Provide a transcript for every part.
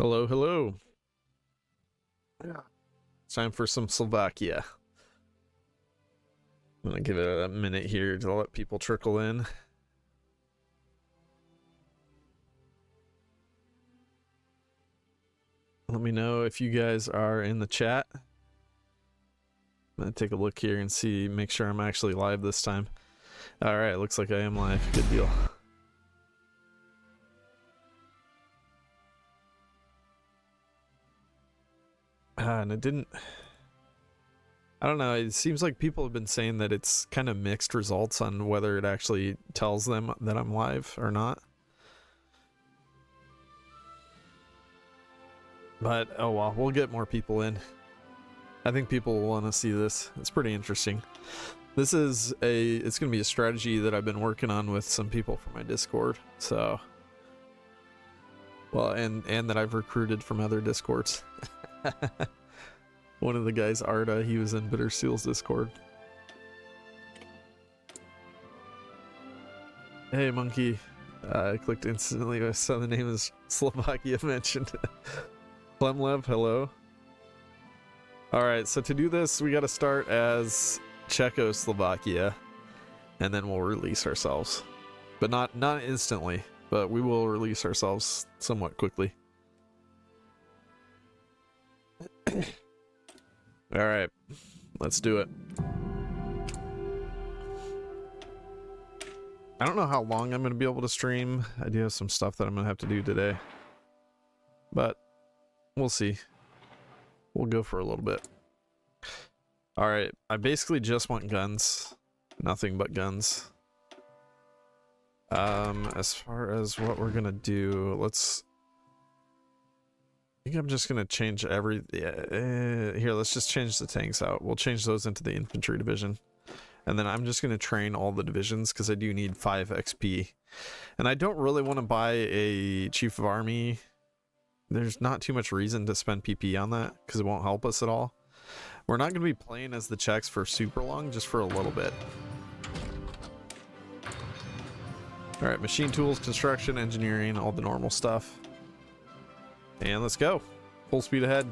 Hello, hello. Yeah. It's time for some Slovakia. I'm gonna give it a minute here to let people trickle in. Let me know if you guys are in the chat. I'm gonna take a look here and see, make sure I'm actually live this time. All right, looks like I am live. Good deal. And it didn't... I don't know, it seems like people have been saying that it's kind of mixed results on whether it actually tells them that I'm live or not. But, oh well, we'll get more people in. I think people will want to see this. It's pretty interesting. This is it's going to be a strategy that I've been working on with some people from my Discord, so... Well, and that I've recruited from other Discords. One of the guys, Arda, he was in Bitter Steel's Discord. Hey, Monkey. I clicked instantly. I saw the name is Slovakia mentioned. Plemlev, hello. Alright, so to do this, we got to start as Czechoslovakia, and then we'll release ourselves. But not instantly, but we will release ourselves somewhat quickly. Alright, let's do it. I don't know how long I'm going to be able to stream. I do have some stuff that I'm going to have to do today. But we'll see. We'll go for a little bit. Alright, I basically just want guns. Nothing but guns. As far as what we're going to do, let's... I think I'm just gonna change here, let's just change the tanks out. We'll change those into the infantry division. And then I'm just gonna train all the divisions because I do need 5 XP. And I don't really want to buy a chief of army. There's not too much reason to spend PP on that because it won't help us at all. We're not gonna be playing as the Czechs for super long, just for a little bit. Alright, machine tools, construction, engineering, all the normal stuff. And let's go. Full speed ahead.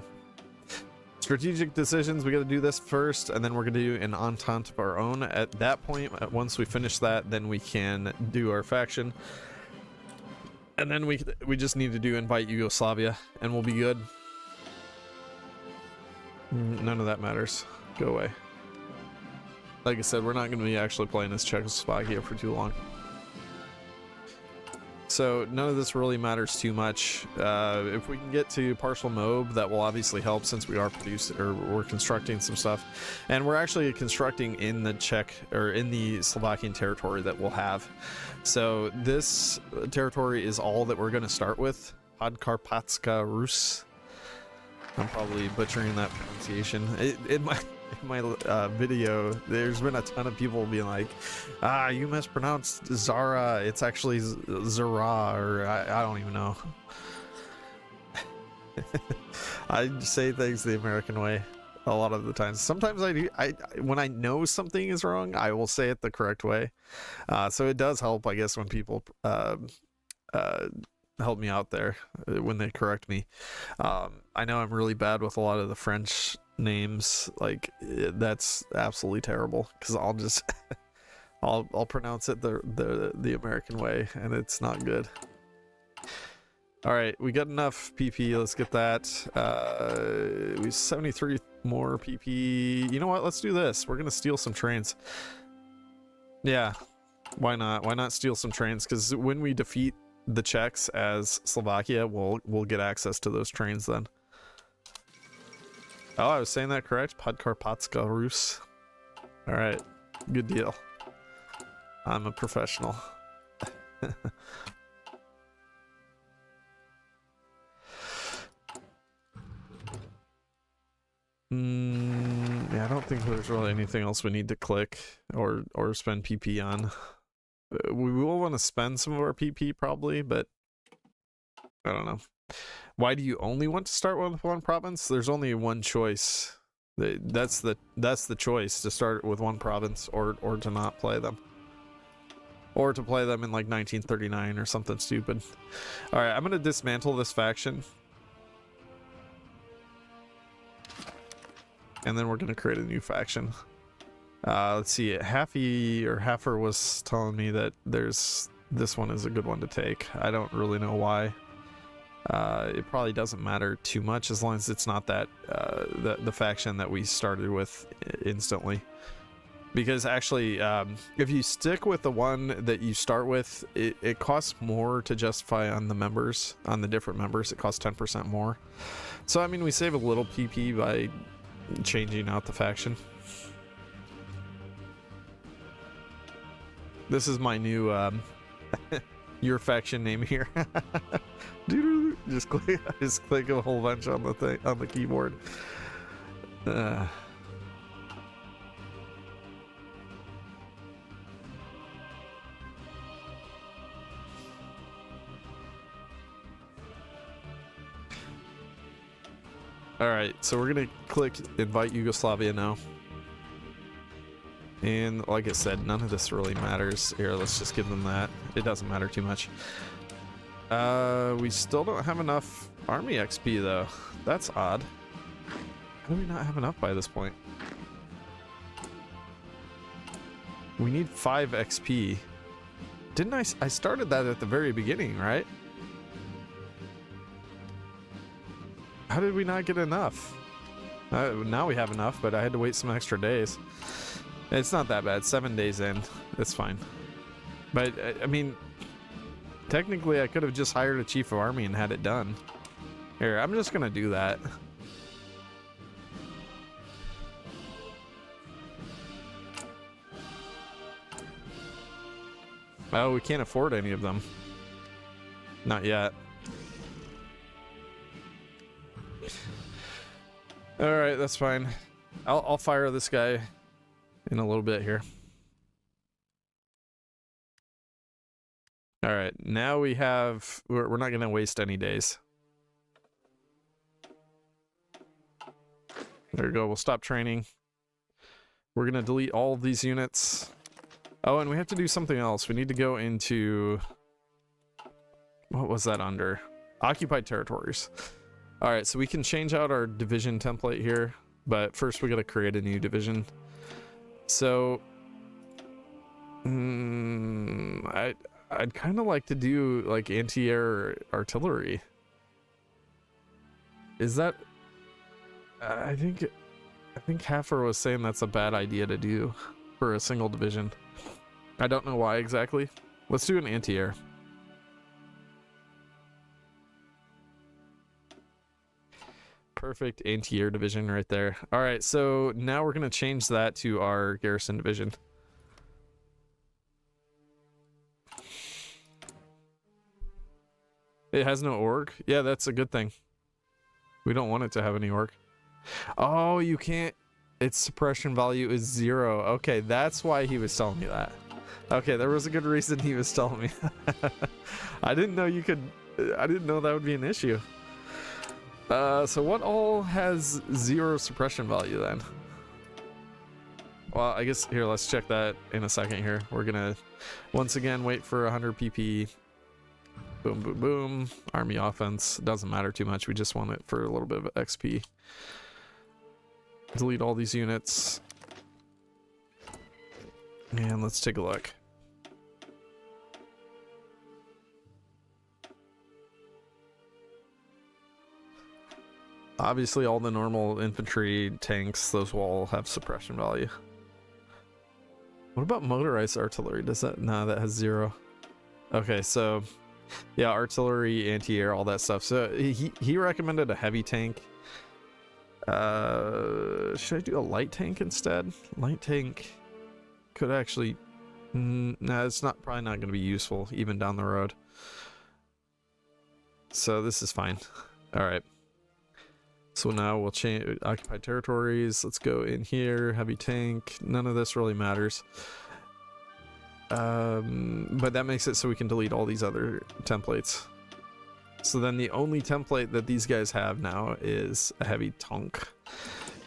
Strategic decisions, we got to do this first, and then we're going to do an entente of our own. At that point, once we finish that, then we can do our faction. And then we just need to do invite Yugoslavia, and we'll be good. None of that matters. Go away. Like I said, we're not going to be actually playing as Czechoslovakia for too long. So none of this really matters too much. If we can get to partial MOB, that will obviously help since we are we're constructing some stuff, and we're actually constructing in the Czech or in the Slovakian territory that we'll have. So this territory is all that we're going to start with. Podkarpatska Rus. I'm probably butchering that pronunciation. In my video, there's been a ton of people being like, you mispronounced Zara, it's actually Zara, or I don't even know. I say things the American way a lot of the times. Sometimes I do. When I know something is wrong, I will say it the correct way. So it does help, I guess, when people help me out there when they correct me. I know I'm really bad with a lot of the French names, like that's absolutely terrible because I'll just I'll pronounce it the American way, and it's not good. All right, we got enough PP. Let's get that. We 73 more PP. You know what? Let's do this. We're gonna steal some trains. Yeah, why not? Why not steal some trains? Because when we defeat the Czechs as Slovakia, we'll get access to those trains then. Oh, I was saying that correct? Podkarpatska Rus. Alright, good deal. I'm a professional. Yeah, I don't think there's really anything else we need to click or spend PP on. We will want to spend some of our PP probably, but I don't know. Why do you only want to start with one province? There's only one choice. That's the choice, to start with one province or to not play them. Or to play them in like 1939 or something stupid. Alright, I'm going to dismantle this faction. and then we're gonna create a new faction. Let's see, Halfer was telling me that this one is a good one to take. I don't really know why. It probably doesn't matter too much as long as it's not that the faction that we started with instantly. Because actually, if you stick with the one that you start with, it costs more to justify on the members, on the different members. It costs 10% more. So I mean, we save a little PP by changing out the faction. This is my new your faction name here. just click a whole bunch on the thing on the keyboard. Alright, so we're gonna click invite Yugoslavia now. And like I said, none of this really matters. Here, let's just give them that. It doesn't matter too much. We still don't have enough army XP though. That's odd. How do we not have enough by this point? We need 5 XP. Didn't I started that at the very beginning, right? How did we not get enough? Now we have enough, but I had to wait some extra days. It's not that bad. 7 days in. It's fine. But, I mean, technically I could have just hired a chief of army and had it done. Here, I'm just gonna do that. Oh, we can't afford any of them. Not yet. Alright, that's fine. I'll fire this guy in a little bit here. Alright, now we have... We're not going to waste any days. There we go, we'll stop training. We're going to delete all of these units. Oh, and we have to do something else. We need to go into... What was that under? Occupied territories. Alright, so we can change out our division template here, but first we gotta create a new division. So, I'd kind of like to do like anti-air artillery. Is that... I think Haffer was saying that's a bad idea to do for a single division. I don't know why exactly. Let's do an anti-air. Perfect anti-air division right there. All right, so now we're going to change that to our garrison division. It has no org? Yeah, that's a good thing. We don't want it to have any org. Oh, you can't... Its suppression value is 0. Okay, that's why he was telling me that. Okay, there was a good reason he was telling me. I didn't know you could... I didn't know that would be an issue. So what all has 0 suppression value then? Well, I guess here, let's check that in a second here. We're gonna once again wait for 100 PP. Boom, boom, boom. Army offense. Doesn't matter too much. We just want it for a little bit of XP. Delete all these units. And let's take a look. Obviously, all the normal infantry, tanks, those will all have suppression value. What about motorized artillery? Does that... No, that has 0. Okay, so... Yeah, artillery, anti-air, all that stuff. So, he recommended a heavy tank. Should I do a light tank instead? Light tank could actually... No, it's not probably not going to be useful, even down the road. So, this is fine. Alright. So now we'll change occupied territories. Let's go in here. Heavy tank. None of this really matters. But that makes it so we can delete all these other templates. So then the only template that these guys have now is a heavy tank.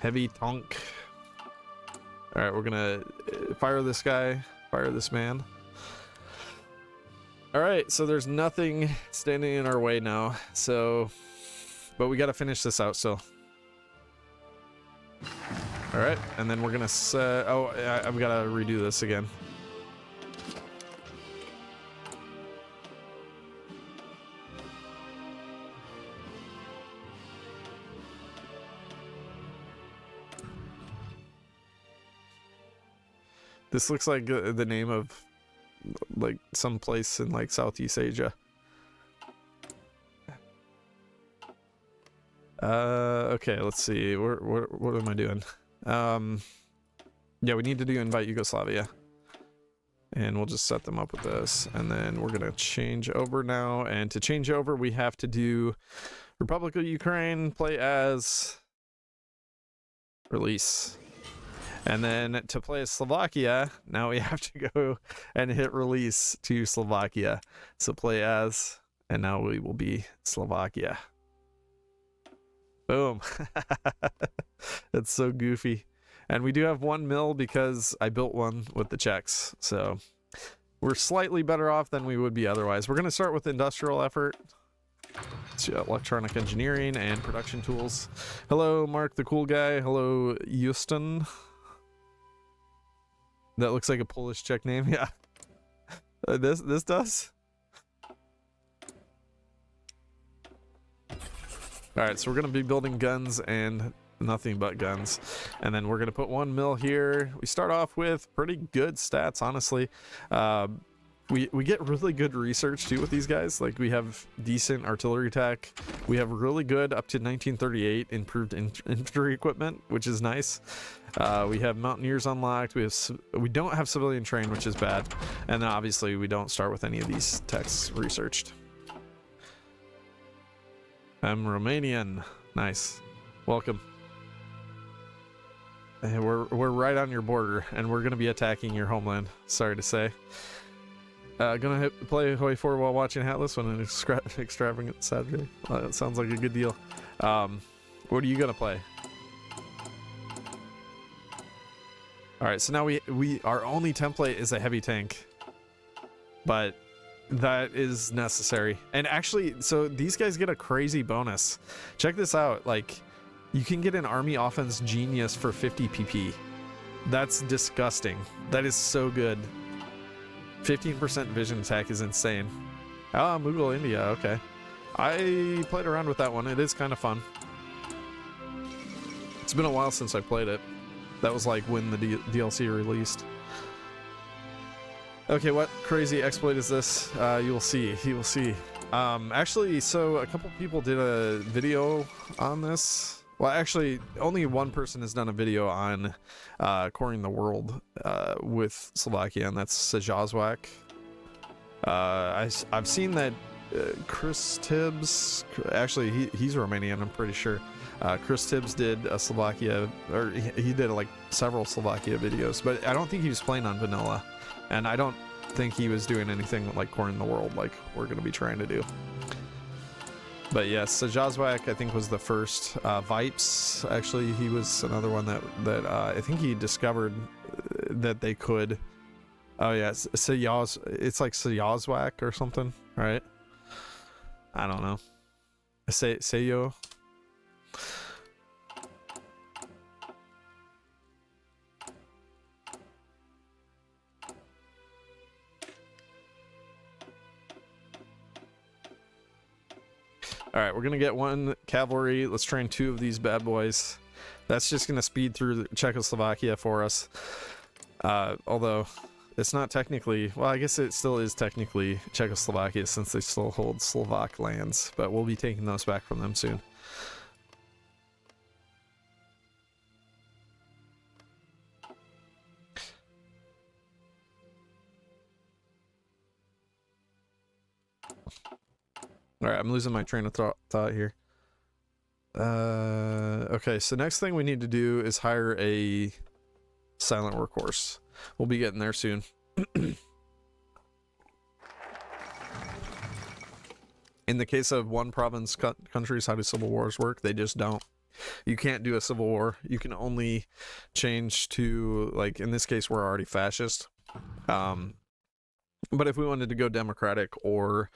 Heavy tank. All right, we're gonna fire this guy. Fire this man. All right, so there's nothing standing in our way now. So... But we gotta finish this out still. All right, and then we're gonna set. Oh, I've got to redo this again. This looks like the name of like some place in like Southeast Asia. Okay, let's see. What am I doing? Yeah, we need to do invite Yugoslavia. And we'll just set them up with this. And then we're going to change over now. And to change over, we have to do Republic of Ukraine, play as, release. And then to play as Slovakia, now we have to go and hit release to Slovakia. So play as, and now we will be Slovakia. Boom. That's so goofy. And we do have 1 mil because I built one with the Czechs. So we're slightly better off than we would be otherwise. We're going to start with industrial effort. So electronic engineering and production tools. Hello, Mark the cool guy. Hello, Houston. That looks like a Polish Czech name. Yeah. This does. All right, so we're going to be building guns and nothing but guns. And then we're going to put 1 mil here. We start off with pretty good stats, honestly. We get really good research too with these guys. Like we have decent artillery tech. We have really good up to 1938 improved infantry equipment, which is nice. We have mountaineers unlocked. We don't have civilian train, which is bad. And then obviously we don't start with any of these techs researched. I'm Romanian. Nice. Welcome. And we're right on your border, and we're gonna be attacking your homeland. Sorry to say. Gonna play Hoi 4 while watching Hatless on an extravagant Saturday. That sounds like a good deal. What are you gonna play? All right, so now our only template is a heavy tank, but that is necessary. And actually, so these guys get a crazy bonus. Check this out. Like, you can get an army offense genius for 50 PP. That's disgusting. That is so good. 15% vision attack is insane. Ah, Mughal India. Okay. I played around with that one. It is kind of fun. It's been a while since I played it. That was like when the DLC released. Okay, what crazy exploit is this? You'll see. You will see. Actually, so a couple people did a video on this. Well, actually, only one person has done a video on coring the world with Slovakia, and that's Sajazwak. I've seen that Chris Tibbs, actually he's Romanian, I'm pretty sure. Chris Tibbs did a Slovakia, or he did like several Slovakia videos, but I don't think he was playing on vanilla, and I don't think he was doing anything like coring the world like we're going to be trying to do. But yes, Sajazwak I think was the first. Vipes, actually, he was another one that I think he discovered that they could. Oh yeah, it's like Sajazwak or something, right? I don't know. Seyo. All right, we're gonna get 1 cavalry. Let's train 2 of these bad boys. That's just gonna speed through Czechoslovakia for us. Although it's not technically, well, I guess it still is technically Czechoslovakia since they still hold Slovak lands, but we'll be taking those back from them soon. All right, I'm losing my train of thought here. Okay, so next thing we need to do is hire a silent workhorse. We'll be getting there soon. In the case of one province countries, how do civil wars work? They just don't. You can't do a civil war. You can only change to, like, in this case, we're already fascist. But if we wanted to go democratic or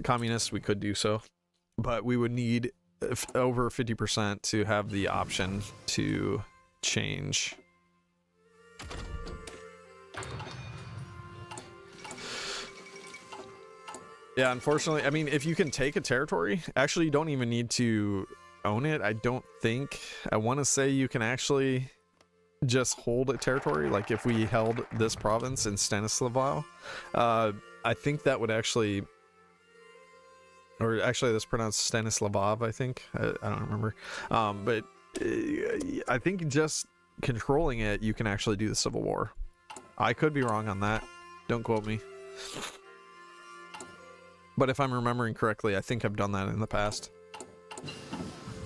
communist, we could do so. But we would need over 50% to have the option to change. Yeah, unfortunately, I mean, if you can take a territory, actually you don't even need to own it. I don't think. I want to say you can actually just hold a territory. Like if we held this province in Stanislav, I think that would actually, or actually that's pronounced Stanislav, I think. I don't remember. But I think just controlling it, you can actually do the Civil War. I could be wrong on that. Don't quote me. But if I'm remembering correctly, I think I've done that in the past.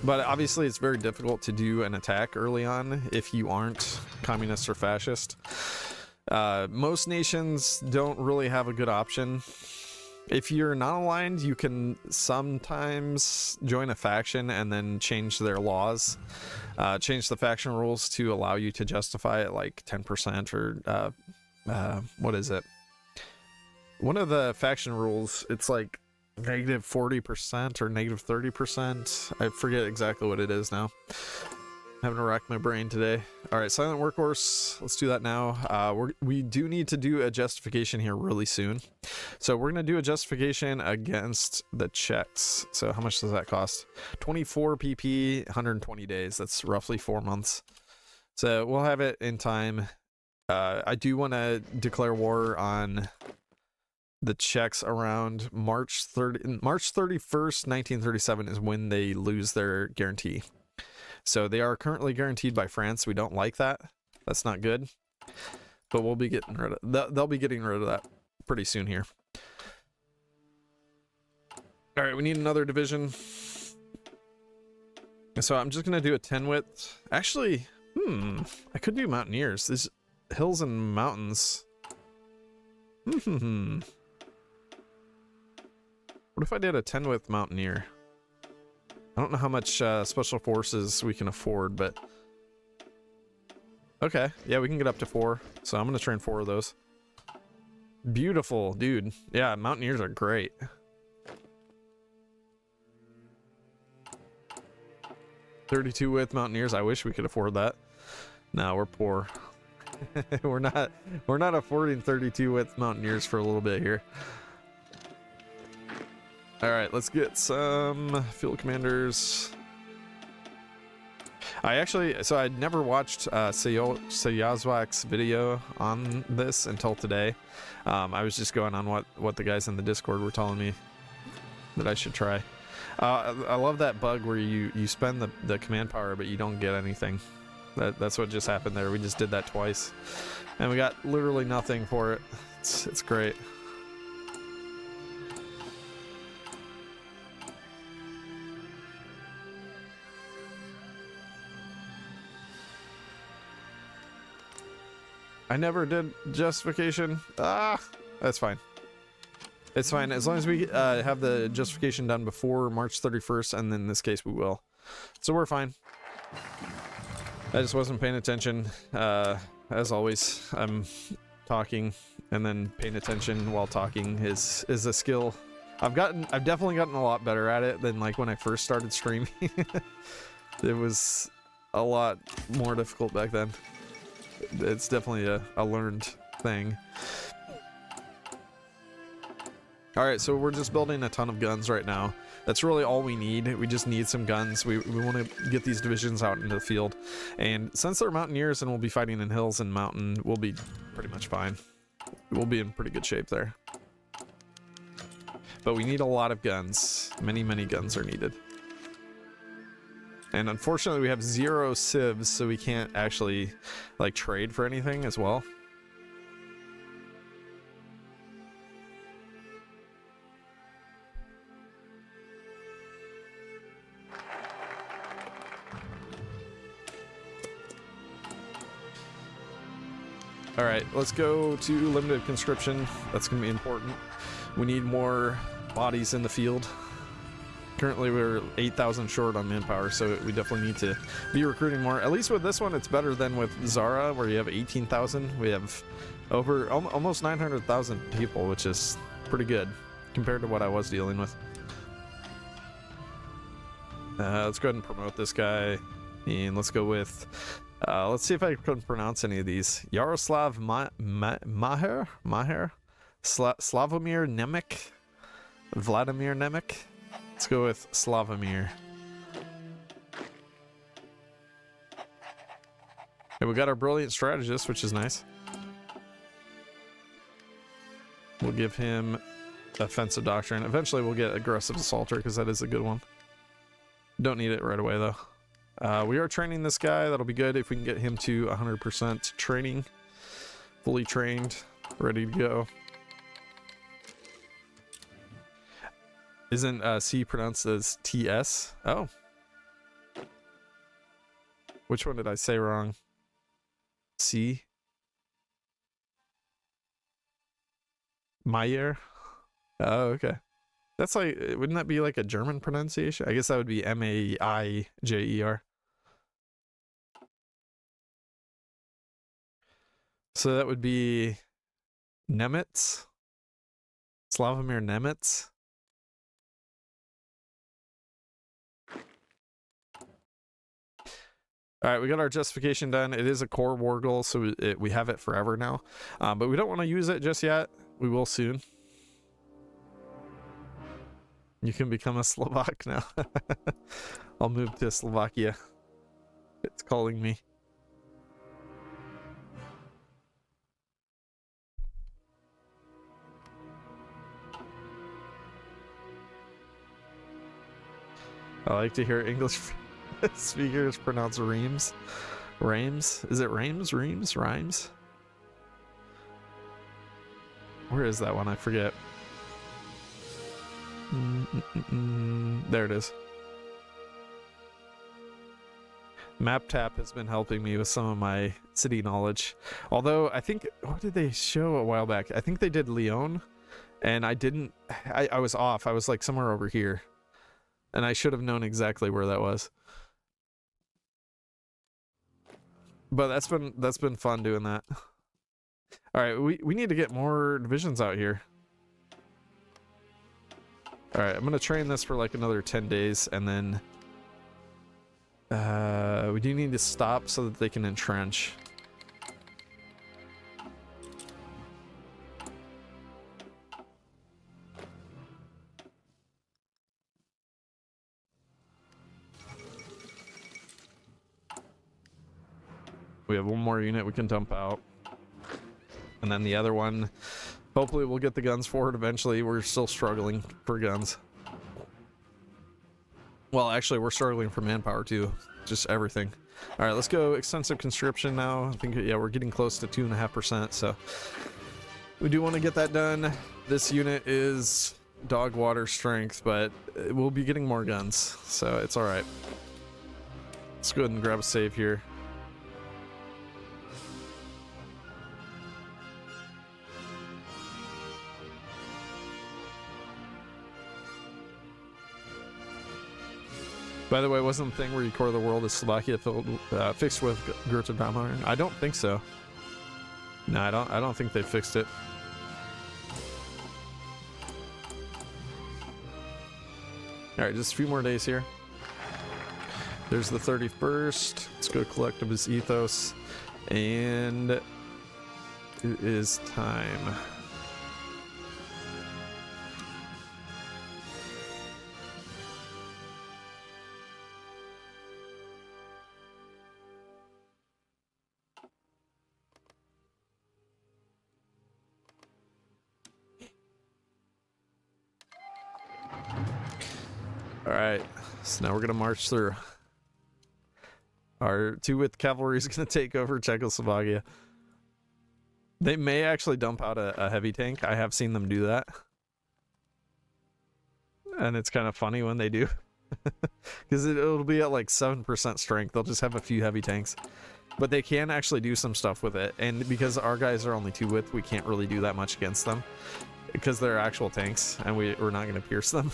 But obviously it's very difficult to do an attack early on if you aren't communist or fascist. Most nations don't really have a good option. If you're not aligned, you can sometimes join a faction and then change their laws. Change the faction rules to allow you to justify it, like 10% or what is it? One of the faction rules, it's like negative 40% or negative 30%. I forget exactly what it is now. Having to rack my brain today. All right, silent workhorse. Let's do that now. We do need to do a justification here really soon. So we're going to do a justification against the Czechs. So how much does that cost? 24 PP, 120 days. That's roughly 4 months. So we'll have it in time. I do want to declare war on the Czechs around March 31st, 1937 is when they lose their guarantee. So they are currently guaranteed by France. We don't like that. That's not good. But we'll be getting rid of they'll be getting rid of that pretty soon here. All right, we need another division. So I'm just gonna do a 10 width. Actually, I could do mountaineers. These hills and mountains. What if I did a 10 width mountaineer? I don't know how much special forces we can afford, but okay, yeah, we can get up to 4. So I'm gonna train 4 of those. Beautiful, dude. Yeah, mountaineers are great. .32 width mountaineers. I wish we could afford that. No, we're poor. we're not affording 32 width mountaineers for a little bit here. All right, let's get some field commanders. I'd never watched Sayazwak's video on this until today. I was just going on what the guys in the Discord were telling me that I should try. I love that bug where you spend the command power, but you don't get anything. That's what just happened there. We just did that twice, and we got literally nothing for it. It's great. I never did justification. That's fine. It's fine as long as we have the justification done before March 31st, and in this case we will. So we're fine. I just wasn't paying attention. As always, I'm talking and then paying attention while talking is a skill. I've definitely gotten a lot better at it than like when I first started streaming. It was a lot more difficult back then. It's definitely a learned thing. All right, so we're just building a ton of guns right now. That's really all we need. We just need some guns. We want to get these divisions out into the field. And since they're mountaineers and we'll be fighting in hills and mountain, we'll be pretty much fine. We'll be in pretty good shape there. But we need a lot of guns. Many, many guns are needed. And unfortunately, we have 0 civs, so we can't actually like trade for anything as well. All right, let's go to limited conscription. That's going to be important. We need more bodies in the field. Currently we're 8,000 short on manpower, so we definitely need to be recruiting more. At least with this one, it's better than with Zara, where you have 18,000. We have over almost 900,000 people, which is pretty good compared to what I was dealing with. Let's go ahead and promote this guy, and let's go with Let's see if I can pronounce any of these. Yaroslav Maher? Slavomir Nemec? Vladimir Nemec? Let's go with Slavomir. And we got our brilliant strategist, which is nice. We'll give him offensive doctrine. Eventually we'll get aggressive assaulter because that is a good one. Don't need it right away though. We are training this guy. That'll be good if we can get him to 100% training. Fully trained, ready to go. Isn't C pronounced as TS? Oh. Which one did I say wrong? C? Meyer? Oh, okay. That's like, wouldn't that be like a German pronunciation? I guess that would be Maijer. So that would be Nemetz? Slavomir Nemetz? All right, we got our justification done. It is a core war goal, so we have it forever now. But we don't want to use it just yet. We will soon. You can become a Slovak now. I'll move to Slovakia. It's calling me. I like to hear English speakers pronounce Reims. Reims? Is it Reims? Reims? Rhymes? Where is that one? I forget. There it is. MapTap has been helping me with some of my city knowledge. Although, I think, what did they show a while back? I think they did Lyon, and I didn't, I was off. I was like somewhere over here. And I should have known exactly where that was. But that's been fun doing that. All right, we need to get more divisions out here. All right, I'm gonna train this for like another 10 days, and then we do need to stop so that they can entrench. We have one more unit we can dump out. And then the other one, hopefully we'll get the guns for it eventually. We're still struggling for guns. Well, actually, we're struggling for manpower too. Just everything. All right, let's go extensive conscription now. I think, yeah, we're getting close to 2.5%. So we do want to get that done. This unit is dog water strength, but we'll be getting more guns. So it's all right. Let's go ahead and grab a save here. By the way, wasn't the thing where you core the world is Slovakia fixed with Gerta Damar? I don't think so. No, I don't think they fixed it. All right, just a few more days here. There's the 31st. Let's go collect his ethos, and it is time. Alright, so now we're gonna march through. Our 2-width cavalry is gonna take over Czechoslovakia. They may actually dump out a heavy tank. I have seen them do that. And it's kind of funny when they do. Because it'll be at like 7% strength. They'll just have a few heavy tanks. But they can actually do some stuff with it. And because our guys are only 2-width, we can't really do that much against them. Because they're actual tanks, and we're not gonna pierce them.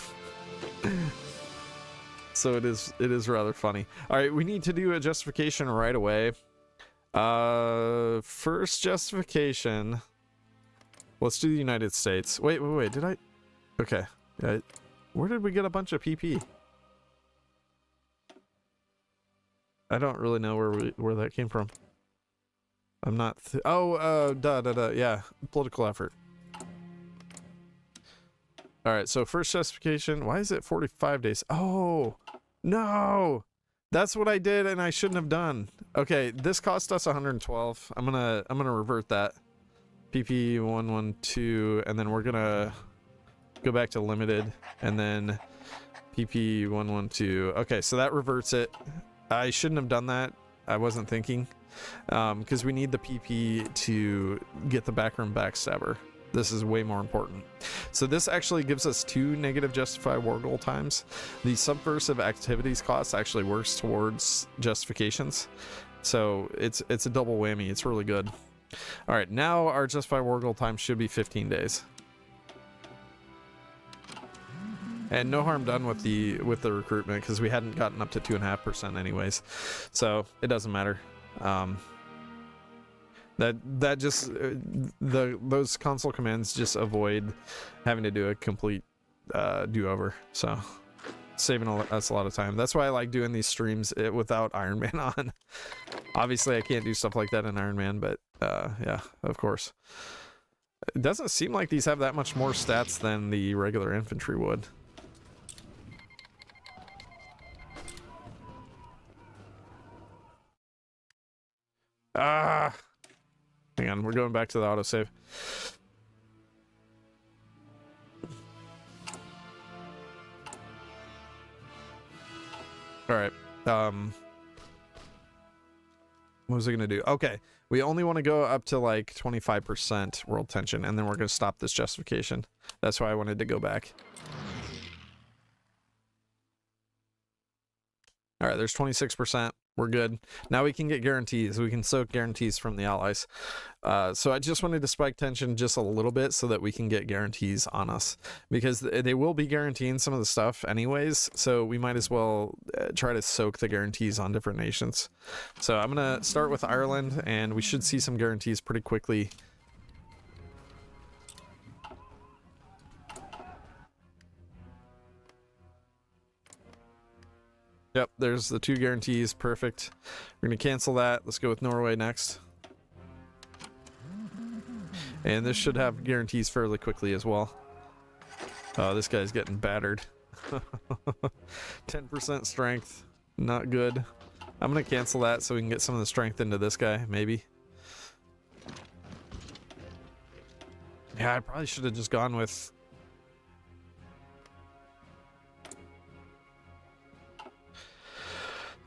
So it is rather funny. All right, we need to do a justification right away. First justification. Let's do the United States. Wait, did I? Okay. Where did we get a bunch of PP? I don't really know where that came from. I'm not. Yeah, political effort. All right, so first justification. Why is it 45 days? Oh, no. That's what I did and I shouldn't have done. Okay, this cost us 112. I'm going to revert that. PP 112 and then we're going to go back to limited and then PP 112. Okay, so that reverts it. I shouldn't have done that. I wasn't thinking. Because we need the PP to get the backroom backstabber. This is way more important. So this actually gives us 2 negative justify war goal times. The subversive activities cost actually works towards justifications. So it's a double whammy. It's really good. All right, now our justify war goal time should be 15 days. And no harm done with the recruitment because we hadn't gotten up to 2.5% anyways. So it doesn't matter. That just those console commands just avoid having to do a complete do-over, so saving us a lot of time. That's why I like doing these streams without Iron Man on. Obviously I can't do stuff like that in Iron Man, but yeah, of course. It doesn't seem like these have that much more stats than the regular infantry would. Hang on, we're going back to the autosave. All right. What was I gonna do? Okay, we only want to go up to like 25% world tension, and then we're gonna stop this justification. That's why I wanted to go back. All right, there's 26%. We're good. Now we can get guarantees. We can soak guarantees from the allies. So I just wanted to spike tension just a little bit so that we can get guarantees on us. Because they will be guaranteeing some of the stuff anyways. So we might as well try to soak the guarantees on different nations. So I'm going to start with Ireland, and we should see some guarantees pretty quickly. Yep, there's the 2 guarantees. Perfect. We're going to cancel that. Let's go with Norway next. And this should have guarantees fairly quickly as well. Oh, this guy's getting battered. 10% strength. Not good. I'm going to cancel that so we can get some of the strength into this guy, maybe. Yeah, I probably should have just gone with...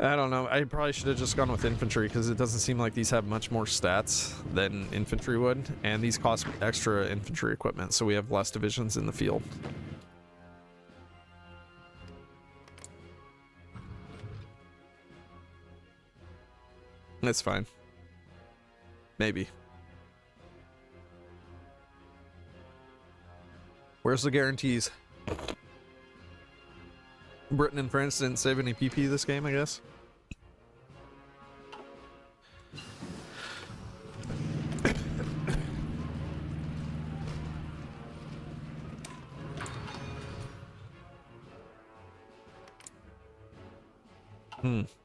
I don't know. I probably should have just gone with infantry because it doesn't seem like these have much more stats than infantry would, and these cost extra infantry equipment, so we have less divisions in the field. That's fine. Maybe. Where's the guarantees? Britain and France didn't save any PP this game, I guess.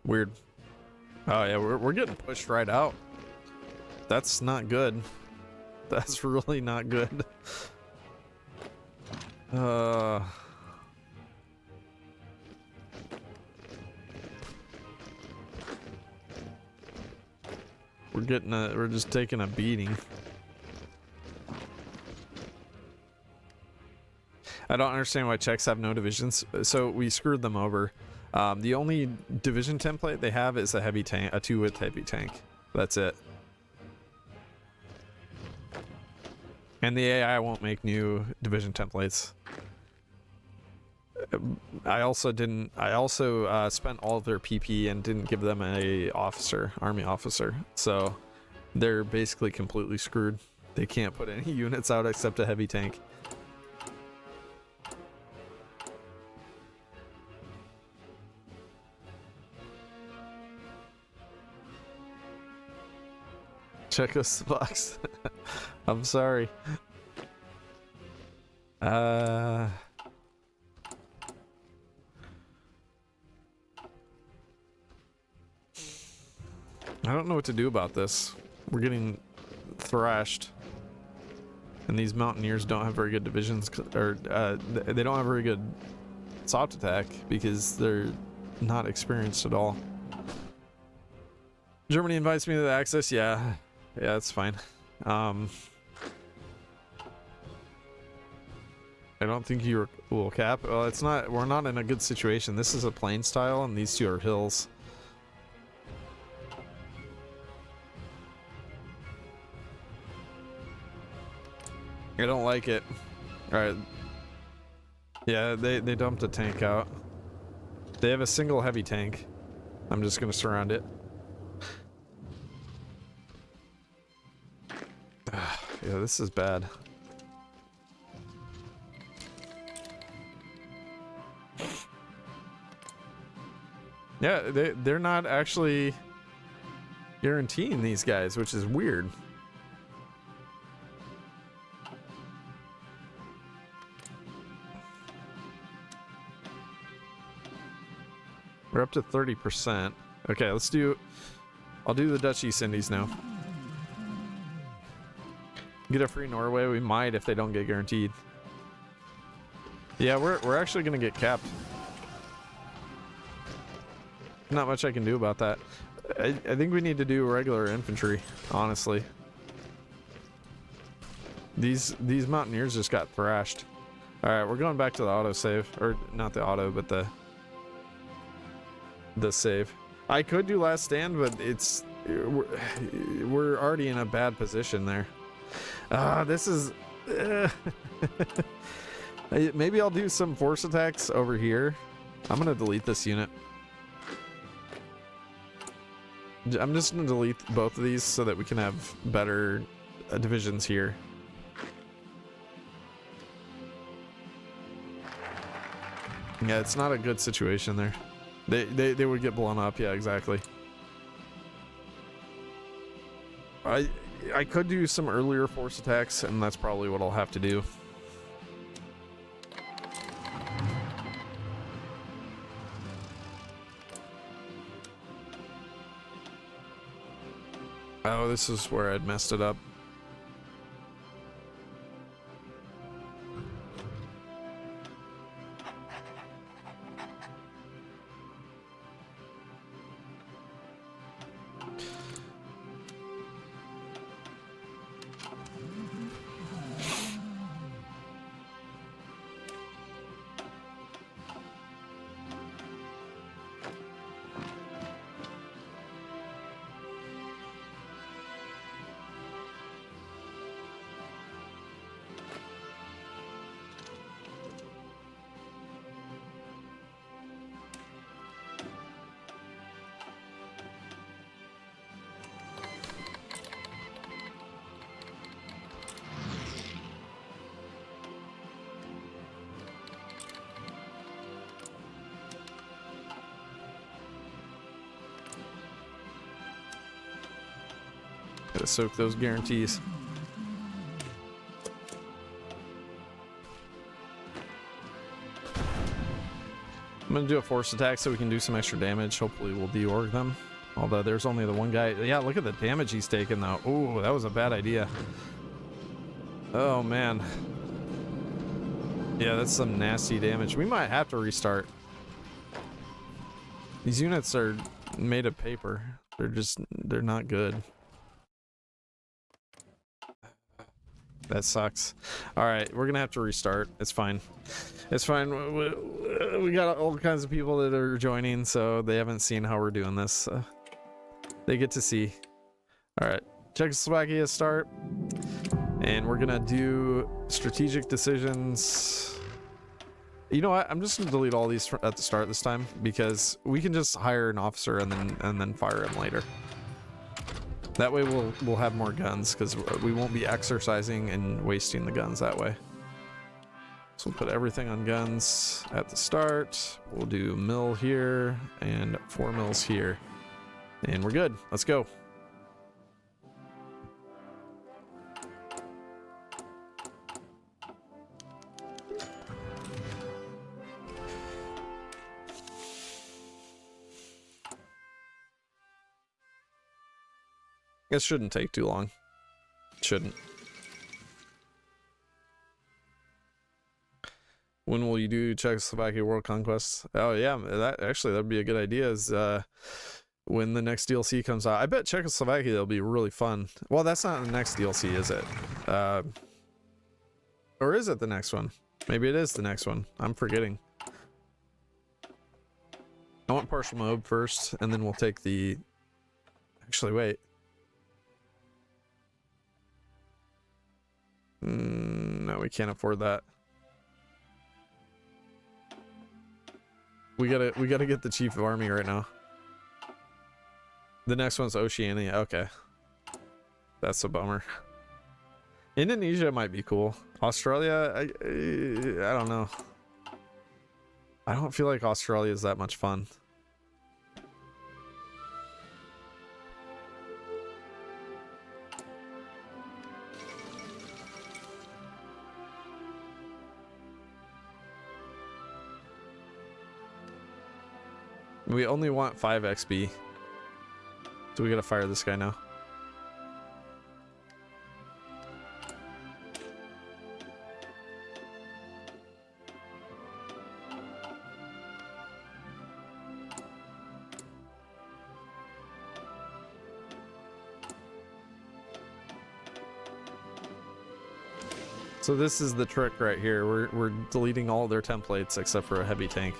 Weird. Oh yeah, we're getting pushed right out. That's not good. That's really not good. We're just taking a beating. I don't understand why Czechs have no divisions. So we screwed them over. The only division template they have is a heavy tank, a 2-width heavy tank. That's it. And the AI won't make new division templates. I also spent all of their PP and didn't give them a army officer. So they're basically completely screwed. They can't put any units out except a heavy tank. Czechoslovaks. I'm sorry. I don't know what to do about this. We're getting thrashed. And these mountaineers don't have very good divisions, or they don't have very good soft attack because they're not experienced at all. Germany invites me to the Axis. Yeah, it's fine. I don't think you will cap. Well, it's not. We're not in a good situation. This is a plain style, and these two are hills. I don't like it. All right. Yeah, they dumped a tank out. They have a single heavy tank. I'm just gonna surround it. Yeah, this is bad. Yeah, they're not actually guaranteeing these guys, which is weird. We're up to 30%. Okay, let's do... I'll do the Dutch East Indies now. Get a free Norway. We might if they don't get guaranteed. Yeah, we're actually going to get capped. Not much I can do about that. I think we need to do regular infantry, honestly. These mountaineers just got thrashed. Alright, we're going back to the autosave. Or, not the auto, but the save. I could do last stand, but it's we're already in a bad position there. This is maybe I'll do some force attacks over here. I'm gonna delete this unit. I'm just gonna delete both of these so that we can have better divisions here. Yeah, it's not a good situation there. They would get blown up. Yeah, exactly. I could do some earlier force attacks, and that's probably what I'll have to do. Oh, this is where I'd messed it up. Gotta soak those guarantees. I'm gonna do a force attack so we can do some extra damage. Hopefully we'll deorg them. Although there's only the one guy. Yeah, look at the damage he's taken though. Ooh, that was a bad idea. Oh man. Yeah, that's some nasty damage. We might have to restart. These units are made of paper. They're not good. That sucks. Alright, we're gonna have to restart. It's fine. It's fine. We got all kinds of people that are joining, so they haven't seen how we're doing this. They get to see. Alright, Czechoslovakia start. And we're gonna do strategic decisions. You know what? I'm just gonna delete all these at the start this time, because we can just hire an officer and then fire him later. That way we'll have more guns, because we won't be exercising and wasting the guns that way. So we'll put everything on guns at the start. We'll do mill here and 4 mills here. And we're good. Let's go. It shouldn't take too long. Shouldn't. When will you do Czechoslovakia World Conquest? Oh yeah, that'd be a good idea. Is when the next DLC comes out. I bet Czechoslovakia will be really fun. Well, that's not the next DLC, is it? Or is it the next one? Maybe it is the next one. I'm forgetting. I want partial mode first, and then we'll take the... Actually, wait. No, we can't afford that. We gotta get the Chief of Army right now. The next one's Oceania. Okay. That's a bummer. Indonesia might be cool. Australia, I don't know. I don't feel like Australia is that much fun. We only want 5 XP. So we gotta fire this guy now. So this is the trick right here. We're deleting all their templates except for a heavy tank.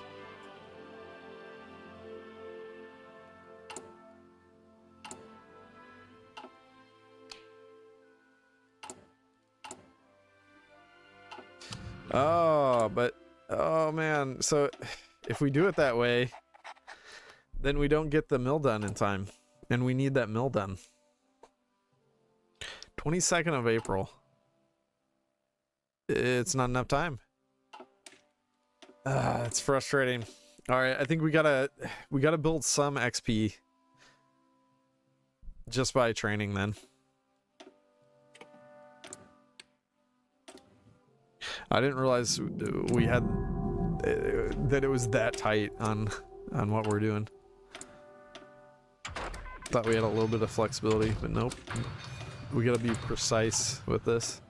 Oh, but oh man, so if we do it that way, then we don't get the mill done in time, and we need that mill done. 22nd of April. It's not enough time. It's frustrating. All right, I think we gotta build some XP just by training then. I didn't realize we had that it was that tight on what we're doing. Thought we had a little bit of flexibility, but nope. We gotta be precise with this.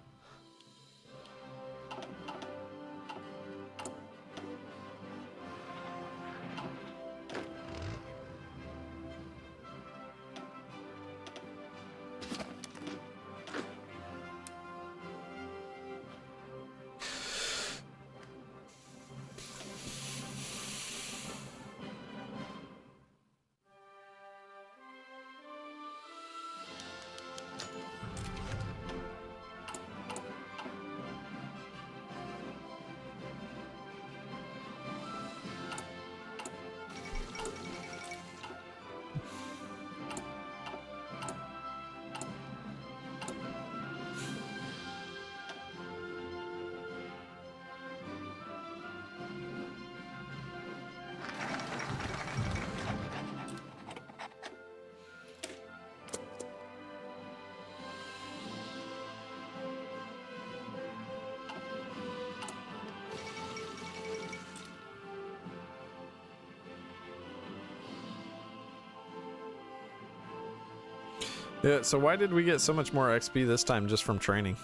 Yeah, so why did we get so much more XP this time just from training?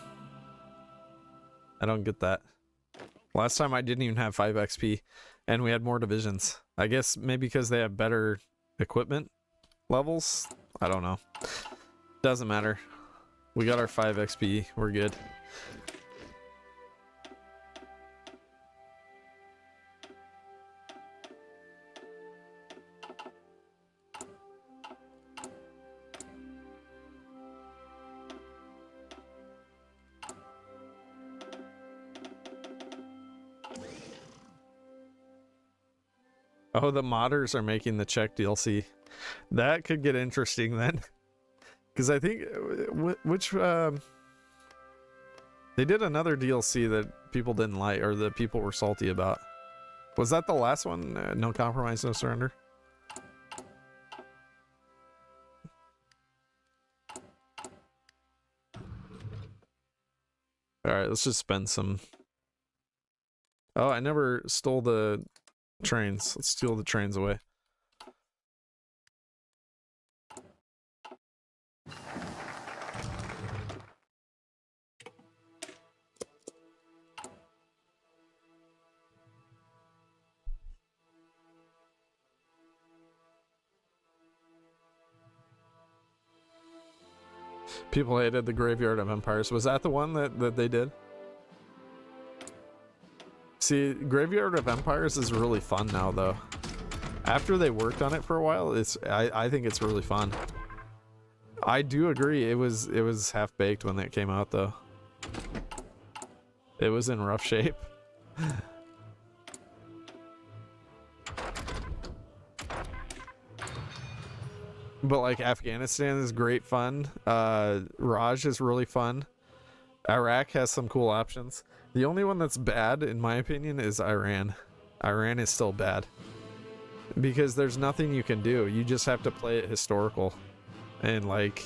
I don't get that. Last time I didn't even have 5 XP and we had more divisions. I guess maybe because they have better equipment levels? I don't know. Doesn't matter. We got our 5 XP. We're good. Oh, the modders are making the Czech DLC. That could get interesting then. Because I think... they did another DLC that people didn't like, or that people were salty about. Was that the last one? No Compromise, No Surrender? Alright, let's just spend some... Oh, I never stole the... trains. Let's steal the trains away. People hated the Graveyard of Empires. Was that the one that they did? See, Graveyard of Empires is really fun now, though. After they worked on it for a while, I think it's really fun. I do agree. It was half baked when it came out, though. It was in rough shape. But like Afghanistan is great fun. Raj is really fun. Iraq has some cool options. The only one that's bad, in my opinion, is Iran. Iran is still bad. Because there's nothing you can do. You just have to play it historical. And like,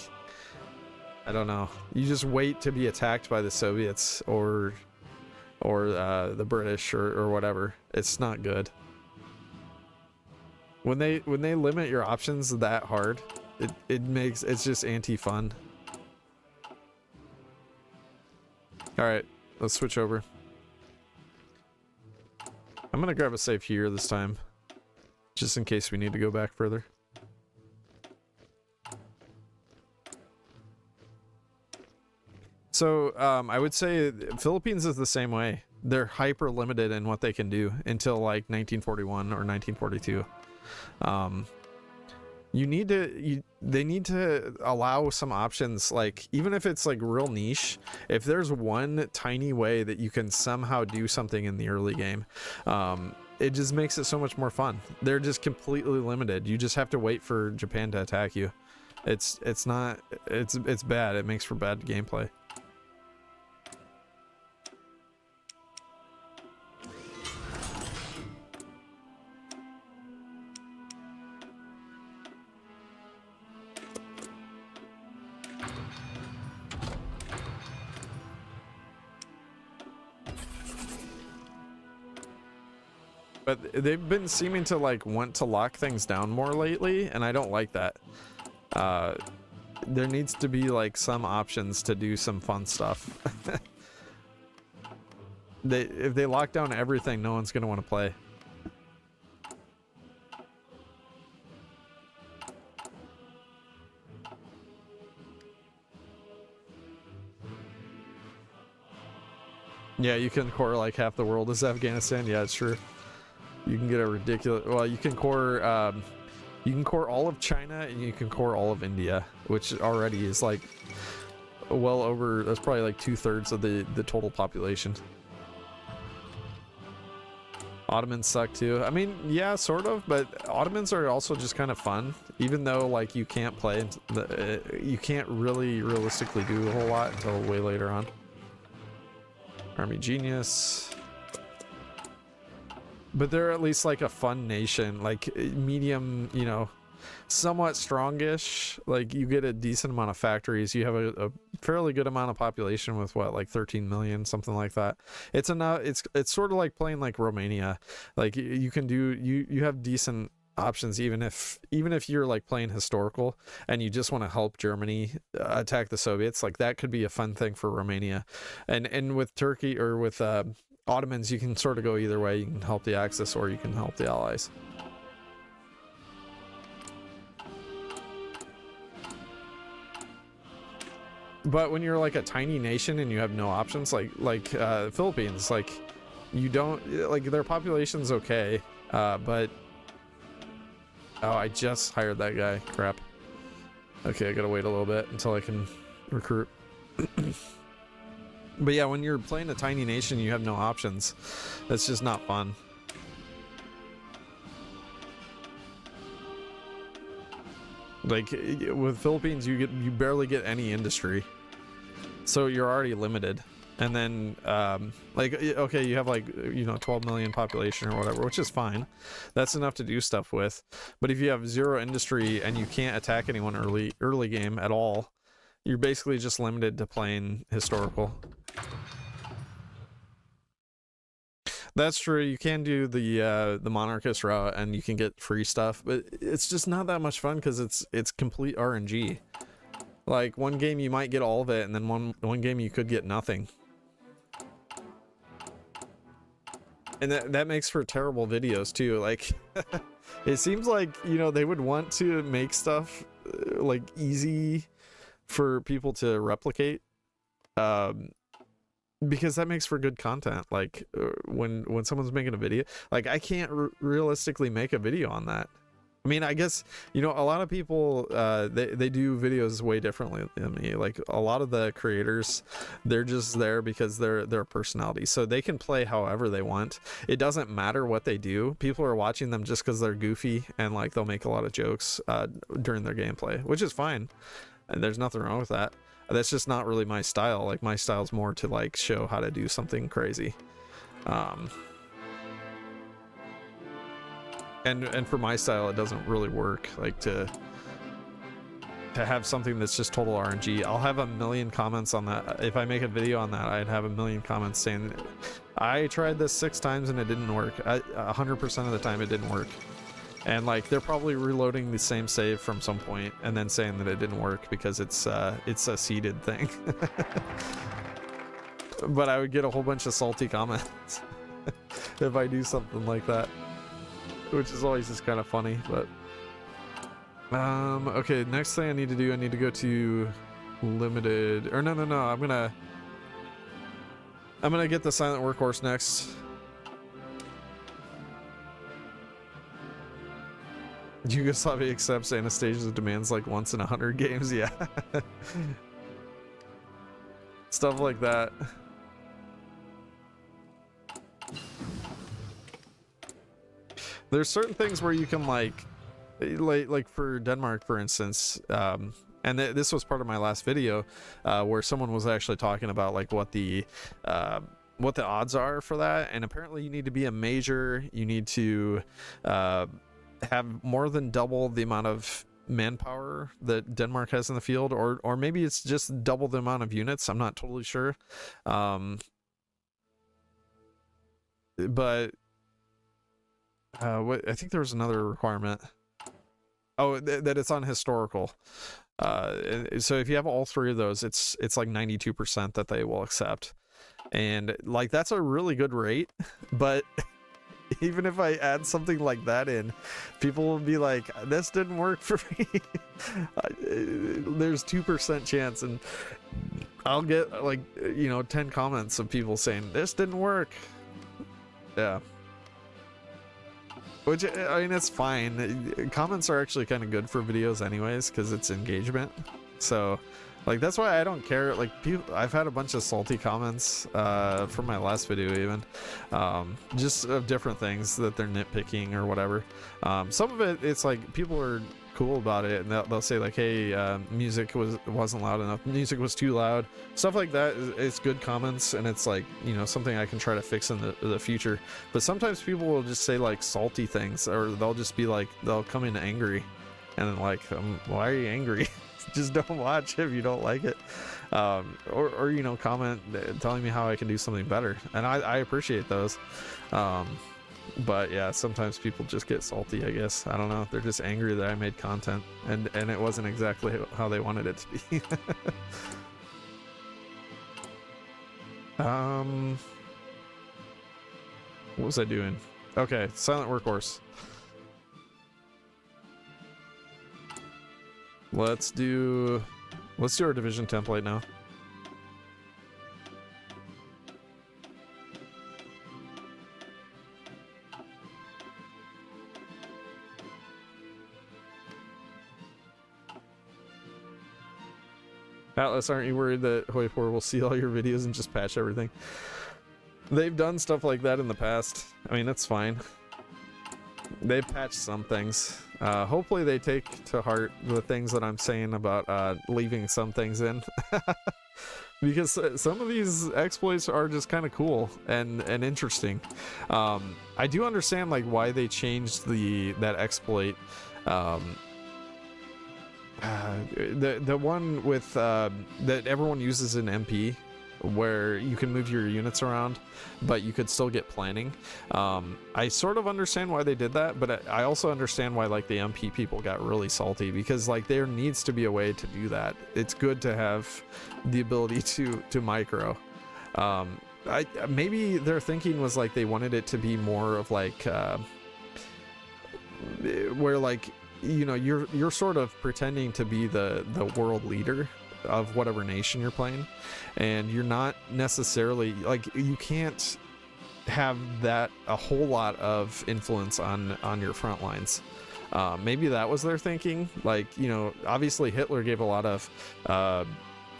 I don't know. You just wait to be attacked by the Soviets or the British or whatever. It's not good. When they limit your options that hard, it's just anti-fun. All right, let's switch over. I'm gonna grab a save here this time, just in case we need to go back further. So I would say Philippines is the same way. They're hyper limited in what they can do until like 1941 or 1942. They need to allow some options, like even if it's like real niche, if there's one tiny way that you can somehow do something in the early game, it just makes it so much more fun. They're just completely limited. You just have to wait for Japan to attack you. It's bad. It makes for bad gameplay. But they've been seeming to like want to lock things down more lately, and I don't like that. There needs to be like some options to do some fun stuff. If they lock down everything, no one's gonna want to play. Yeah, you can core like half the world as Afghanistan. Yeah, it's true. You can get a ridiculous. Well, you can core all of China and you can core all of India, which already is like well over. That's probably like 2/3 of the total population. Ottomans suck too. I mean, yeah, sort of, but Ottomans are also just kind of fun, even though like you can't play. You can't really realistically do a whole lot until way later on. Army Genius. But they're at least like a fun nation, like medium, you know, somewhat strongish. Like you get a decent amount of factories. You have a fairly good amount of population with what, like 13 million, something like that. It's enough. It's sort of like playing like Romania. Like you can do, you have decent options even if you're like playing historical and you just want to help Germany attack the Soviets. Like that could be a fun thing for Romania. And with Turkey or with Ottomans, you can sort of go either way. You can help the Axis or you can help the Allies. But when you're like a tiny nation and you have no options, like Philippines, like you don't, like their population's okay, but oh, I just hired that guy. Crap. Okay, I gotta wait a little bit until I can recruit. But yeah, when you're playing a tiny nation, you have no options. That's just not fun. Like with Philippines, you barely get any industry, so you're already limited. And then like okay, you have like 12 million population or whatever, which is fine. That's enough to do stuff with. But if you have zero industry and you can't attack anyone early game at all, you're basically just limited to playing historical. That's true. You can do the monarchist route and you can get free stuff, but it's just not that much fun because it's complete RNG. Like one game you might get all of it, and then one game you could get nothing. And that makes for terrible videos too. Like it seems like they would want to make stuff like easy for people to replicate, because that makes for good content. Like when someone's making a video, like I can't realistically make a video on that. I mean, I guess, you know, a lot of people, they do videos way differently than me. Like a lot of the creators, they're just there because they're a personality, so they can play however they want. It doesn't matter what they do. People are watching them just because they're goofy, and like they'll make a lot of jokes during their gameplay, which is fine, and there's nothing wrong with that. That's just not really my style. Like my style is more to like show how to do something crazy. And for my style, it doesn't really work. Like to have something that's just total RNG. I'll have a million comments on that. If I make a video on that, I'd have a million comments saying, I tried this 6 times and it didn't work. 100% of the time it didn't work. And like they're probably reloading the same save from some point and then saying that it didn't work because it's a seeded thing. But I would get a whole bunch of salty comments if I do something like that, which is always just kind of funny. But okay, next thing I need to do, I need to go to limited, or no, I'm gonna get the silent workhorse next. Yugoslavia accepts Anastasia's demands like once in 100 games. Yeah. Stuff like that. There's certain things where you can like for Denmark, for instance, and this was part of my last video, where someone was actually talking about like what the odds are for that, and apparently you need to be a major, you need to have more than double the amount of manpower that Denmark has in the field, or maybe it's just double the amount of units. I'm not totally sure, but I think there was another requirement. Oh, that it's on historical. So if you have all 3 of those, it's like 92% that they will accept, and like that's a really good rate. But even if I add something like that in, people will be like, this didn't work for me. There's 2% chance, and I'll get like, you know, 10 comments of people saying this didn't work. Yeah. Which, I mean, it's fine. Comments are actually kind of good for videos anyways, because it's engagement. So like that's why I don't care. Like I've had a bunch of salty comments from my last video even, just of different things that they're nitpicking or whatever. Some of it, it's like people are cool about it, and they'll say like, hey, music wasn't loud enough, music was too loud, stuff like that. It's good comments, and it's like, you know, something I can try to fix in the future. But sometimes people will just say like salty things, or they'll just be like, they'll come in angry, and then like, why are you angry? Just don't watch if you don't like it, or you know, comment telling me how I can do something better, and I appreciate those. But yeah, sometimes people just get salty, I guess. I don't know, they're just angry that I made content and it wasn't exactly how they wanted it to be. What was I doing? Okay, silent workhorse. Let's do our division template now. Atlas, aren't you worried that Hoi4 will see all your videos and just patch everything? They've done stuff like that in the past. I mean, that's fine. They've patched some things. Hopefully they take to heart the things that I'm saying about leaving some things in. Because some of these exploits are just kind of cool and interesting. I do understand like why they changed that exploit. The one with that everyone uses in MP, where you can move your units around but you could still get planning. I sort of understand why they did that, but I also understand why like the MP people got really salty, because like there needs to be a way to do that. It's good to have the ability to micro. Maybe their thinking was like they wanted it to be more of like where like, you know, you're sort of pretending to be the world leader, of whatever nation you're playing, and you're not necessarily like, you can't have that a whole lot of influence on your front lines. Maybe that was their thinking. Like, you know, obviously Hitler gave a lot of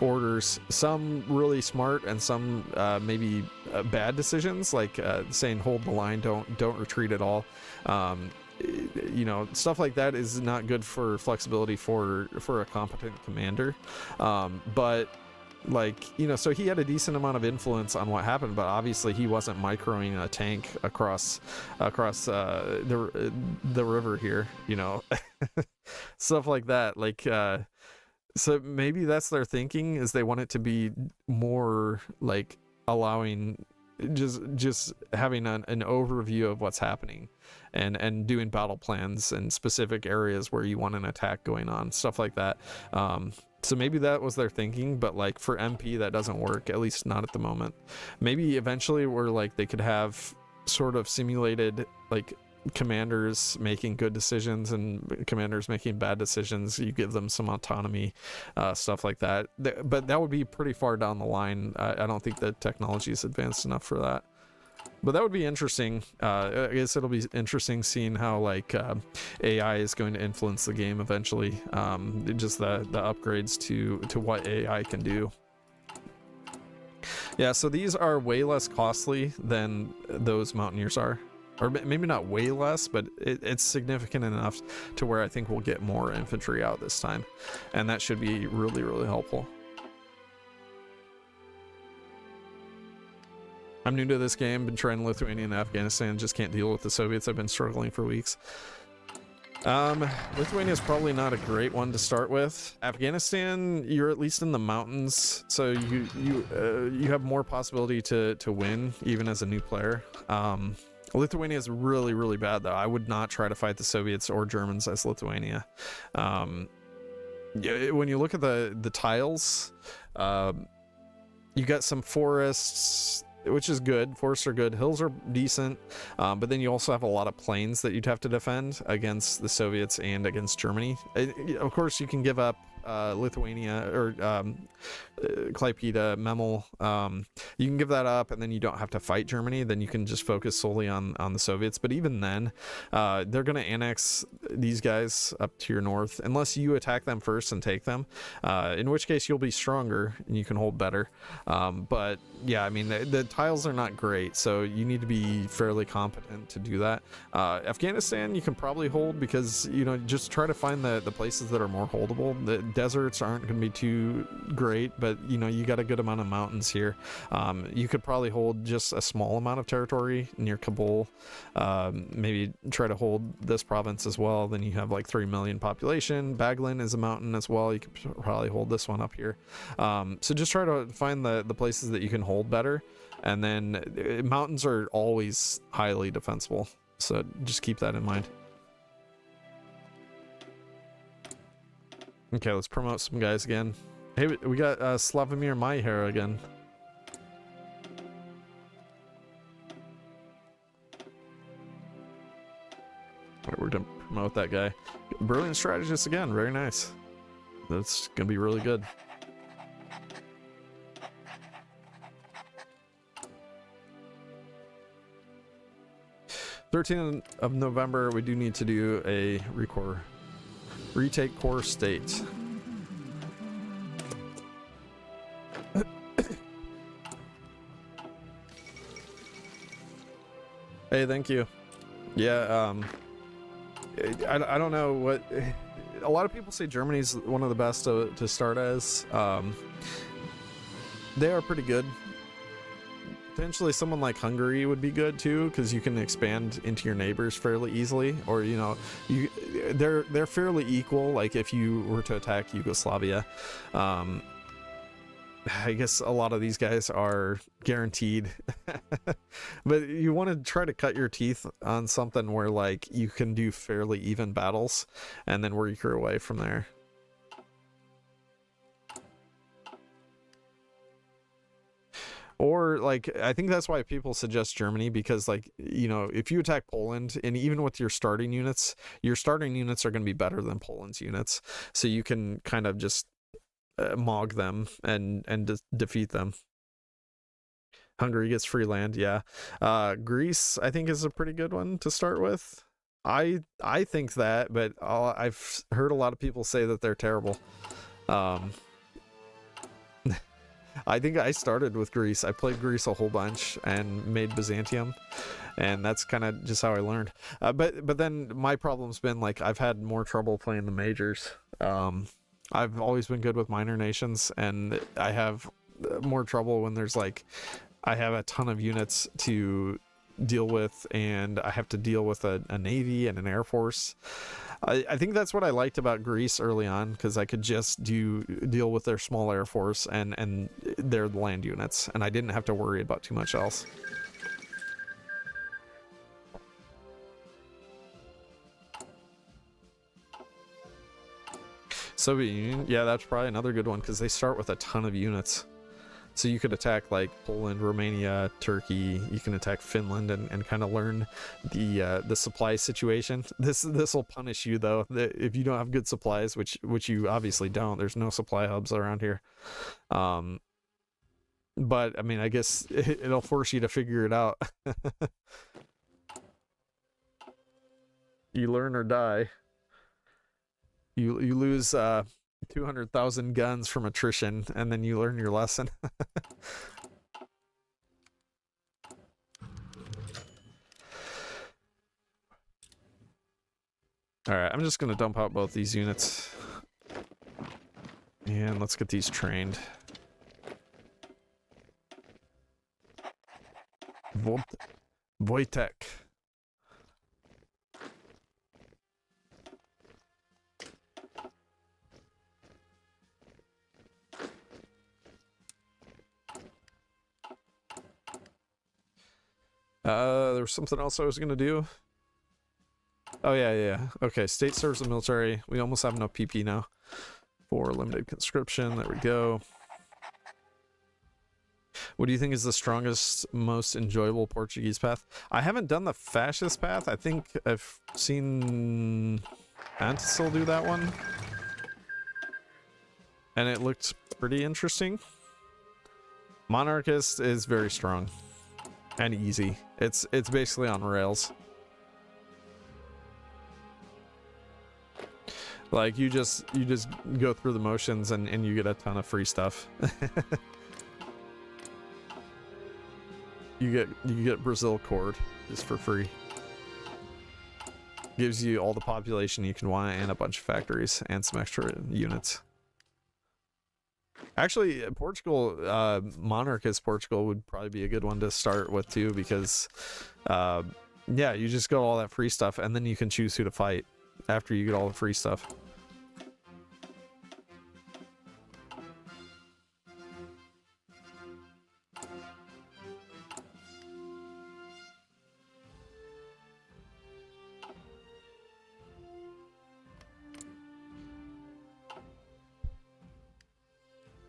orders, some really smart and some maybe bad decisions, like saying hold the line, don't retreat at all. You know, stuff like that is not good for flexibility for a competent commander. But like, you know, so he had a decent amount of influence on what happened, but obviously he wasn't microing a tank across the river here, you know. Stuff like that. Like so maybe that's their thinking, is they want it to be more like allowing, just having an overview of what's happening, and doing battle plans in specific areas where you want an attack going on, stuff like that. So maybe that was their thinking, but like for MP that doesn't work, at least not at the moment. Maybe eventually where like they could have sort of simulated like commanders making good decisions and commanders making bad decisions, you give them some autonomy, stuff like that. But that would be pretty far down the line. I don't think the technology is advanced enough for that, but that would be interesting. I guess it'll be interesting seeing how like AI is going to influence the game eventually, just the upgrades to what AI can do. Yeah, so these are way less costly than those Mountaineers are. Or maybe not way less, but it's significant enough to where I think we'll get more infantry out this time. And that should be really, really helpful. I'm new to this game, been trying Lithuania and Afghanistan, just can't deal with the Soviets. I've been struggling for weeks. Lithuania is probably not a great one to start with. Afghanistan, you're at least in the mountains, so you have more possibility to win, even as a new player. Lithuania is really, really bad, though. I would not try to fight the Soviets or Germans as Lithuania. When you look at the tiles, you got some forests, which is good. Forests are good. Hills are decent. But then you also have a lot of plains that you'd have to defend against the Soviets and against Germany. Of course, you can give up Lithuania or Klaipeda, Memel. You can give that up, and then you don't have to fight Germany. Then you can just focus solely on the Soviets. But even then, they're going to annex these guys up to your north unless you attack them first and take them, in which case you'll be stronger and you can hold better. But yeah, I mean, the tiles are not great, so you need to be fairly competent to do that. Afghanistan you can probably hold, because, you know, just try to find the places that are more holdable. The deserts aren't going to be too great, but you know, you got a good amount of mountains here. You could probably hold just a small amount of territory near Kabul. Maybe try to hold this province as well. Then you have like 3 million population. Baghlan is a mountain as well. You could probably hold this one up here. So just try to find the places that you can hold better. And then mountains are always highly defensible, so just keep that in mind. Okay, let's promote some guys again. Hey, we got Slavomir Maiher again. Alright, we're gonna promote that guy. Brilliant strategist again, very nice. That's gonna be really good. '13th of November, we do need to do a retake core state. Hey, thank you. Yeah, I don't know what... A lot of people say Germany's one of the best to start as. They are pretty good. Potentially someone like Hungary would be good too, because you can expand into your neighbors fairly easily, or you know, they're fairly equal. Like if you were to attack Yugoslavia, I guess a lot of these guys are guaranteed, but you want to try to cut your teeth on something where like you can do fairly even battles, and then work your way from there. Or like, I think that's why people suggest Germany, because like, you know, if you attack Poland, and even with your starting units are going to be better than Poland's units. So you can kind of just mog them and defeat them. Hungary gets free land, yeah. Greece, I think, is a pretty good one to start with. I think that, but I've heard a lot of people say that they're terrible. I think I started with Greece. I played Greece a whole bunch and made Byzantium, and that's kind of just how I learned. But then my problem's been like I've had more trouble playing the majors. I've always been good with minor nations, and I have more trouble when there's like I have a ton of units to deal with, and I have to deal with a navy and an air force. I think that's what I liked about Greece early on, because I could just deal with their small air force and their land units, and I didn't have to worry about too much else. Soviet Union, yeah, that's probably another good one, because they start with a ton of units. So you could attack like Poland, Romania, Turkey. You can attack Finland and kind of learn the supply situation. This will punish you though if you don't have good supplies, which you obviously don't. There's no supply hubs around here. But I mean, I guess it'll force you to figure it out. You learn or die. You lose 200,000 guns from attrition, and then you learn your lesson. Alright, I'm just gonna dump out both these units. And let's get these trained. Wojtek. There was something else I was gonna do. Oh yeah. Okay, state serves the military. We almost have enough PP now for limited conscription. There we go. What do you think is the strongest, most enjoyable Portuguese path? I haven't done the fascist path. I think I've seen Antisil do that one, and it looked pretty interesting. Monarchist is very strong and easy. It's basically on rails. Like you just go through the motions and you get a ton of free stuff. you get Brazil Cord just for free. Gives you all the population you can want and a bunch of factories and some extra units. Actually, Portugal, Monarchist Portugal would probably be a good one to start with too, because yeah, you just get all that free stuff and then you can choose who to fight after you get all the free stuff.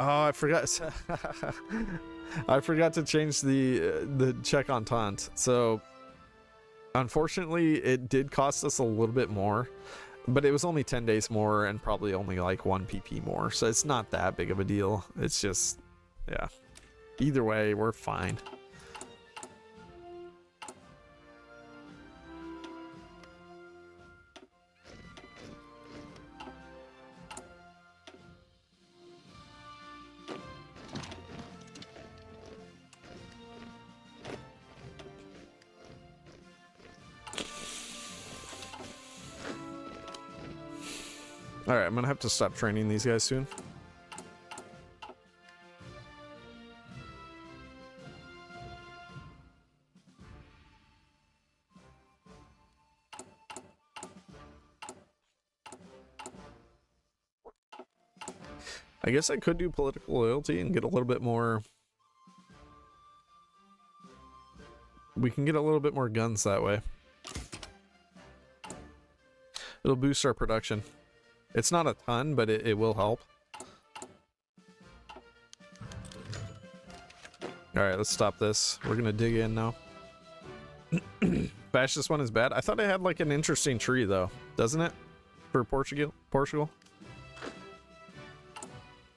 Oh, I forgot. I forgot to change the Czech Entente. So, unfortunately, it did cost us a little bit more, but it was only 10 days more and probably only like 1 PP more. So it's not that big of a deal. It's just, yeah. Either way, we're fine. Alright, I'm gonna have to stop training these guys soon. I guess I could do political loyalty and get a little bit more... We can get a little bit more guns that way. It'll boost our production. It's not a ton, but it will help. Alright, let's stop this. We're gonna dig in now. Fascist one is bad. I thought it had like an interesting tree though, doesn't it? For Portugal?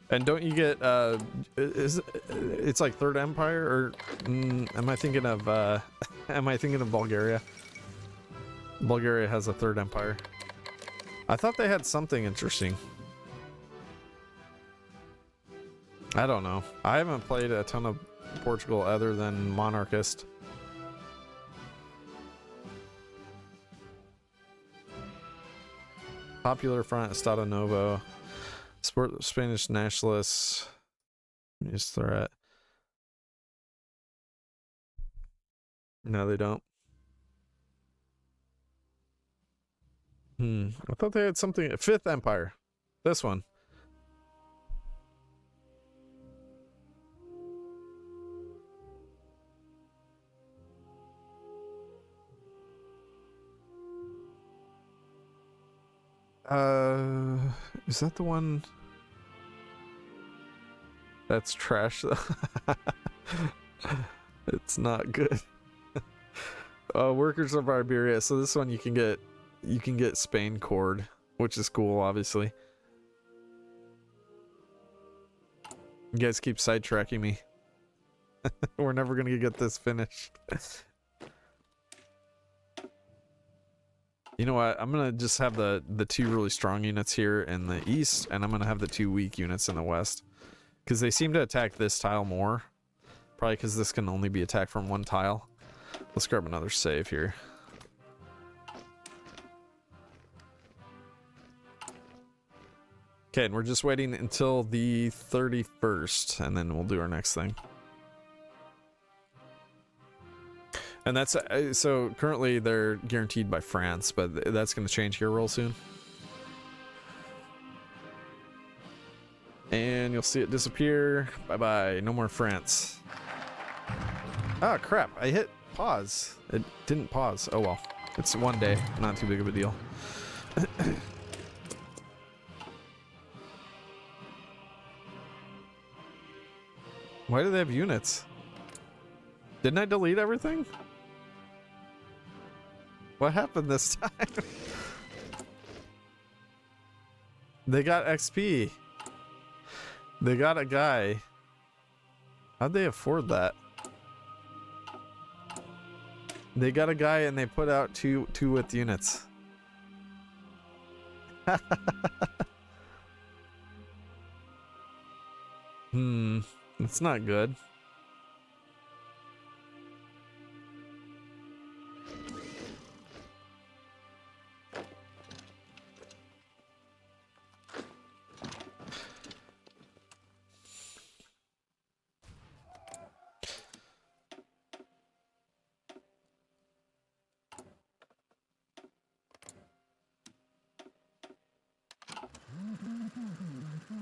And don't you get it's like Third Empire, or am I thinking of am I thinking of Bulgaria? Bulgaria has a Third Empire. I thought they had something interesting. I don't know. I haven't played a ton of Portugal other than Monarchist. Popular Front, Estado Novo. Spanish nationalists. Just threat. No, they don't. I thought they had something. Fifth Empire. This one. Is that the one? That's trash. It's not good. Workers of Iberia. So this one you can get Spain cord, which is cool, obviously. You guys keep sidetracking me. We're never gonna get this finished. You know what? I'm gonna just have the two really strong units here in the east, and I'm gonna have the two weak units in the west, because they seem to attack this tile more. Probably because this can only be attacked from one tile. Let's grab another save here. Okay, and we're just waiting until the 31st, and then we'll do our next thing. And that's so currently they're guaranteed by France, but that's going to change here real soon. And you'll see it disappear. Bye bye. No more France. Oh crap! I hit pause. It didn't pause. Oh well. It's one day. Not too big of a deal. Why do they have units? Didn't I delete everything? What happened this time? They got XP. They got a guy. How'd they afford that? They got a guy and they put out two with units. It's not good.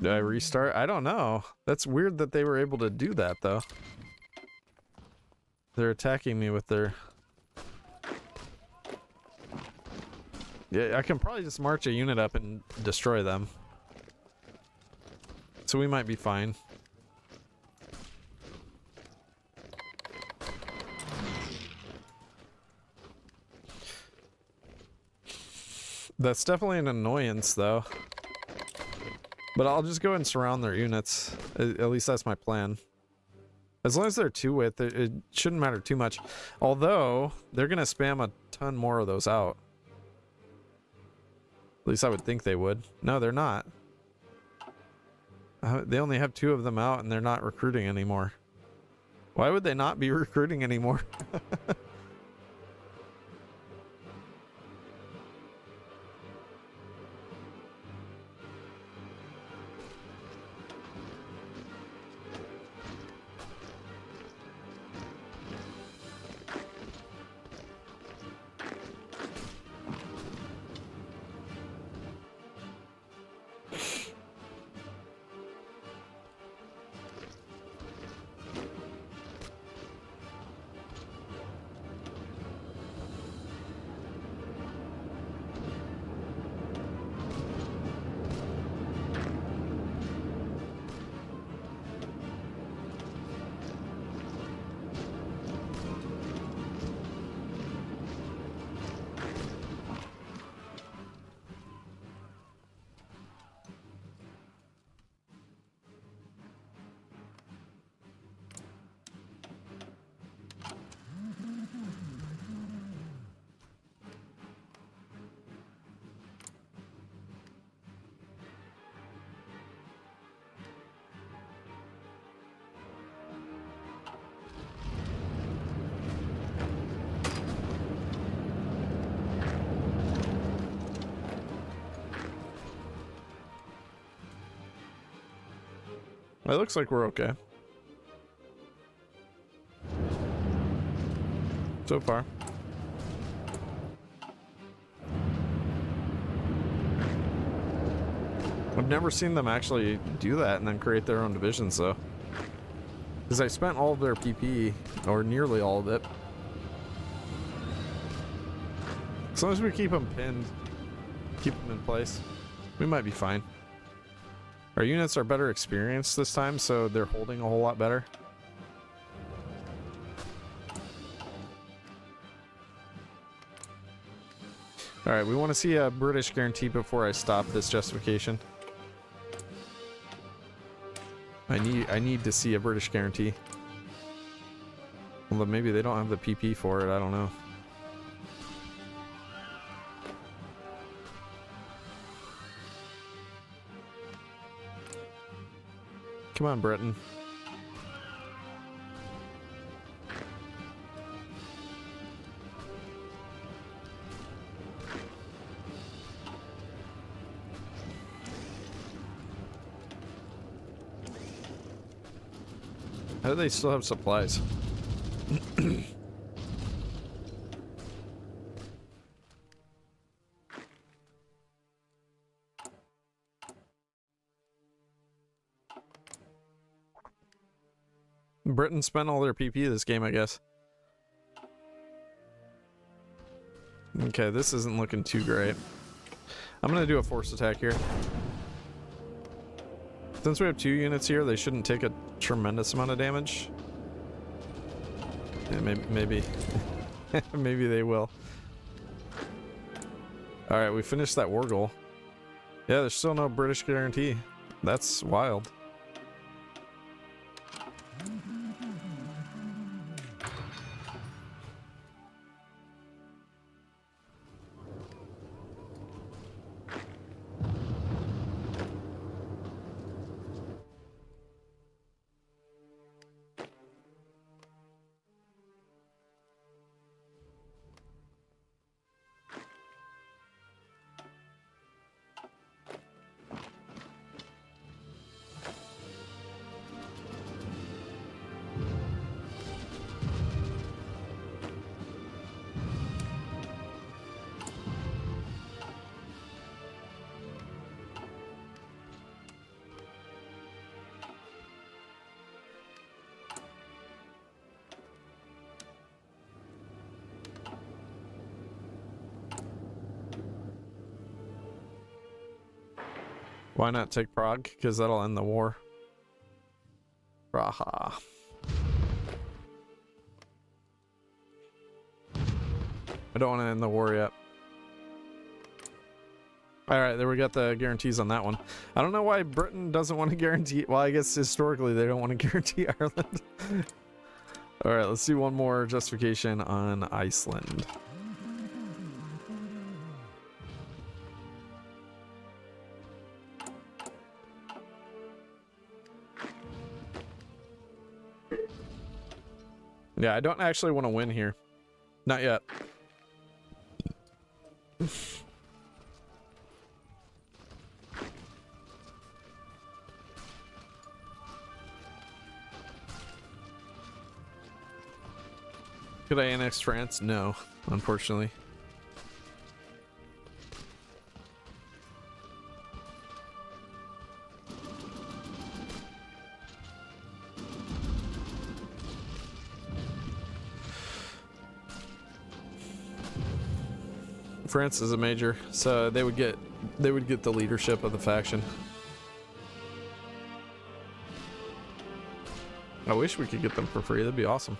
Did I restart? I don't know. That's weird that they were able to do that, though. They're attacking me with their... Yeah, I can probably just march a unit up and destroy them. So we might be fine. That's definitely an annoyance, though. But I'll just go and surround their units. At least that's my plan. As long as they're two width, it shouldn't matter too much. Although, they're going to spam a ton more of those out. At least I would think they would. No, they're not. They only have two of them out and they're not recruiting anymore. Why would they not be recruiting anymore? It looks like we're okay. So far. I've never seen them actually do that and then create their own divisions, though. Because I spent all of their PP, or nearly all of it. As long as we keep them pinned, keep them in place, we might be fine. Our units are better experienced this time, so they're holding a whole lot better. Alright, we want to see a British guarantee before I stop this justification. I need to see a British guarantee. Although maybe they don't have the PP for it, I don't know. Come on, Britain. How do they still have supplies? Britain spent all their PP this game, I guess. Okay, this isn't looking too great. I'm gonna do a force attack here. Since we have 2 units here, they shouldn't take a tremendous amount of damage. Yeah, maybe. Maybe they will. Alright, we finished that war goal. Yeah, there's still no British guarantee. That's wild. Why not take Prague? Because that'll end the war. Raha. I don't want to end the war yet. Alright, there we got the guarantees on that one. I don't know why Britain doesn't want to guarantee... Well, I guess historically they don't want to guarantee Ireland. Alright, let's do one more justification on Iceland. Yeah, I don't actually want to win here. Not yet. Could I annex France? No, unfortunately. France is a major, so they would get the leadership of the faction. I wish we could get them for free. That'd be awesome.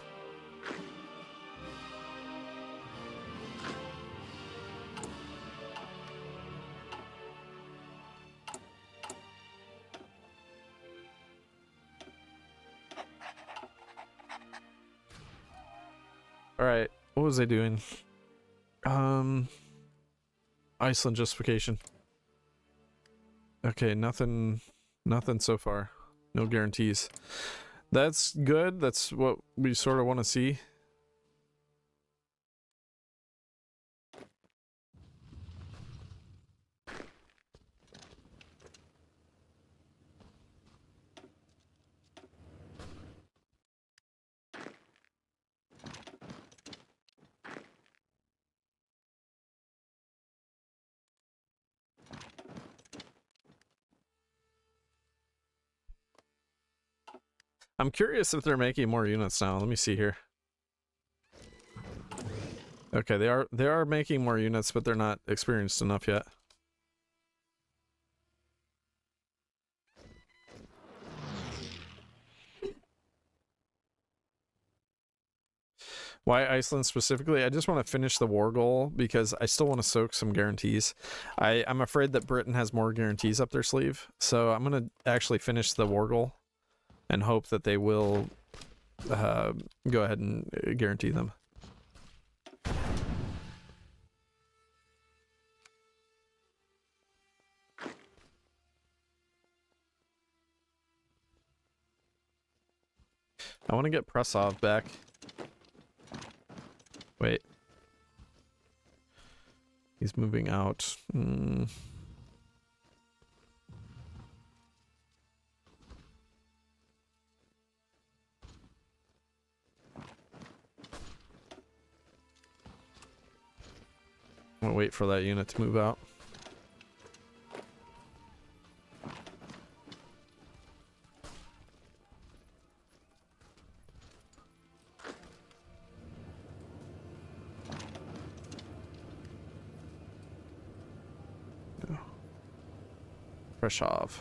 All right, what was I doing? Iceland justification. Okay, nothing so far. No guarantees. That's good. That's what we sort of want to see. I'm curious if they're making more units now. Let me see here. Okay, they are making more units, but they're not experienced enough yet. Why Iceland specifically? I just want to finish the war goal because I still want to soak some guarantees. I'm afraid that Britain has more guarantees up their sleeve, so I'm going to actually finish the war goal and hope that they will go ahead and guarantee them. I want to get Pressov back. Wait. He's moving out. I'm gonna wait for that unit to move out. Preshov.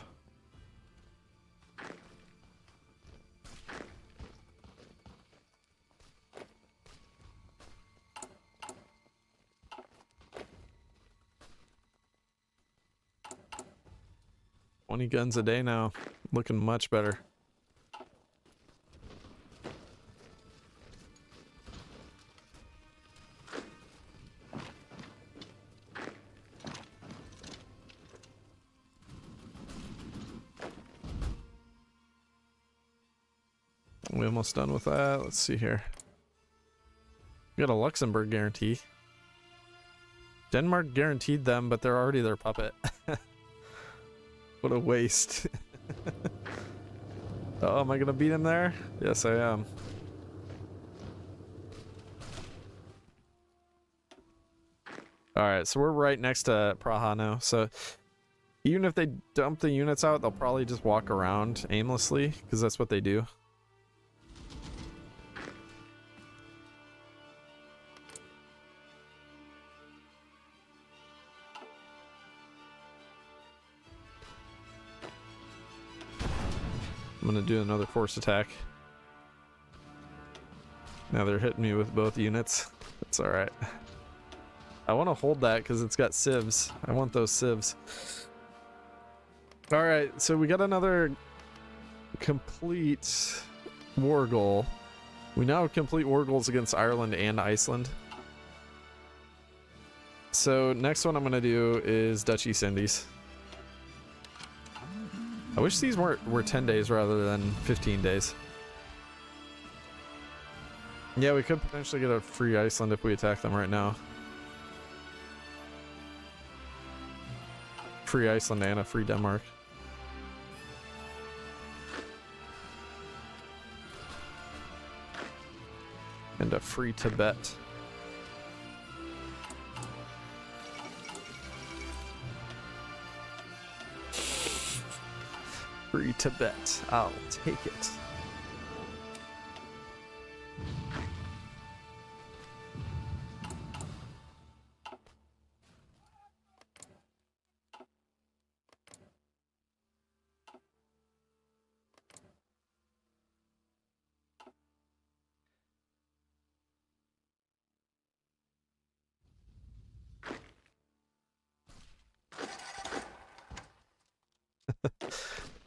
$20 guns a day now. Looking much better. We're almost done with that. Let's see here. We got a Luxembourg guarantee. Denmark guaranteed them, but they're already their puppet. What a waste. Oh, am I gonna beat him there? Yes, I am. Alright, so we're right next to Praha now. So even if they dump the units out, they'll probably just walk around aimlessly, because that's what they do. I'm gonna do another force attack. Now they're hitting me with both units. That's alright. I want to hold that because it's got civs. I want those civs. Alright, so we got another complete war goal. We now have complete war goals against Ireland and Iceland. So next one I'm gonna do is Dutch East Indies. I wish these were 10 days rather than 15 days. Yeah, we could potentially get a free Iceland if we attack them right now. Free Iceland and a free Denmark. And a free Tibet. Free Tibet. I'll take it.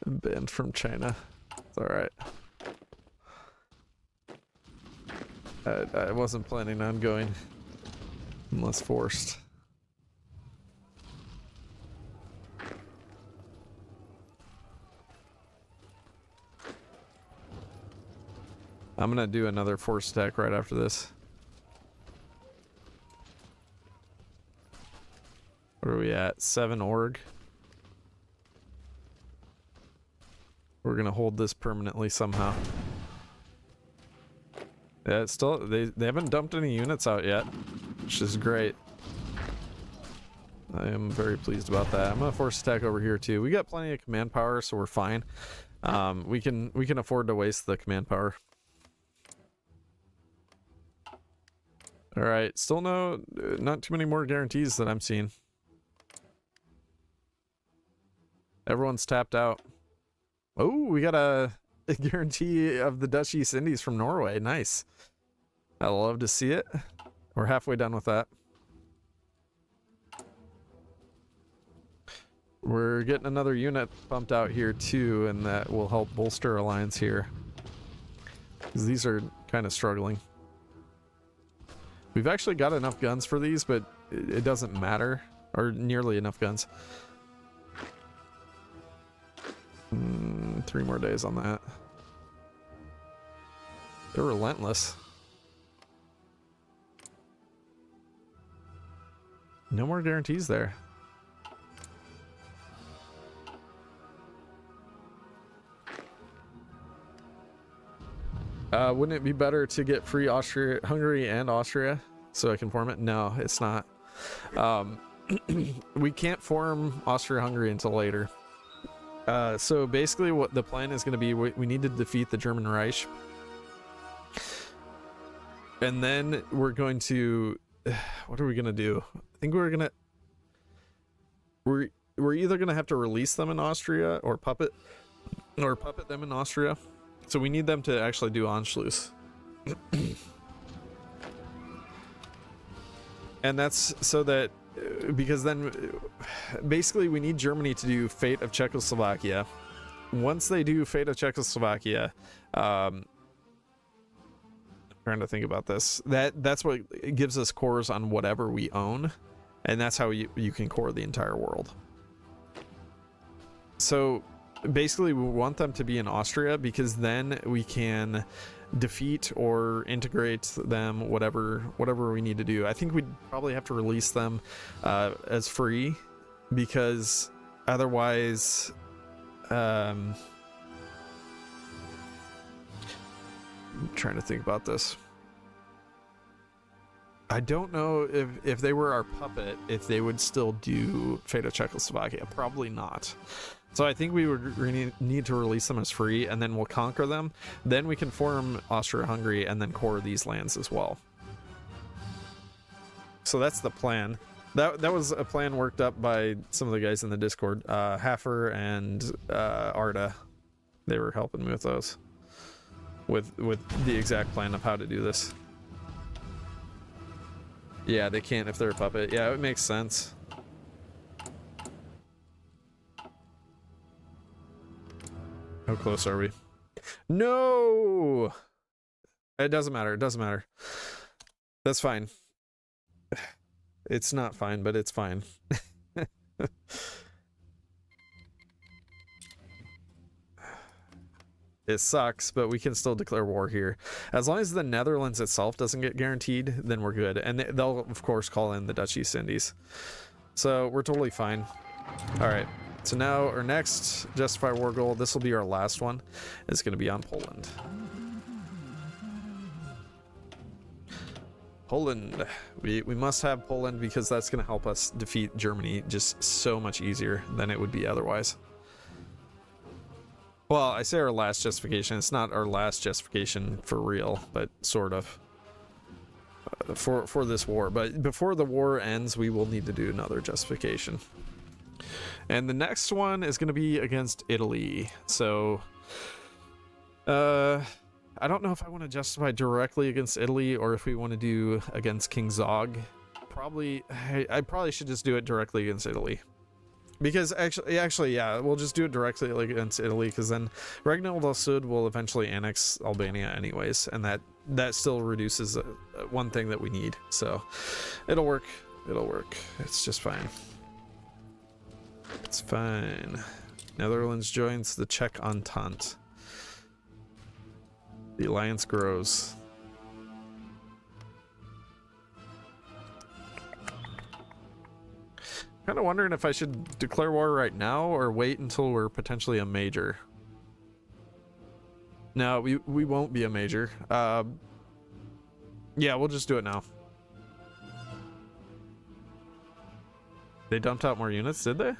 Banned from China. It's alright. I wasn't planning on going unless forced. I'm gonna do another force attack right after this. What are we at? 7 org. We're gonna hold this permanently somehow. Yeah, it's still they haven't dumped any units out yet, which is great. I am very pleased about that. I'm gonna force attack over here too. We got plenty of command power, so we're fine. We can afford to waste the command power. All right, still not too many more guarantees that I'm seeing. Everyone's tapped out. Oh, we got a guarantee of the Dutch East Indies from Norway. Nice. I love to see it. We're halfway done with that. We're getting another unit pumped out here too, and that will help bolster our alliance here. Because these are kind of struggling. We've actually got enough guns for these, but it doesn't matter. Or nearly enough guns. 3 more days on that. They're relentless. No more guarantees there. Wouldn't it be better to get free Hungary and Austria so I can form it? No, it's not. We can't form Austria-Hungary until later. So basically what the plan is going to be, we need to defeat the German Reich. And then we're going to... What are we going to do? I think we're going to... We're either going to have to release them in Austria or puppet them in Austria. So we need them to actually do Anschluss. And that's so that... Because then basically we need Germany to do Fate of Czechoslovakia. Once they do Fate of Czechoslovakia, trying to think about this, that's what gives us cores on whatever we own, and that's how you can core the entire world. So basically we want them to be in Austria, because then we can defeat or integrate them, whatever we need to do. I think we'd probably have to release them as free, because otherwise I'm trying to think about this. I don't know if they were our puppet, if they would still do Fate of Czechoslovakia. Probably not. So I think we would need to release them as free, and then we'll conquer them. Then we can form Austria-Hungary and then core these lands as well. So that's the plan. That was a plan worked up by some of the guys in the Discord. Haffer and Arda. They were helping me with those. With the exact plan of how to do this. Yeah, they can't if they're a puppet. Yeah, it makes sense. How close are we? No! It doesn't matter. It doesn't matter. That's fine. It's not fine, but it's fine. It sucks, but we can still declare war here. As long as the Netherlands itself doesn't get guaranteed, then we're good. And they'll, of course, call in the Dutch East Indies. So we're totally fine. All right. So now our next Justify War goal, this will be our last one, is going to be on Poland. Poland. We must have Poland, because that's going to help us defeat Germany just so much easier than it would be otherwise. Well, I say our last justification. It's not our last justification for real, but sort of. For this war. But before the war ends, we will need to do another justification. And the next one is going to be against Italy. So, I don't know if I want to justify directly against Italy or if we want to do against King Zog. I probably should just do it directly against Italy. Because actually, yeah, we'll just do it directly against Italy, because then Regnald al-Sud will eventually annex Albania anyways, and that still reduces one thing that we need. So, it'll work. It'll work. It's just fine. It's fine. Netherlands joins the Czech Entente. The alliance grows. Kind of wondering if I should declare war right now or wait until we're potentially a major. No, we won't be a major. Yeah, we'll just do it now. They dumped out more units, did they?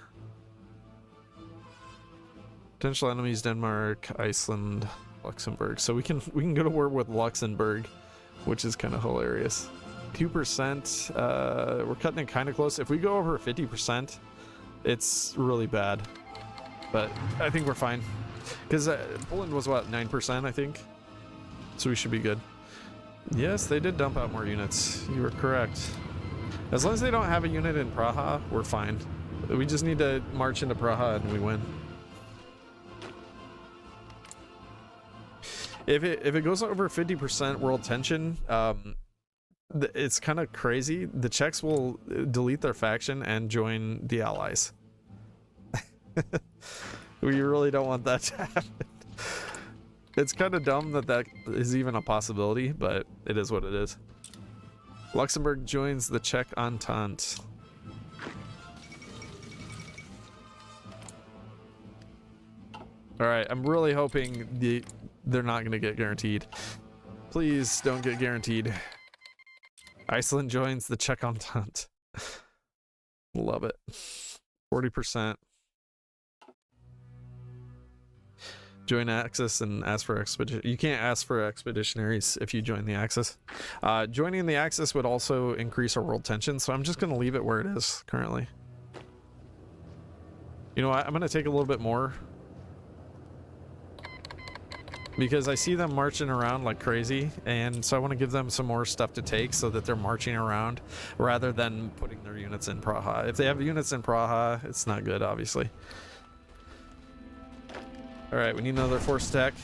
Potential enemies: Denmark, Iceland, Luxembourg. So we can go to war with Luxembourg, which is kind of hilarious. 2%. We're cutting it kind of close. If we go over 50%, it's really bad. But I think we're fine. Because Poland was, what, 9%, I think? So we should be good. Yes, they did dump out more units. You were correct. As long as they don't have a unit in Praha, we're fine. We just need to march into Praha and we win. If it goes over 50% world tension, it's kind of crazy. The Czechs will delete their faction and join the Allies. We really don't want that to happen. It's kind of dumb that is even a possibility, but it is what it is. Luxembourg joins the Czech Entente. Alright, I'm really hoping they're not going to get guaranteed. Please don't get guaranteed. Iceland joins the Czech Entente. Love it. 40%. Join Axis and ask for expedition. You can't ask for expeditionaries if you join the Axis. Joining the Axis would also increase our world tension, so I'm just going to leave it where it is currently. You know what? I'm going to take a little bit more. Because I see them marching around like crazy, and so I want to give them some more stuff to take so that they're marching around rather than putting their units in Praha. If they have units in Praha, it's not good, obviously. Alright, we need another force attack.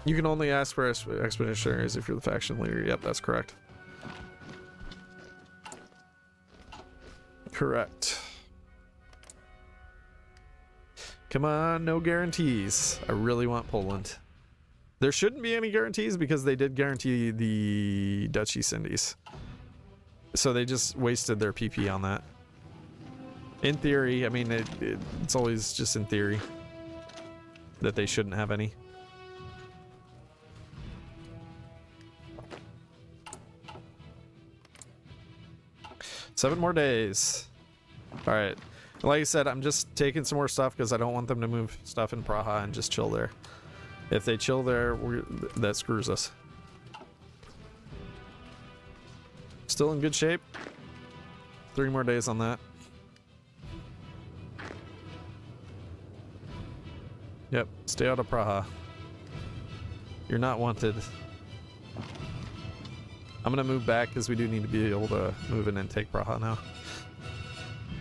You can only ask for expeditionaries if you're the faction leader. Yep, that's correct. Correct. Come on, no guarantees. I really want Poland. There shouldn't be any guarantees because they did guarantee the Dutch East Indies. So they just wasted their PP on that. In theory, I mean, it's always just in theory that they shouldn't have any. Seven more days. All right. Like I said, I'm just taking some more stuff because I don't want them to move stuff in Praha and just chill there. If they chill there, that screws us. Still in good shape. 3 more days on that. Yep, stay out of Praha. You're not wanted. I'm gonna move back because we do need to be able to move in and take Praha now.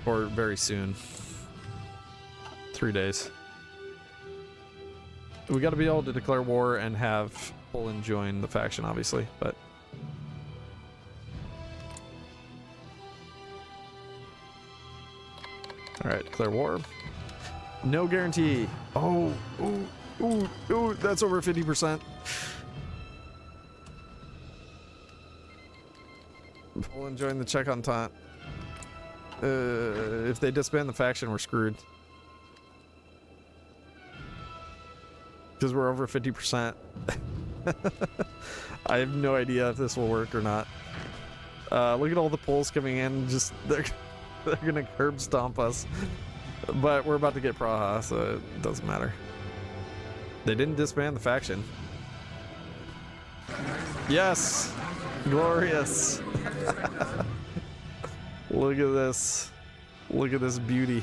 Or very soon. 3 days. We gotta be able to declare war and have Poland join the faction, obviously, but... Alright, declare war. No guarantee. Oh, ooh, that's over 50%. Poland join the Czech Entente. If they disband the faction, we're screwed. Because we're over 50%. I have no idea if this will work or not. Look at all the Poles coming in. Just they're gonna curb stomp us. But we're about to get Praha, so it doesn't matter. They didn't disband the faction. Yes! Glorious! Look at this. Look at this beauty.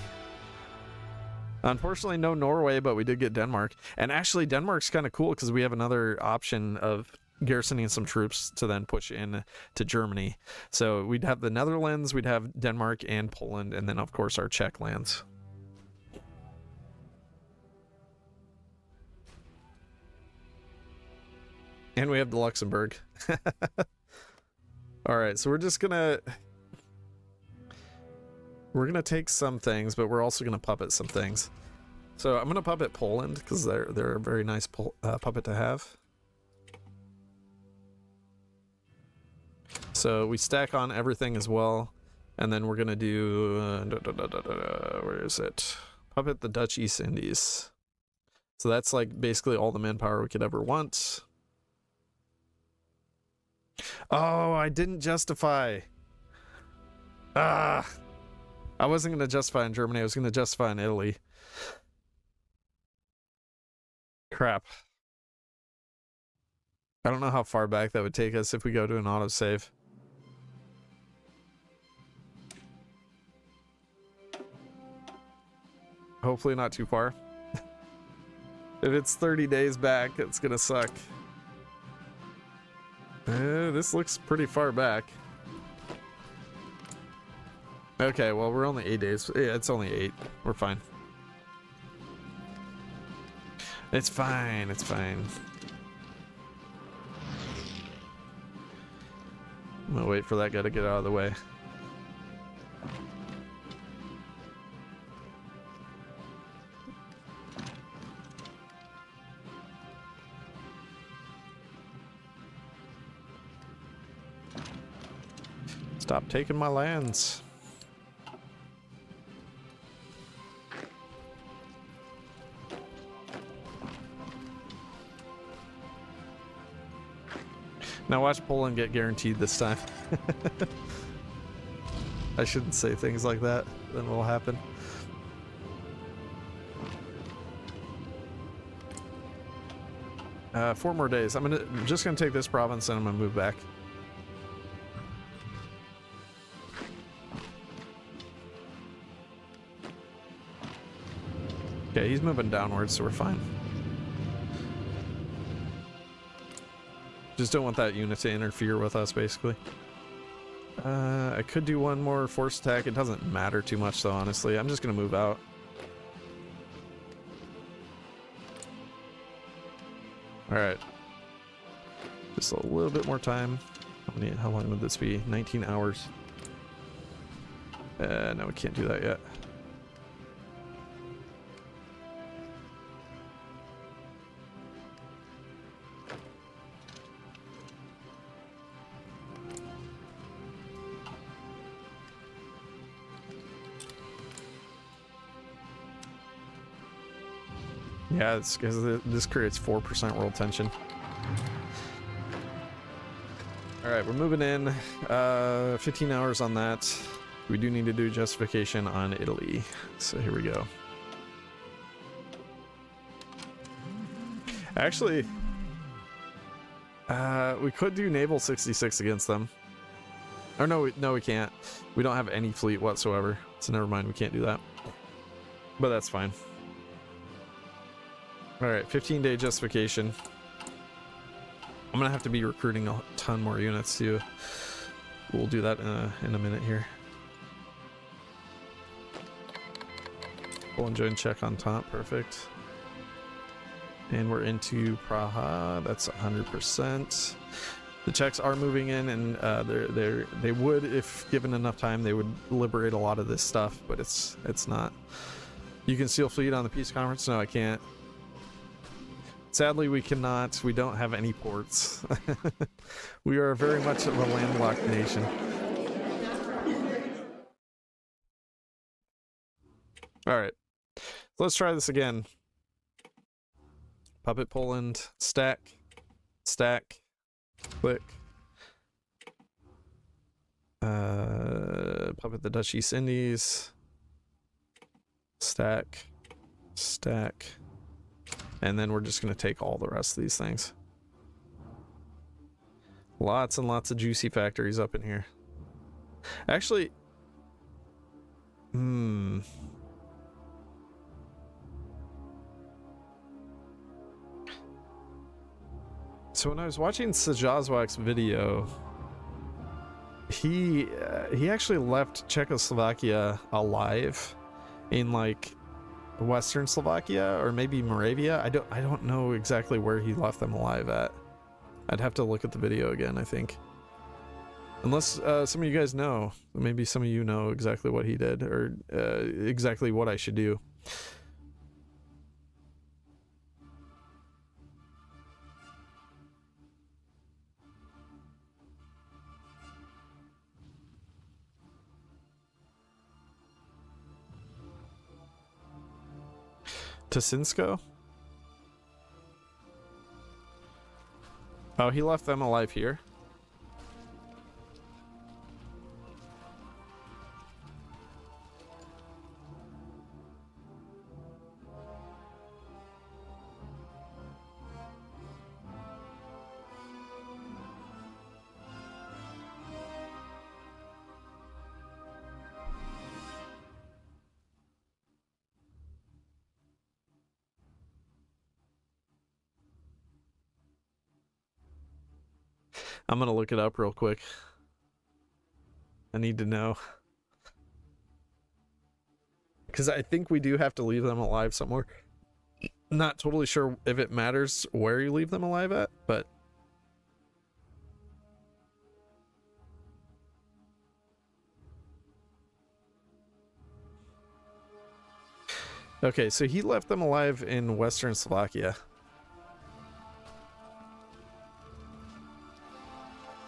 Unfortunately, no Norway, but we did get Denmark. And actually, Denmark's kind of cool because we have another option of garrisoning some troops to then push in to Germany. So we'd have the Netherlands, we'd have Denmark and Poland, and then, of course, our Czech lands. And we have the Luxembourg. Alright, so we're gonna take some things, but we're also gonna puppet some things. So I'm gonna puppet Poland because they're a very nice puppet to have. So we stack on everything as well, and then we're gonna do where is it? Puppet the Dutch East Indies. So that's like basically all the manpower we could ever want. Oh, I didn't justify. I wasn't going to justify in Germany. I was going to justify in Italy. Crap. I don't know how far back that would take us if we go to an autosave. Hopefully not too far. If it's 30 days back, it's gonna suck. This looks pretty far back. Okay, well, we're only 8 days. Yeah, it's only 8. We're fine. It's fine, it's fine. I'm gonna wait for that guy to get out of the way. Stop taking my lands. Now watch Poland get guaranteed this time. I shouldn't say things like that, then what'll happen? Four more days. I'm just gonna take this province and I'm gonna move back. Okay, he's moving downwards, so we're fine. Just don't want that unit to interfere with us, basically. I could do one more force attack. It doesn't matter too much, though, honestly. I'm just gonna move out. Alright. Just a little bit more time. How long would this be? 19 hours. No, we can't do that yet. Yeah, it's because this creates 4% world tension. Alright, we're moving in. 15 hours on that. We do need to do justification on Italy. So here we go. Actually, we could do naval 66 against them. Or no, we can't. We don't have any fleet whatsoever. So never mind, we can't do that. But that's fine. Alright, 15-day justification. I'm gonna have to be recruiting a ton more units too. We'll do that in a minute here. We'll join Czech on top, perfect. And we're into Praha, that's 100%. The Czechs are moving in, and they would, if given enough time, they would liberate a lot of this stuff, but it's not. You can steal fleet on the peace conference? No, I can't. Sadly, we cannot. We don't have any ports. We are very much of a landlocked nation. Alright. Let's try this again. Puppet Poland. Stack. Stack. Click. Puppet the Dutch East Indies. Stack. Stack. And then we're just going to take all the rest of these things. Lots and lots of juicy factories up in here. Actually, so when I was watching Sajazwak's video, he actually left Czechoslovakia alive in like Western Slovakia or maybe Moravia. I don't know exactly where he left them alive at. I'd have to look at the video again, I think. Unless some of you guys know. Maybe some of you know exactly what he did or exactly what I should do. Tosinsko? Oh, he left them alive here. I'm gonna look it up real quick. I need to know. Because I think we do have to leave them alive somewhere. Not totally sure if it matters where you leave them alive at, but... Okay, so he left them alive in Western Slovakia.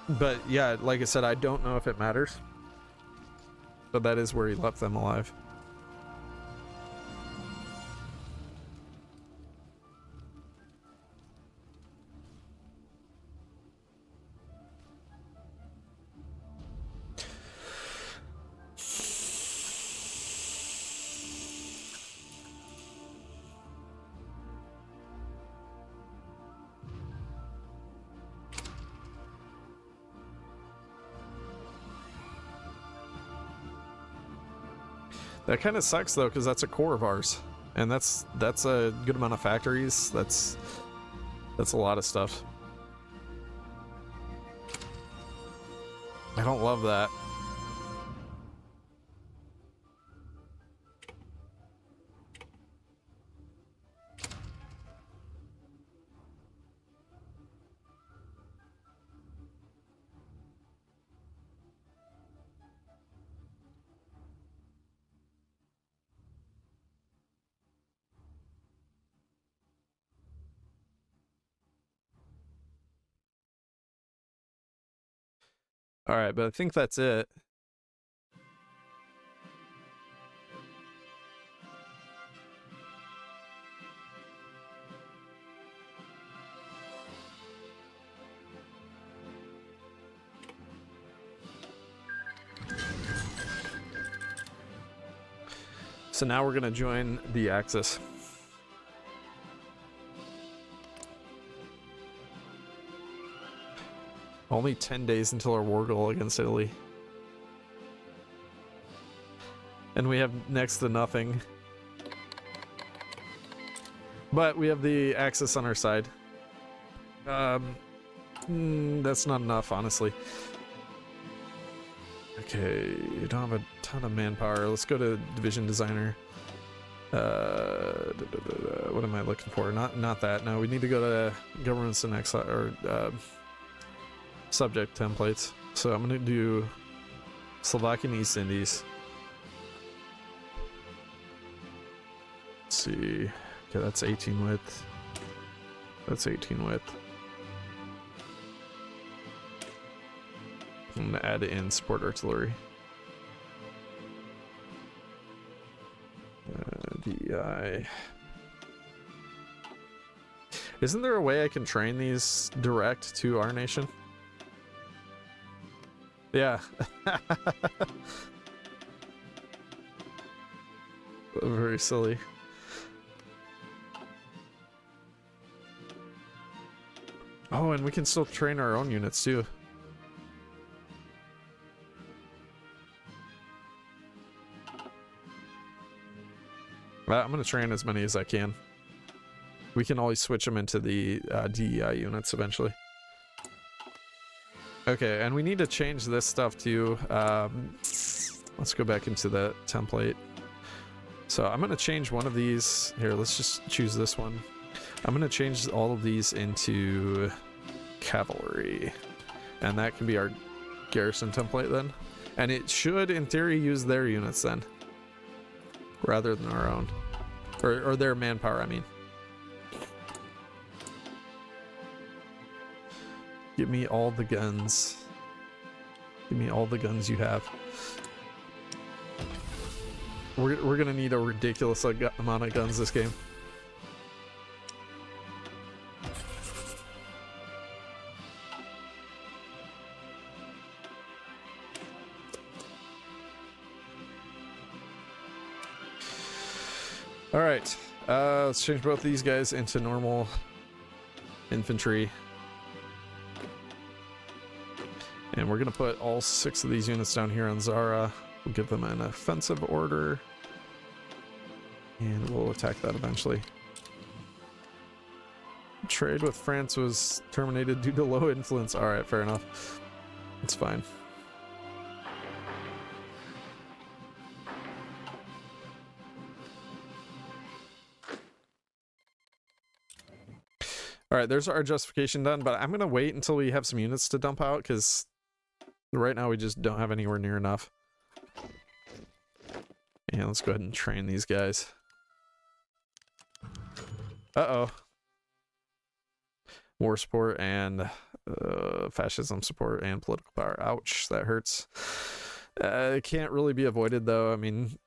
But yeah, like I said, I don't know if it matters. But that is where he left them alive. That kind of sucks though, because that's a core of ours, and that's a good amount of factories. That's a lot of stuff. I don't love that. All right, but I think that's it. So now we're gonna join the Axis. Only 10 days until our war goal against Italy. And we have next to nothing. But we have the Axis on our side. That's not enough, honestly. Okay, you don't have a ton of manpower. Let's go to Division Designer. What am I looking for? Not that. No, we need to go to Governments and Exile, or subject templates. So I'm gonna do Slovakian East Indies. Let's see. Okay, that's 18 width. That's 18 width. I'm gonna add in support artillery. DI. Isn't there a way I can train these direct to our nation? Yeah. Very silly. Oh, and we can still train our own units too. I'm going to train as many as I can. We can always switch them into the DEI units eventually. Okay, and we need to change this stuff too. Let's go back into the template. So I'm going to change one of these. Here, let's just choose this one. I'm going to change all of these into cavalry. And that can be our garrison template then. And it should, in theory, use their units then, rather than our own. Or their manpower, I mean. Give me all the guns. Give me all the guns you have. We're gonna need a ridiculous amount of guns this game. Alright, let's change both these guys into normal infantry. And we're gonna put all 6 of these units down here on Zara. We'll give them an offensive order. And we'll attack that eventually. Trade with France was terminated due to low influence. Alright, fair enough. It's fine. Alright, there's our justification done, but I'm going to wait until we have some units to dump out, because right now we just don't have anywhere near enough. Yeah, let's go ahead and train these guys. Uh-oh. War support and fascism support and political power. Ouch, that hurts. It can't really be avoided, though. I mean,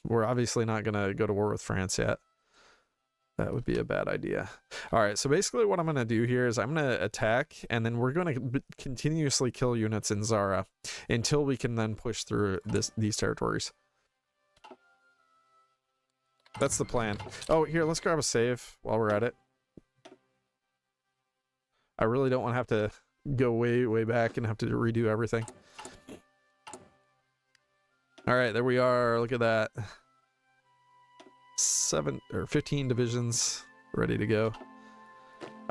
we're obviously not going to go to war with France yet. That would be a bad idea. All right, so basically what I'm going to do here is I'm going to attack, and then we're going to continuously kill units in Zara until we can then push through these territories. That's the plan. Oh, here, let's grab a save while we're at it. I really don't want to have to go way, way back and have to redo everything. All right, there we are. Look at that. 15 divisions ready to go.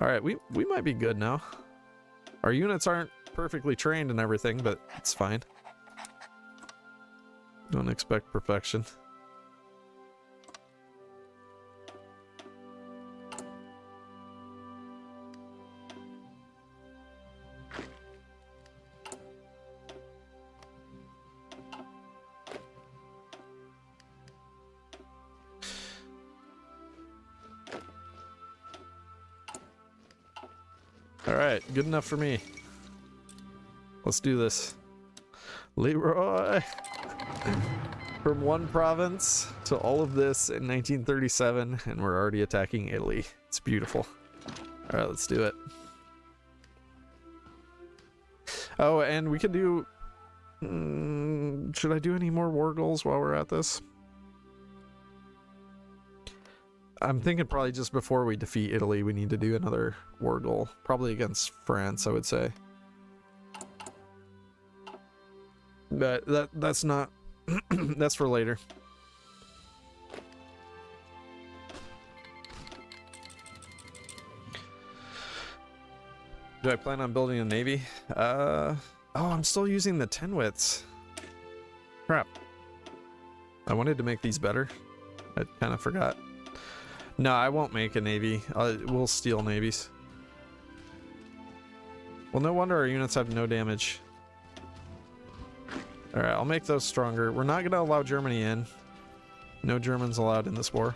All right, we might be good now. Our units aren't perfectly trained and everything, but it's fine. Don't expect perfection. Alright, good enough for me. Let's do this. Leroy! From one province to all of this in 1937, and we're already attacking Italy. It's beautiful. Alright, let's do it. Oh, and we could do... should I do any more war goals while we're at this? I'm thinking probably just before we defeat Italy, we need to do another war goal. Probably against France, I would say. But that's not... that's for later. Do I plan on building a navy? Oh, I'm still using the 10 wits. Crap. I wanted to make these better. I kind of forgot. No, I won't make a navy. We'll steal navies. Well, no wonder our units have no damage. Alright, I'll make those stronger. We're not going to allow Germany in. No Germans allowed in this war.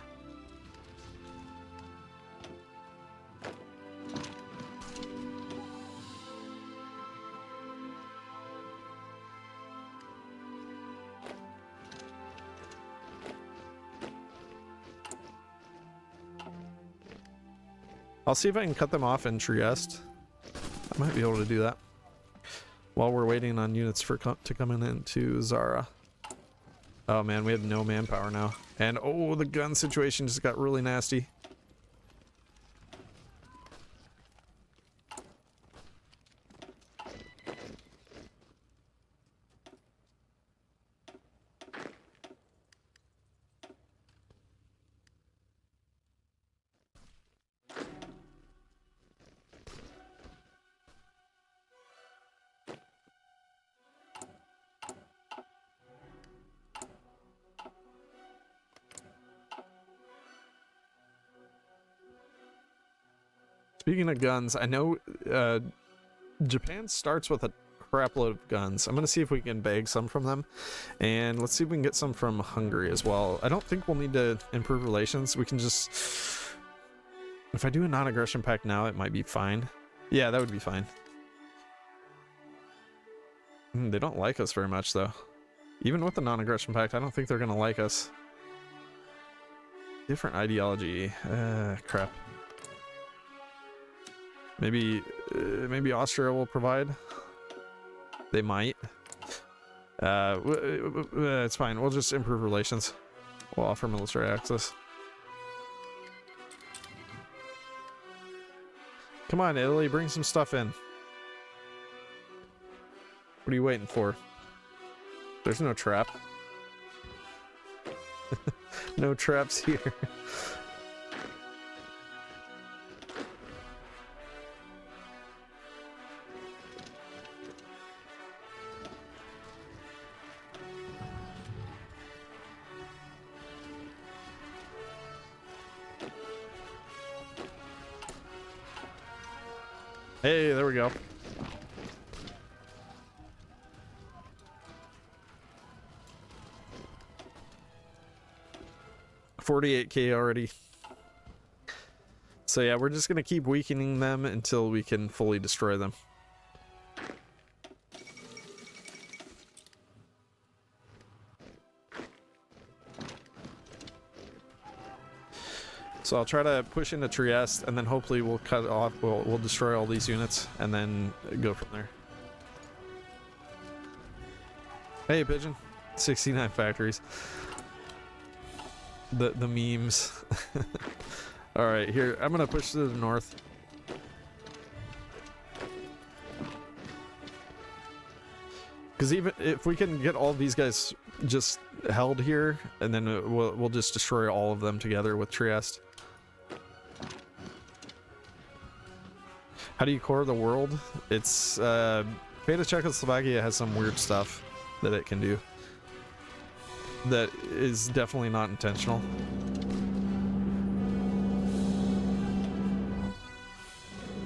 I'll see if I can cut them off in Trieste. I might be able to do that while we're waiting on units to come into Zara. Oh man, we have no manpower now. And oh, the gun situation just got really nasty. Speaking of guns, I know Japan starts with a crapload of guns. I'm going to see if we can bag some from them. And let's see if we can get some from Hungary as well. I don't think we'll need to improve relations. We can just... If I do a non-aggression pact now, it might be fine. Yeah, that would be fine. They don't like us very much, though. Even with the non-aggression pact, I don't think they're going to like us. Different ideology. Crap. Maybe Austria will provide. They might. It's fine. We'll just improve relations. We'll offer military access. Come on, Italy, bring some stuff in. What are you waiting for? There's no trap. No traps here. Hey, there we go. $48K already. So yeah, we're just gonna keep weakening them until we can fully destroy them. So I'll try to push into Trieste, and then hopefully we'll cut off. We'll destroy all these units, and then go from there. Hey, Pigeon. 69 factories. The memes. All right, here I'm gonna push to the north. Because even if we can get all these guys just held here, and then we'll just destroy all of them together with Trieste. How do you core the world? It's Fate of Czechoslovakia has some weird stuff that it can do that is definitely not intentional.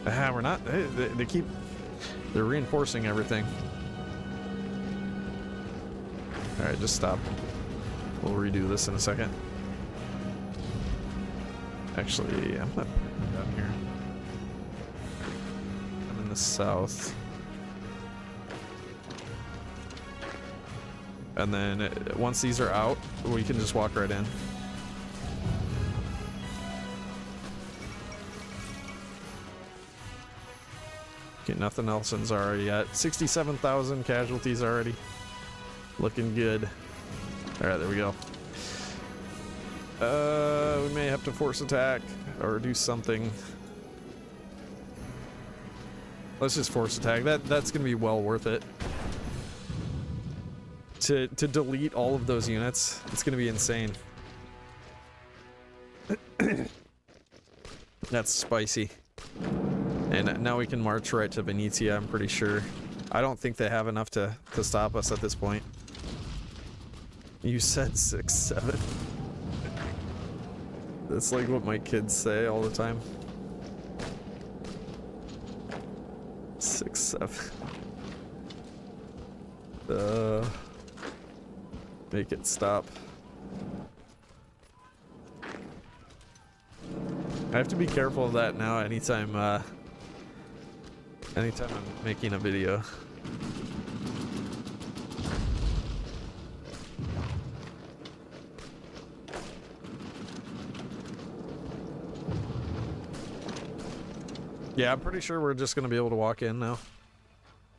We're not. They're reinforcing everything. All right, just stop. We'll redo this in a second. Actually, I'm not down here. I'm in the south. And then once these are out, we can just walk right in. Okay, nothing else in Zara yet. 67,000 casualties already. Looking good. Alright, there we go. We may have to force attack or do something. Let's just force attack. That's gonna be well worth it. To delete all of those units, it's gonna be insane. That's spicy. And now we can march right to Venetia, I'm pretty sure. I don't think they have enough to stop us at this point. You said 6, 7. That's like what my kids say all the time. 6, 7. Make it stop. I have to be careful of that now anytime I'm making a video. Yeah, I'm pretty sure we're just gonna be able to walk in now.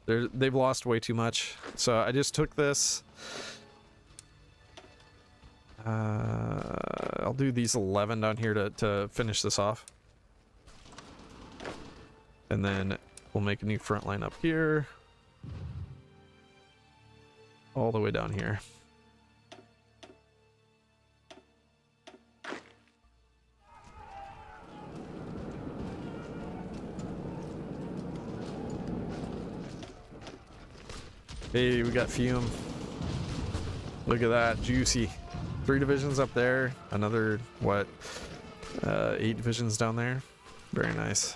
They've lost way too much. So I just took this. I'll do these 11 down here to finish this off. And then we'll make a new front line up here. All the way down here. Hey, we got Fume. Look at that, juicy. 3 divisions up there, another, what, 8 divisions down there. Very nice.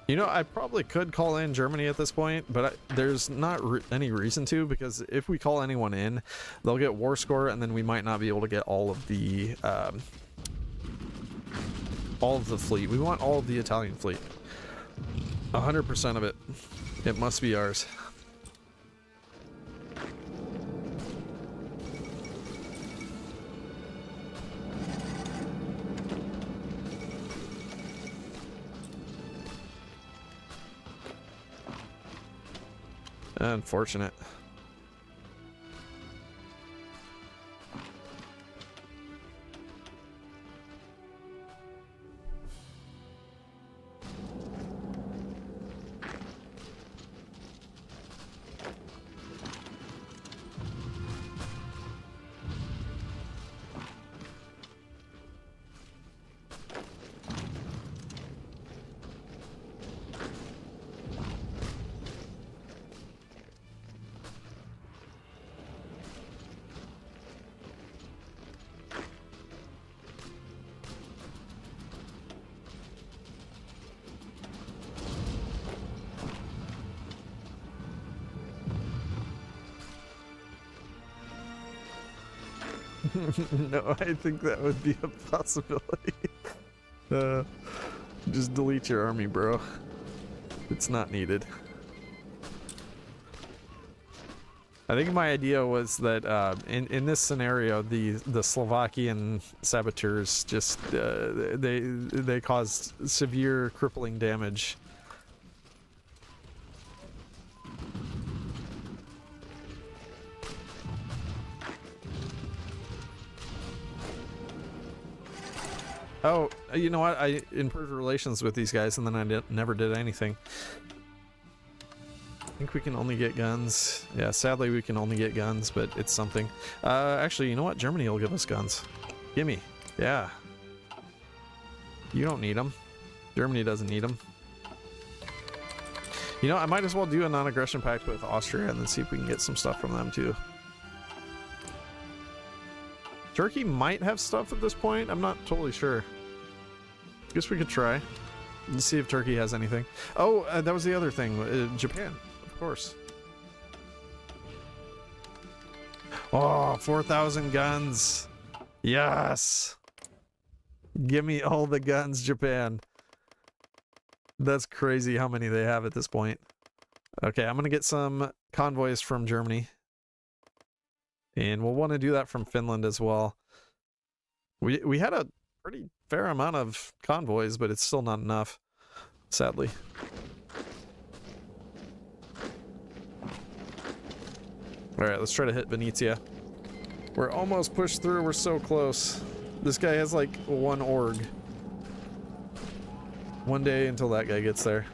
You know, I probably could call in Germany at this point, but there's not any reason to, because if we call anyone in, they'll get war score, and then we might not be able to get all of the fleet. We want all of the Italian fleet. 100% of it. It must be ours. Unfortunate. No, I think that would be a possibility. Just delete your army, bro. It's not needed. I think my idea was that in this scenario, the Slovakian saboteurs just they caused severe crippling damage. Oh, you know what? I improved relations with these guys, and then I never did anything. I think we can only get guns. Yeah, sadly we can only get guns, but it's something. Actually, you know what? Germany will give us guns. Gimme. Yeah. You don't need them. Germany doesn't need them. You know, I might as well do a non-aggression pact with Austria and then see if we can get some stuff from them too. Turkey might have stuff at this point. I'm not totally sure. Guess we could try and see if Turkey has anything. Oh, that was the other thing. Japan, of course. Oh, 4,000 guns. Yes. Give me all the guns, Japan. That's crazy how many they have at this point. Okay, I'm going to get some convoys from Germany. And we'll want to do that from Finland as well. We had a pretty fair amount of convoys, but it's still not enough, sadly. Alright, let's try to hit Venetia. We're almost pushed through, we're so close. This guy has like one org. One day until that guy gets there.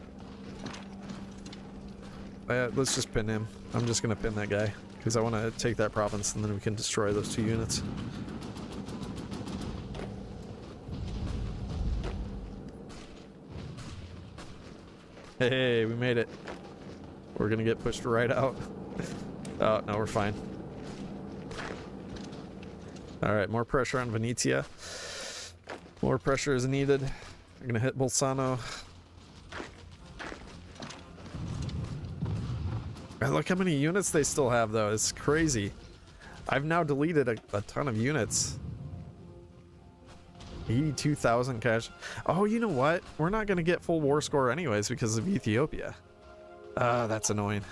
Let's just pin him. I'm just gonna pin that guy, because I want to take that province and then we can destroy those 2 units. Hey, we made it. We're gonna get pushed right out. Oh, no, we're fine. Alright, more pressure on Venetia. More pressure is needed. We're gonna hit Bolzano. Look how many units they still have, though. It's crazy. I've now deleted a ton of units. 82,000 cash. Oh, you know what? We're not going to get full war score anyways because of Ethiopia. That's annoying.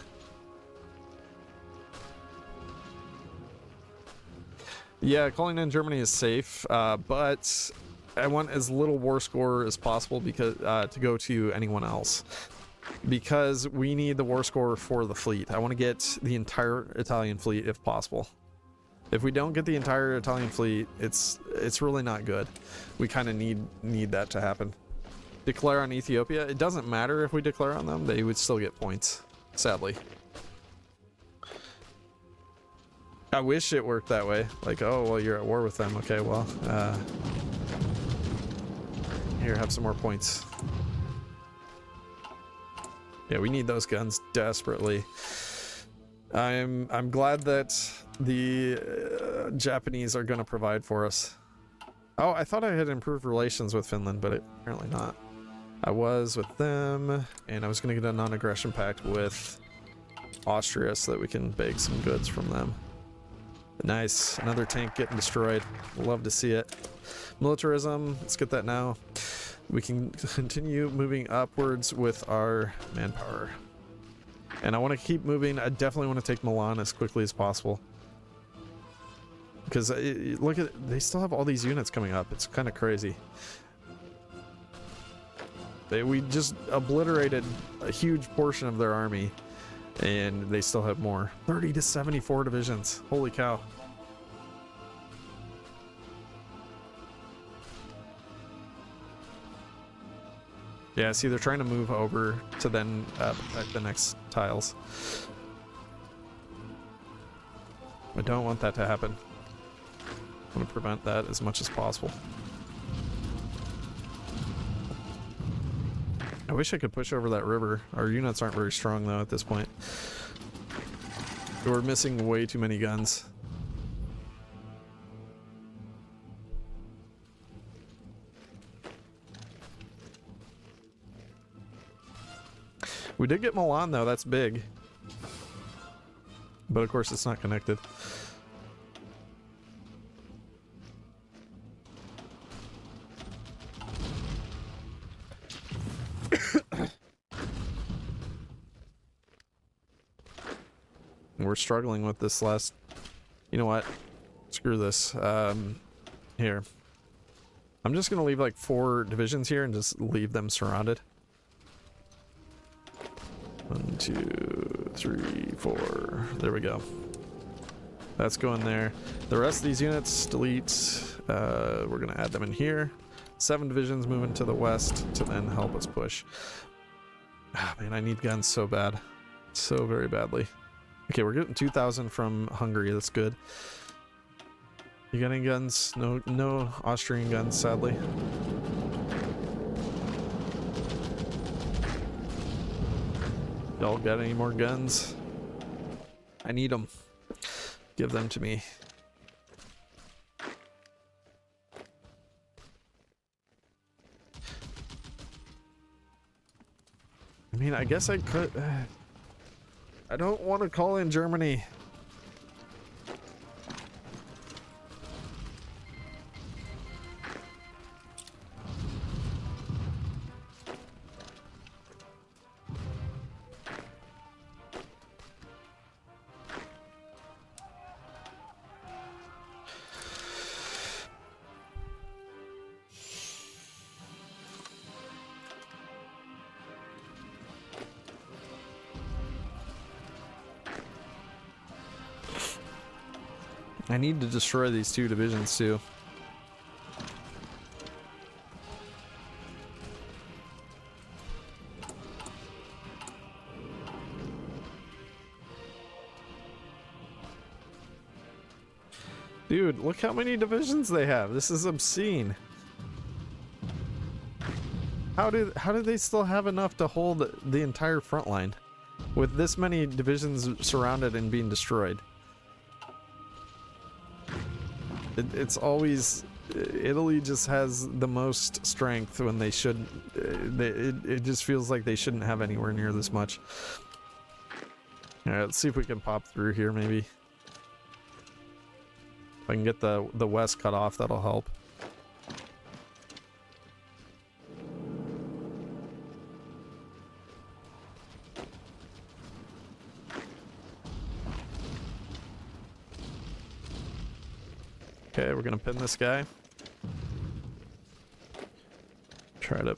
Yeah, calling in Germany is safe, but I want as little war score as possible because to go to anyone else. Because we need the war score for the fleet. I want to get the entire Italian fleet if possible. If we don't get the entire Italian fleet, it's really not good. We kind of need that to happen. Declare on Ethiopia. It doesn't matter if we declare on them. They would still get points, sadly. I wish it worked that way. Like, oh, well, you're at war with them. Okay, well, here, have some more points. Yeah, we need those guns desperately. I'm glad that the Japanese are going to provide for us. Oh, I thought I had improved relations with Finland, but apparently not. I was with them, and I was going to get a non-aggression pact with Austria so that we can beg some goods from them. Nice. Another tank getting destroyed. Love to see it. Militarism. Let's get that now. We can continue moving upwards with our manpower. And I want to keep moving. I definitely want to take Milan as quickly as possible. Because look at it, they still have all these units coming up. It's kind of crazy. We just obliterated a huge portion of their army. And they still have more. 30 to 74 divisions. Holy cow. Yeah, see, they're trying to move over to then protect the next tiles. I don't want that to happen. I want to prevent that as much as possible. I wish I could push over that river. Our units aren't very strong, though, at this point. We're missing way too many guns. We did get Milan, though. That's big. But, of course, it's not connected. We're struggling with this last... You know what? Screw this. Here. I'm just gonna leave like 4 divisions here and just leave them surrounded. 1, 2, 3, 4. There we go. That's going there. The rest of these units, delete. We're gonna add them in here. 7 divisions moving to the west to then help us push. Ah, man, I need guns so bad. So very badly. Okay, we're getting 2,000 from Hungary. That's good. You got any guns? No Austrian guns, sadly. Y'all got any more guns? I need them. Give them to me. I mean, I guess I could... I don't want to call in Germany. I need to destroy these 2 divisions too. Dude, look how many divisions they have. This is obscene. How do they still have enough to hold the entire front line with this many divisions surrounded and being destroyed? It's always Italy just has the most strength when they should. It just feels like they shouldn't have anywhere near this much. All right, let's see if we can pop through here. Maybe if I can get the west cut off, that'll help. Okay, we're gonna pin this guy. Try to...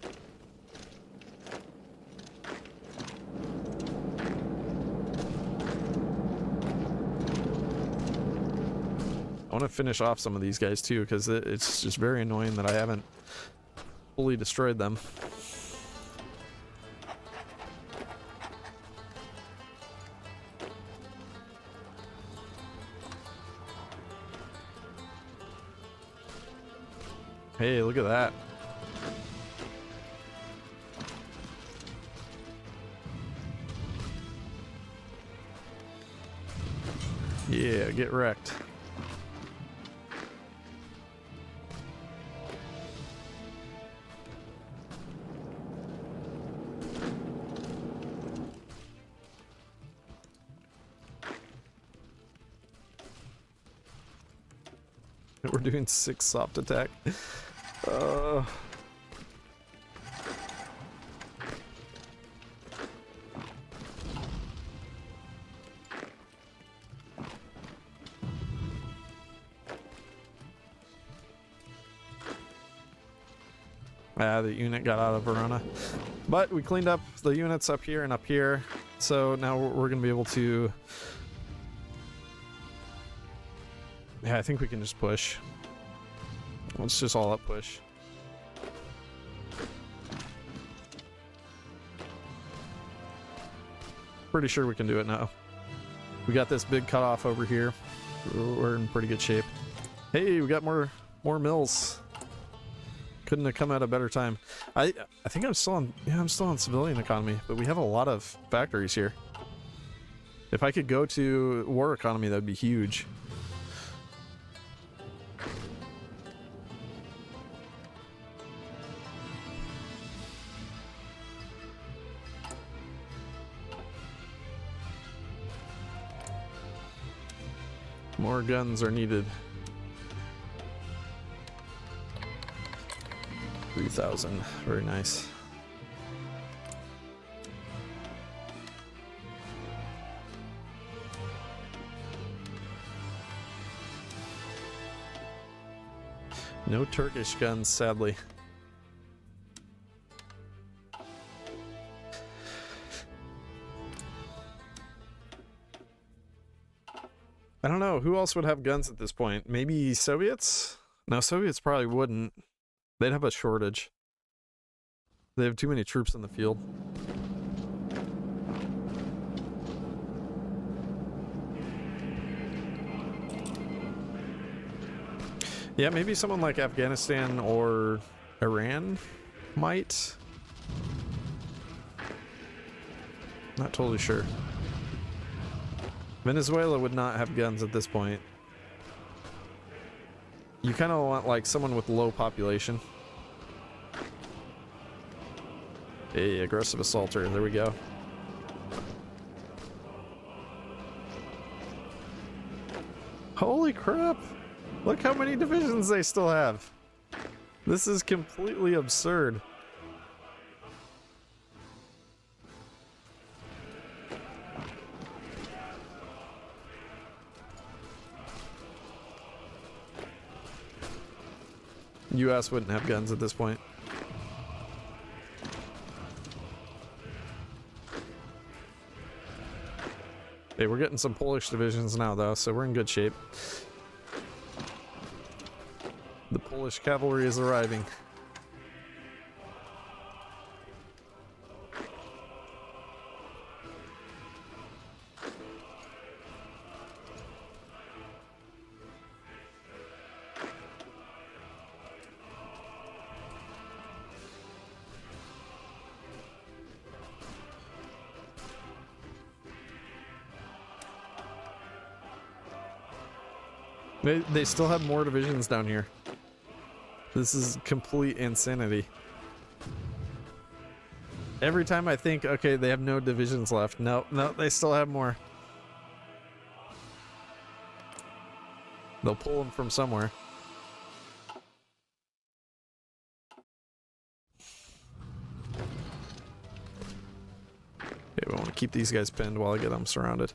I want to finish off some of these guys too, because it's just very annoying that I haven't fully destroyed them. Hey, look at that. Yeah, get wrecked. We're doing 6 soft attack. The unit got out of Verona, but we cleaned up the units up here and up here, so now we're gonna be able to... Yeah, I think we can just push. Let's just all up push. Pretty sure we can do it now. We got this big cutoff over here. We're in pretty good shape. Hey, we got more mills. Couldn't have come at a better time. I think I'm still on... Yeah, I'm still on civilian economy, but we have a lot of factories here. If I could go to war economy, that'd be huge. More guns are needed. 3,000. Very nice. No Turkish guns, sadly. I don't know. Who else would have guns at this point? Maybe Soviets? No, Soviets probably wouldn't. They'd have a shortage. They have too many troops in the field. Yeah, maybe someone like Afghanistan or Iran might. Not totally sure. Venezuela would not have guns at this point. You kind of want like someone with low population. A aggressive assaulter, there we go. Holy crap! Look how many divisions they still have. This is completely absurd. US wouldn't have guns at this point. Hey, we're getting some Polish divisions now though, so we're in good shape. The Polish cavalry is arriving. They still have more divisions down here. This is complete insanity. Every time I think, okay, they have no divisions left. No, they still have more. They'll pull them from somewhere. Okay, we want to keep these guys pinned while I get them surrounded.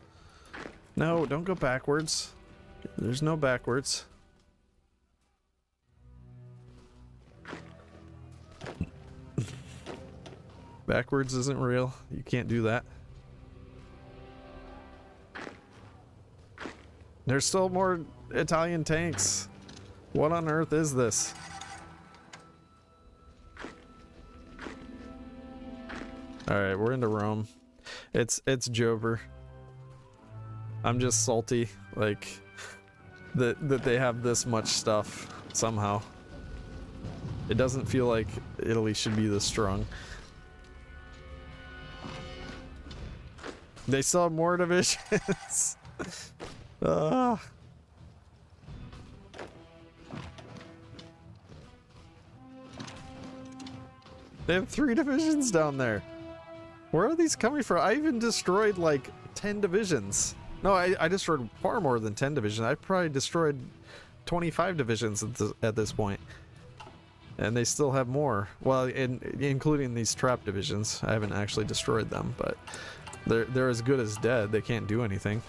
No, don't go backwards. There's no backwards. Backwards isn't real. You can't do that. There's still more Italian tanks. What on earth is this? Alright, we're into Rome. It's Jover. I'm just salty, like, that they have this much stuff somehow. It doesn't feel like Italy should be this strong. They still have more divisions. They have 3 divisions down there. Where are these coming from? I even destroyed like 10 divisions. No, I destroyed far more than 10 divisions. I probably destroyed 25 divisions at this point. And they still have more. Well, including these trap divisions. I haven't actually destroyed them, but they're as good as dead. They can't do anything.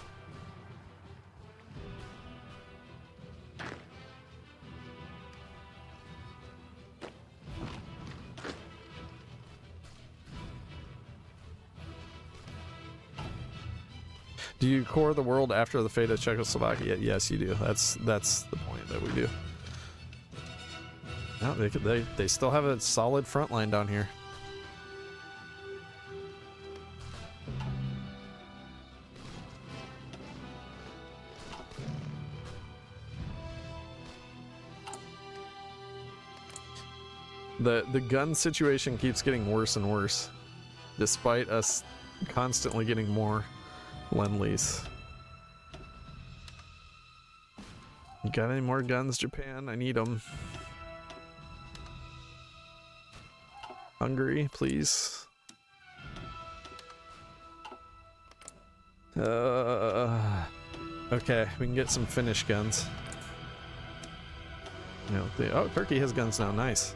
Do you core the world after the fate of Czechoslovakia? Yes, you do. That's the point that we do. No, they still have a solid front line down here. The gun situation keeps getting worse and worse, despite us constantly getting more Lend-Lease. You got any more guns, Japan? I need them. Hungary, please. Okay, we can get some Finnish guns. Oh, Turkey has guns now. Nice.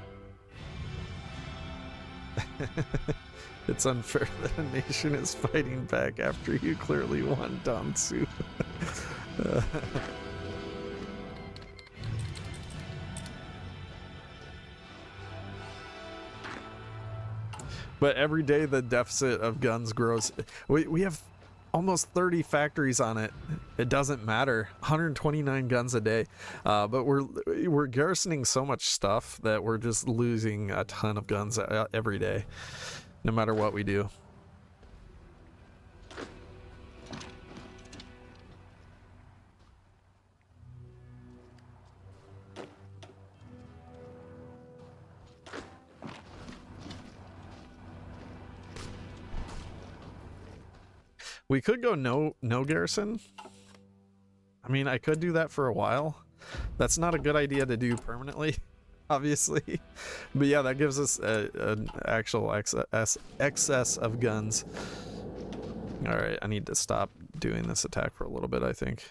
It's unfair that a nation is fighting back after you clearly won, Dansu. But every day the deficit of guns grows. We have almost 30 factories on it. It doesn't matter. 129 guns a day. But we're garrisoning so much stuff that we're just losing a ton of guns every day, no matter what we do. We could go no garrison. I mean, I could do that for a while. That's not a good idea to do permanently, obviously. But yeah, that gives us an actual excess of guns. All right, I need to stop doing this attack for a little bit, I think.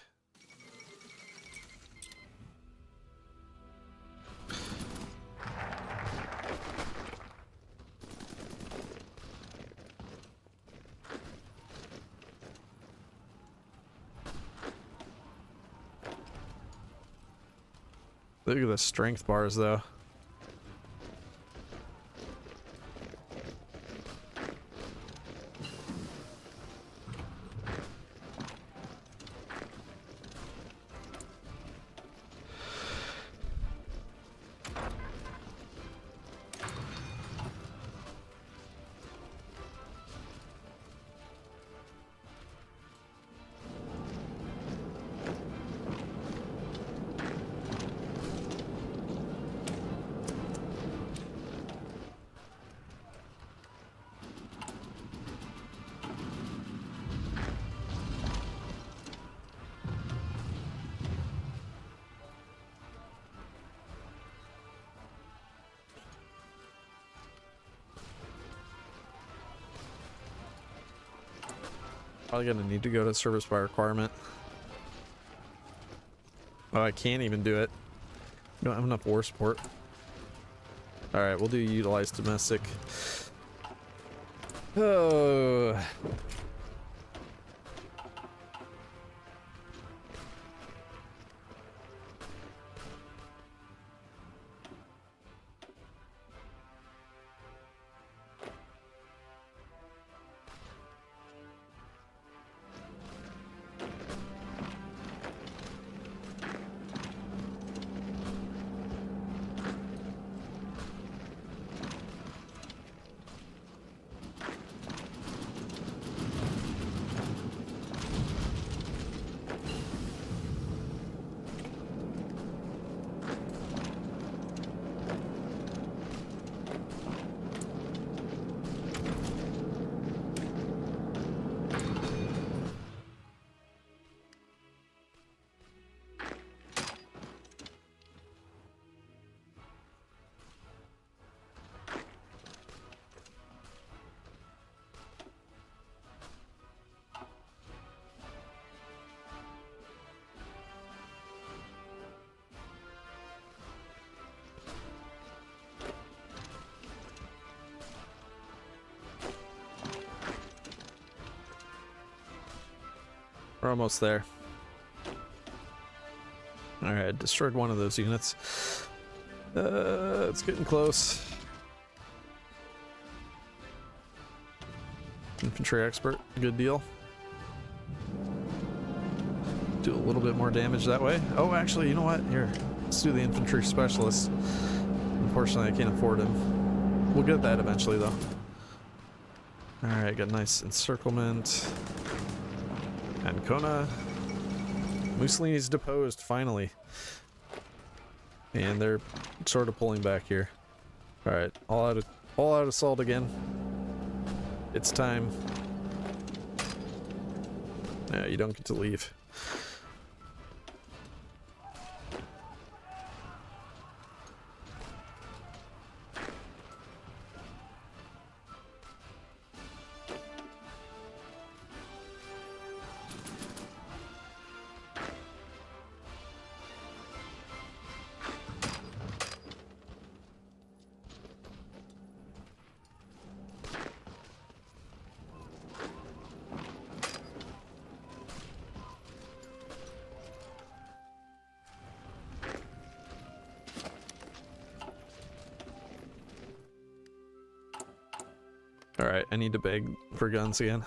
Look at the strength bars, though. Probably gonna need to go to service by requirement. Oh, I can't even do it. Don't have enough war support. Alright, we'll do utilize domestic. Oh. We're almost there. Alright, destroyed one of those units. It's getting close. Infantry expert, good deal. Do a little bit more damage that way. Oh, actually, you know what? Here, let's do the infantry specialist. Unfortunately, I can't afford him. We'll get that eventually, though. Alright, got a nice encirclement. Ancona. Mussolini's deposed, finally. And they're sort of pulling back here. Alright, all out assault again. It's time. No, you don't get to leave. Alright, I need to beg for guns again.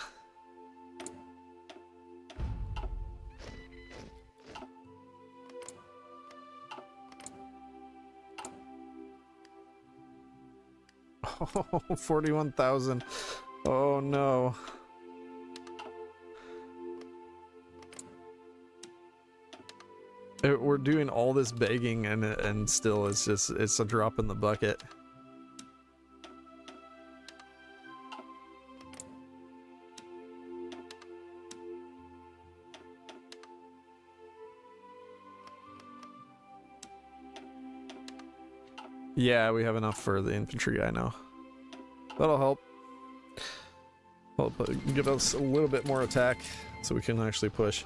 Oh, 41,000. Oh no. We're doing all this begging and still it's a drop in the bucket. Yeah, we have enough for the infantry guy now. That'll help. Give us a little bit more attack so we can actually push.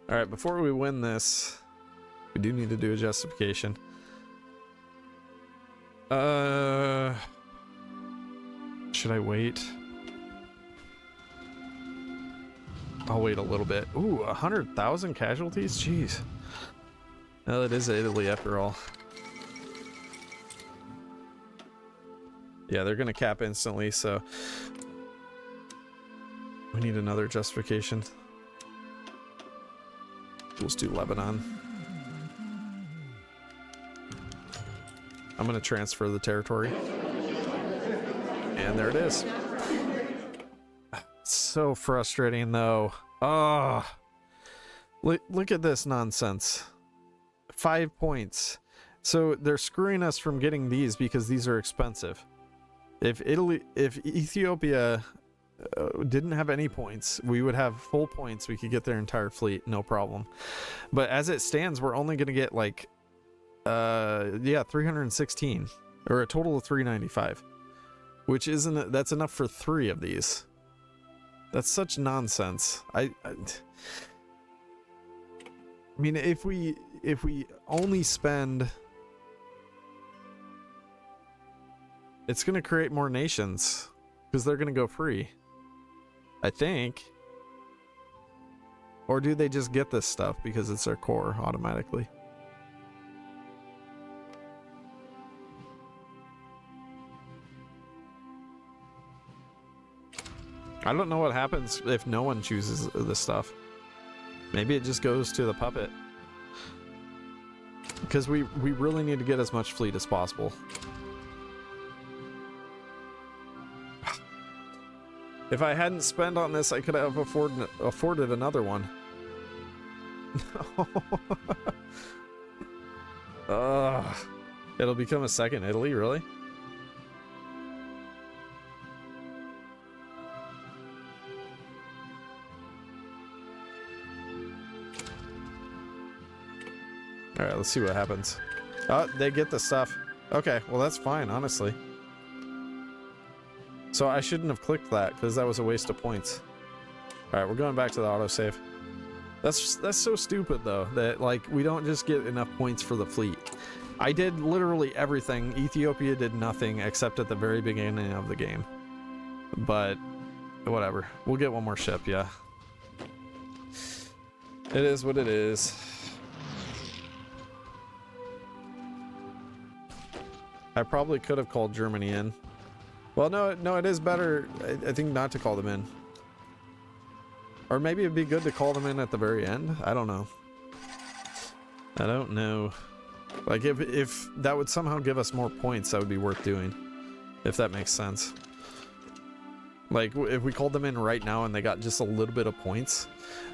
Alright, before we win this, we do need to do a justification. Should I wait? I'll wait a little bit. Ooh, 100,000 casualties? Jeez. Well, it is Italy after all. Yeah, they're gonna cap instantly, so we need another justification. Let's do Lebanon. I'm gonna transfer the territory. And there it is. So frustrating though. Oh, look at this nonsense. 5 points. So they're screwing us from getting these because these are expensive. If Ethiopia didn't have any points, we would have full points. We could get their entire fleet, no problem. But as it stands, we're only gonna get like, yeah, 316, or a total of 395, which isn't. That's enough for 3 of these. That's such nonsense. I mean, if we only spend, it's gonna create more nations because they're gonna go free, I think. Or do they just get this stuff because it's their core automatically? I don't know what happens if no one chooses this stuff. Maybe it just goes to the puppet. Because we really need to get as much fleet as possible. If I hadn't spent on this, I could have afforded another one. It'll become a second Italy, really? Alright, let's see what happens. Oh, they get the stuff. Okay, well that's fine, honestly. So I shouldn't have clicked that, because that was a waste of points. Alright, we're going back to the autosave. That's so stupid, though, that, like, we don't just get enough points for the fleet. I did literally everything. Ethiopia did nothing, except at the very beginning of the game. But, whatever. We'll get one more ship, yeah. It is what it is. I probably could have called Germany in. Well, no, it is better, I think, not to call them in. Or maybe it'd be good to call them in at the very end. I don't know. I don't know. Like, if that would somehow give us more points, that would be worth doing. If that makes sense. Like, if we called them in right now and they got just a little bit of points,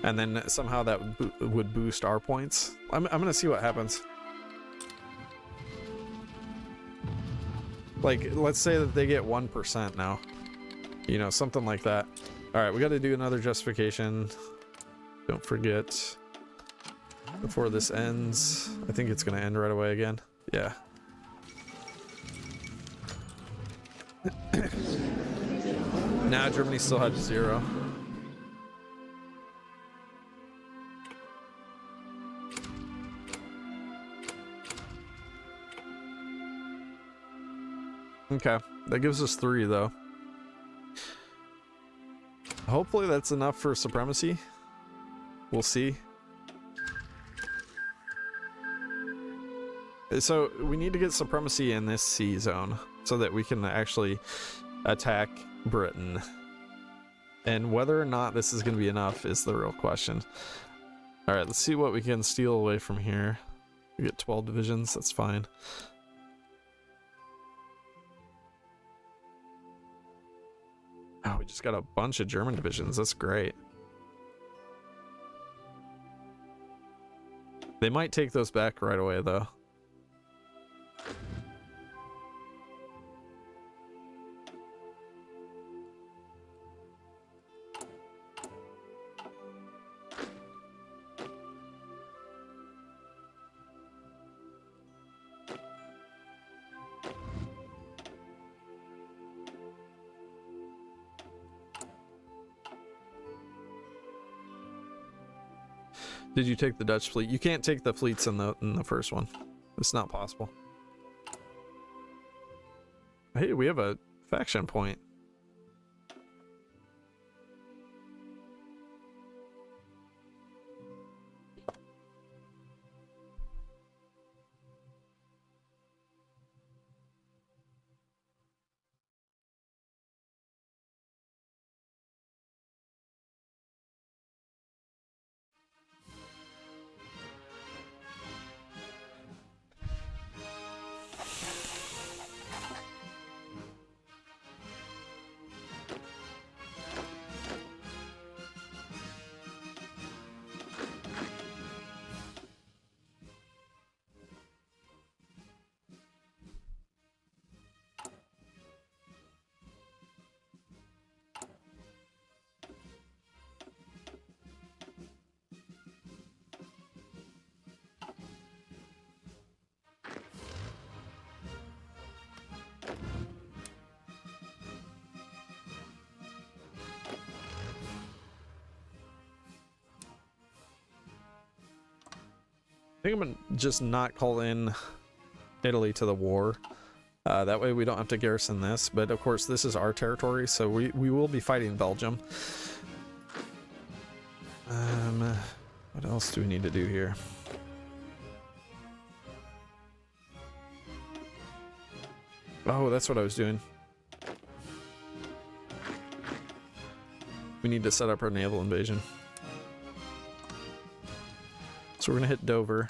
and then somehow that would boost our points. I'm gonna see what happens. Like, let's say that they get 1% now. You know, something like that. Alright, we gotta do another justification. Don't forget. Before this ends. I think it's gonna end right away again. Yeah. Nah, Germany still had 0. Okay, that gives us 3 though. Hopefully that's enough for supremacy. We'll see. So we need to get supremacy in this sea zone so that we can actually attack Britain. And whether or not this is going to be enough is the real question. All right, let's see what we can steal away from here. We get 12 divisions, that's fine. Oh, we just got a bunch of German divisions, that's great. They might take those back right away though. Did you take the Dutch fleet? You can't take the fleets in the first one. It's not possible. Hey, we have a faction point. I think I'm gonna just not call in Italy to the war. That way we don't have to garrison this, but of course this is our territory, so we will be fighting Belgium. What else do we need to do here? Oh, that's what I was doing. We need to set up our naval invasion. So we're gonna hit Dover.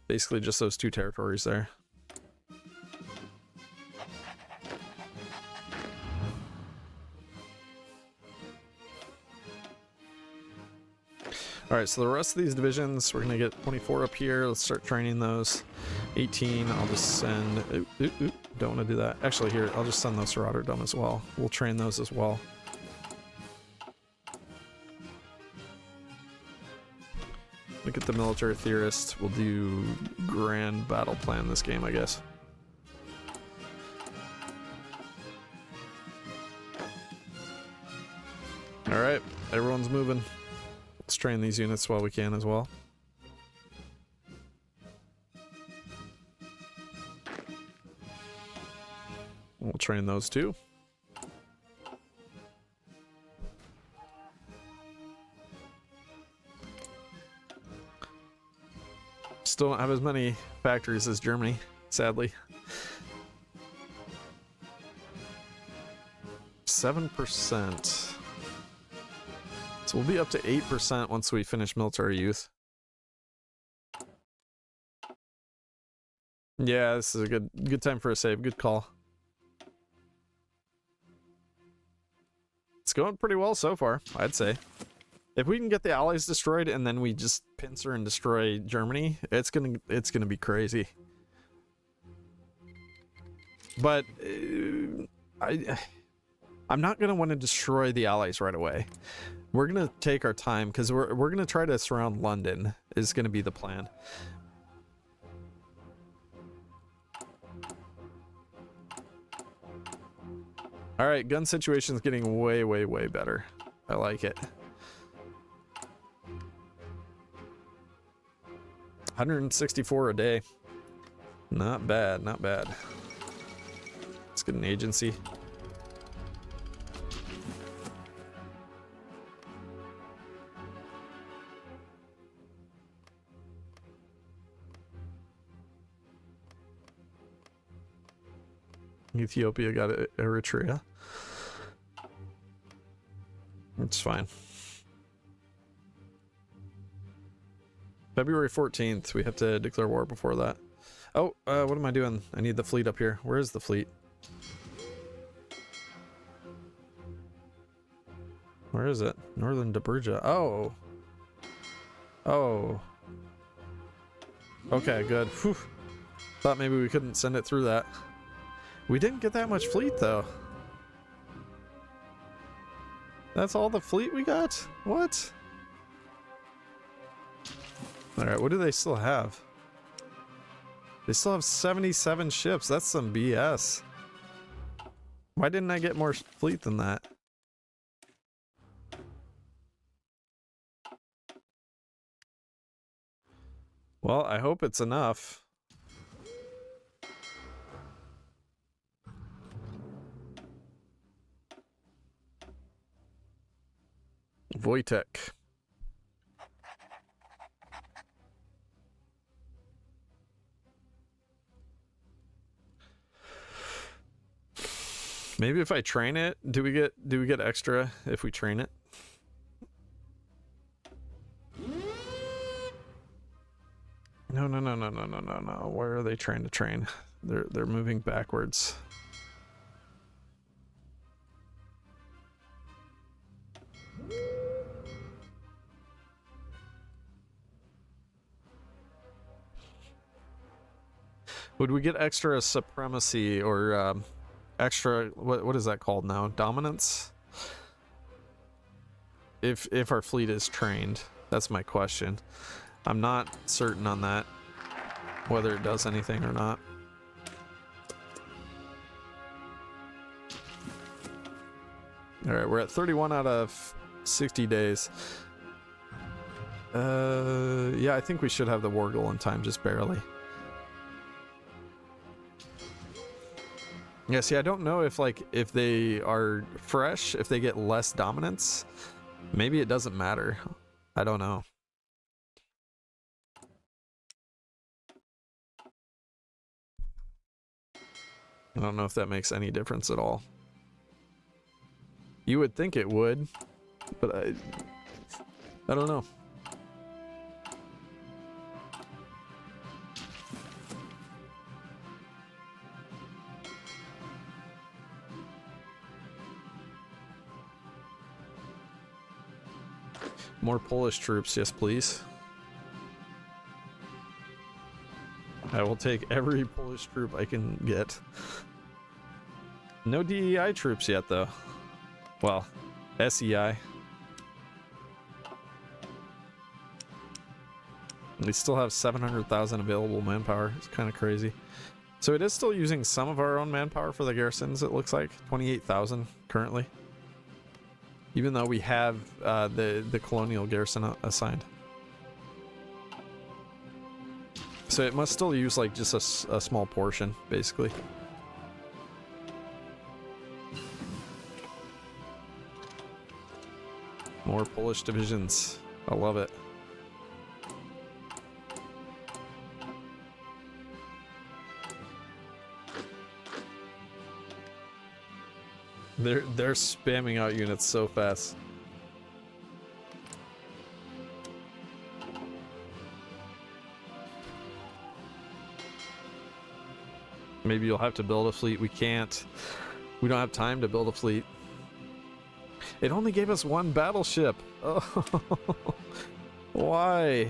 Basically just those two territories there. Alright, so the rest of these divisions, we're gonna get 24 up here. Let's start training those. 18, I'll just send... don't want to do that. Actually, here, I'll just send those to Rotterdam as well. We'll train those as well. Look at the military theorist. We'll do grand battle plan this game, I guess. Alright, everyone's moving. Let's train these units while we can as well. We'll train those too. Still don't have as many factories as Germany, sadly. 7%. So we'll be up to 8% once we finish military youth. Yeah, this is a good time for a save. Good call. It's going pretty well so far, I'd say. If we can get the Allies destroyed and then we just pincer and destroy Germany, it's gonna be crazy. But I'm not gonna want to destroy the Allies right away. We're gonna take our time because we're gonna try to surround London. Is gonna be the plan. All right, gun situation is getting way better. I like it. 164 a day. Not bad, not bad. Let's get an agency. Ethiopia got Eritrea. It's fine. February 14th. We have to declare war before that. Oh, what am I doing? I need the fleet up here. Where is the fleet? Where is it? Northern Dobruja. Oh. Oh. Okay, good. Whew. Thought maybe we couldn't send it through that. We didn't get that much fleet, though. That's all the fleet we got? What? Alright, what do they still have? They still have 77 ships. That's some BS. Why didn't I get more fleet than that? Well, I hope it's enough. Wojtek. Maybe if I train it, do we get extra if we train it? No. Where are they trying to train? They're moving backwards. Would we get extra supremacy or extra what is that called now? Dominance? If our fleet is trained, that's my question. I'm not certain on that, whether it does anything or not. All right, we're at 31 out of 60 days. Yeah, I think we should have the war goal in time, just barely. Yeah, see, I don't know if they are fresh, if they get less dominance. Maybe it doesn't matter. I don't know. I don't know if that makes any difference at all. You would think it would, but I don't know. More Polish troops, yes please. I will take every Polish troop I can get. No DEI troops yet though. Well, SEI. We still have 700,000 available manpower. It's kind of crazy. So it is still using some of our own manpower for the garrisons, it looks like. 28,000 currently. Even though we have the colonial garrison assigned. So it must still use like just a small portion, basically. More Polish divisions. I love it. They're spamming out units so fast. Maybe you'll have to build a fleet. We can't. We don't have time to build a fleet. It only gave us one battleship. Oh, why?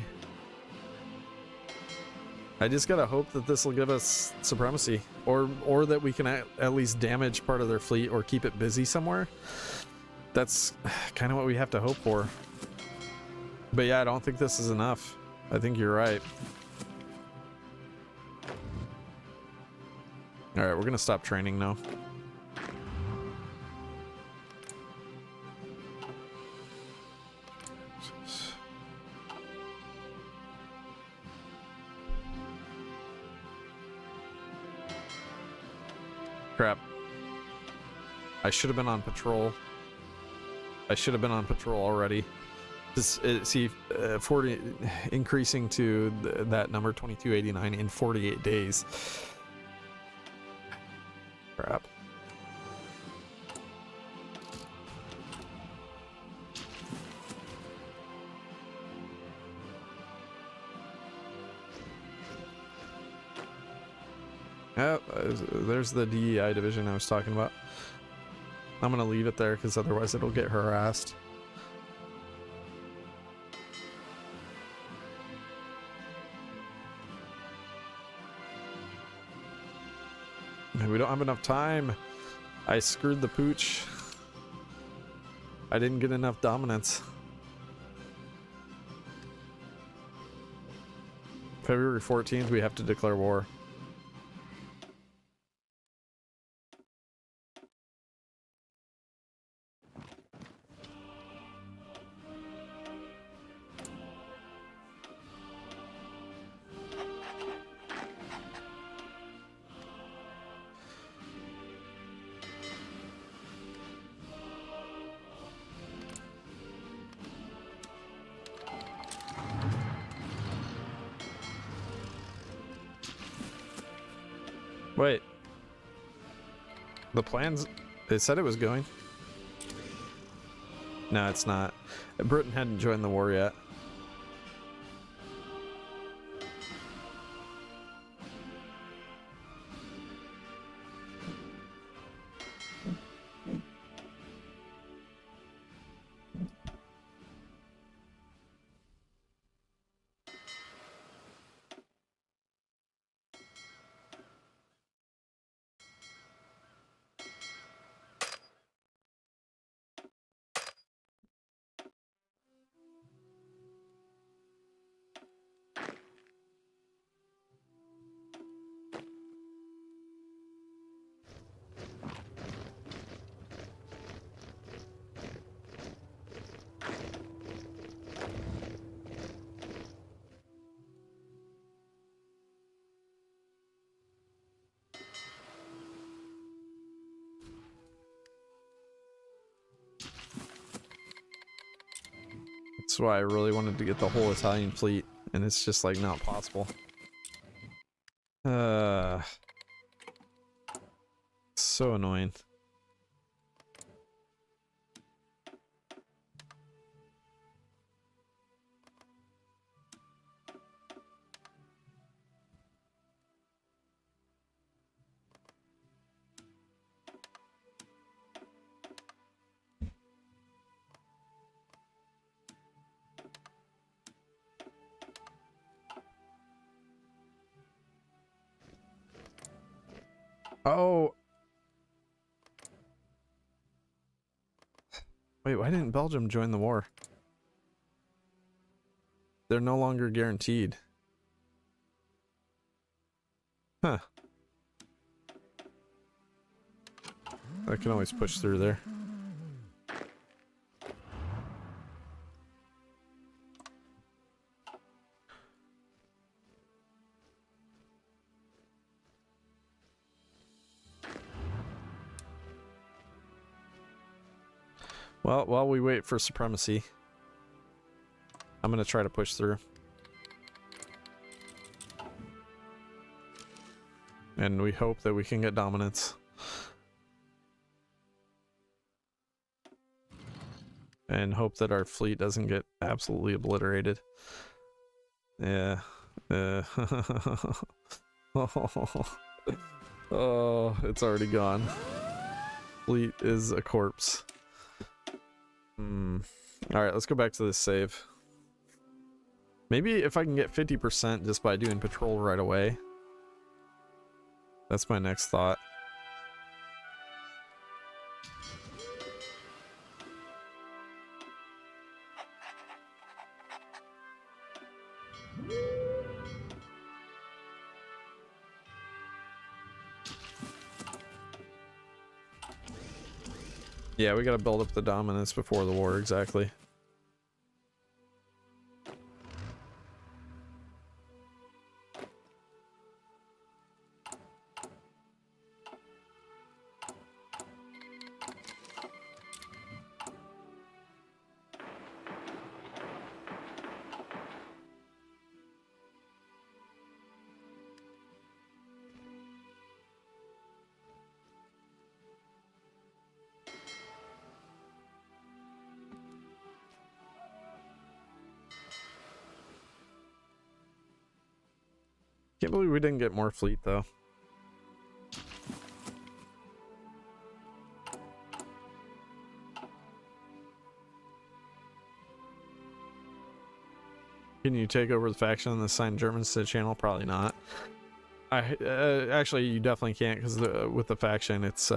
I just gotta hope that this will give us supremacy, or that we can at least damage part of their fleet or keep it busy somewhere. That's kind of what we have to hope for. But yeah, I don't think this is enough. I think you're right. All right, we're gonna stop training now. Crap. I should have been on patrol. I should have been on patrol already. See, 40 increasing to that number 2289 in 48 days. Crap. crap. Oh, there's the DEI division I was talking about. I'm gonna leave it there because otherwise it'll get harassed. We don't have enough time. I screwed the pooch. I didn't get enough dominance. February 14th, we have to declare war. Wait. The plans, they said it was going. No, it's not. Britain hadn't joined the war yet. That's why I really wanted to get the whole Italian fleet, and it's just like not possible. So annoying. Oh. Wait, why didn't Belgium join the war? They're no longer guaranteed. Huh. I can always push through there. Well, while we wait for supremacy, I'm gonna try to push through. And we hope that we can get dominance. And hope that our fleet doesn't get absolutely obliterated. Yeah. Oh, it's already gone. Fleet is a corpse. Alright, let's go back to this save. Maybe if I can get 50% just by doing patrol right away. That's my next thought. Yeah, we gotta build up the dominance before the war, exactly. Can't believe we didn't get more fleet though. Can you take over the faction and assign Germans to the channel? Probably not. Actually, you definitely can't, because with the faction, it's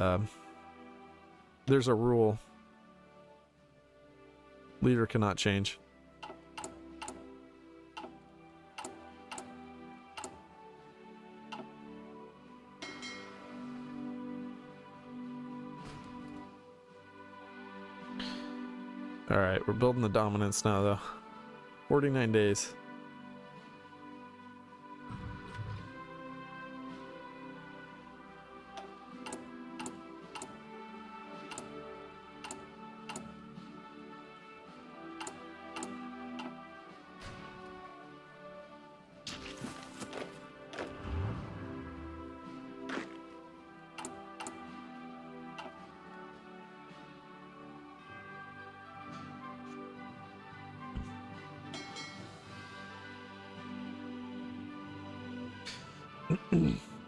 there's a rule. Leader cannot change. All right, we're building the dominance now, though. 49 days.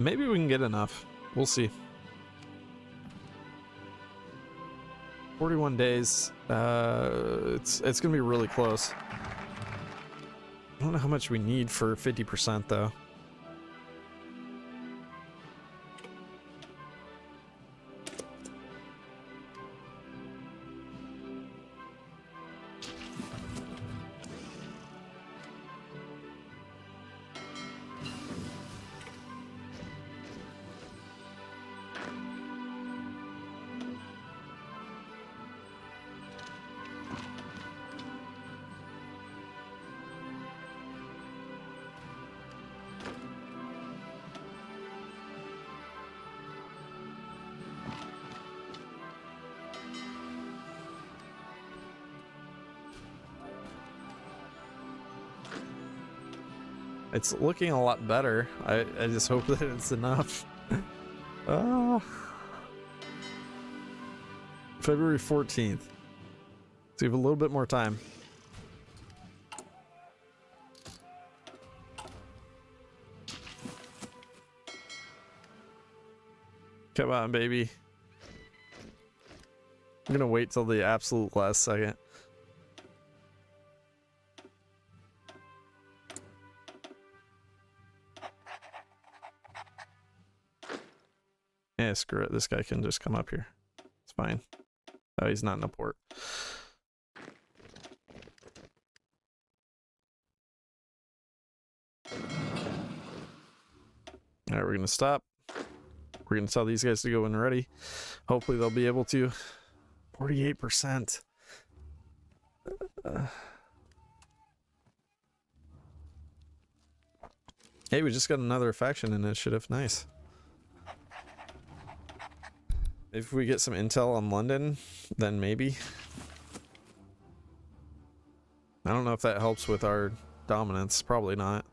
Maybe we can get enough. We'll see. 41 days. It's gonna be really close. I don't know how much we need for 50% though. It's looking a lot better. I just hope that it's enough. February 14th. So we have a little bit more time. Come on, baby. I'm gonna wait till the absolute last second. Yeah, screw it. This guy can just come up here. It's fine. Oh, he's not in a port. Alright, we're gonna stop. We're gonna tell these guys to go when ready. Hopefully they'll be able to. 48%. Hey, we just got another faction initiative. Nice. If we get some intel on London, then maybe. I don't know if that helps with our dominance. Probably not.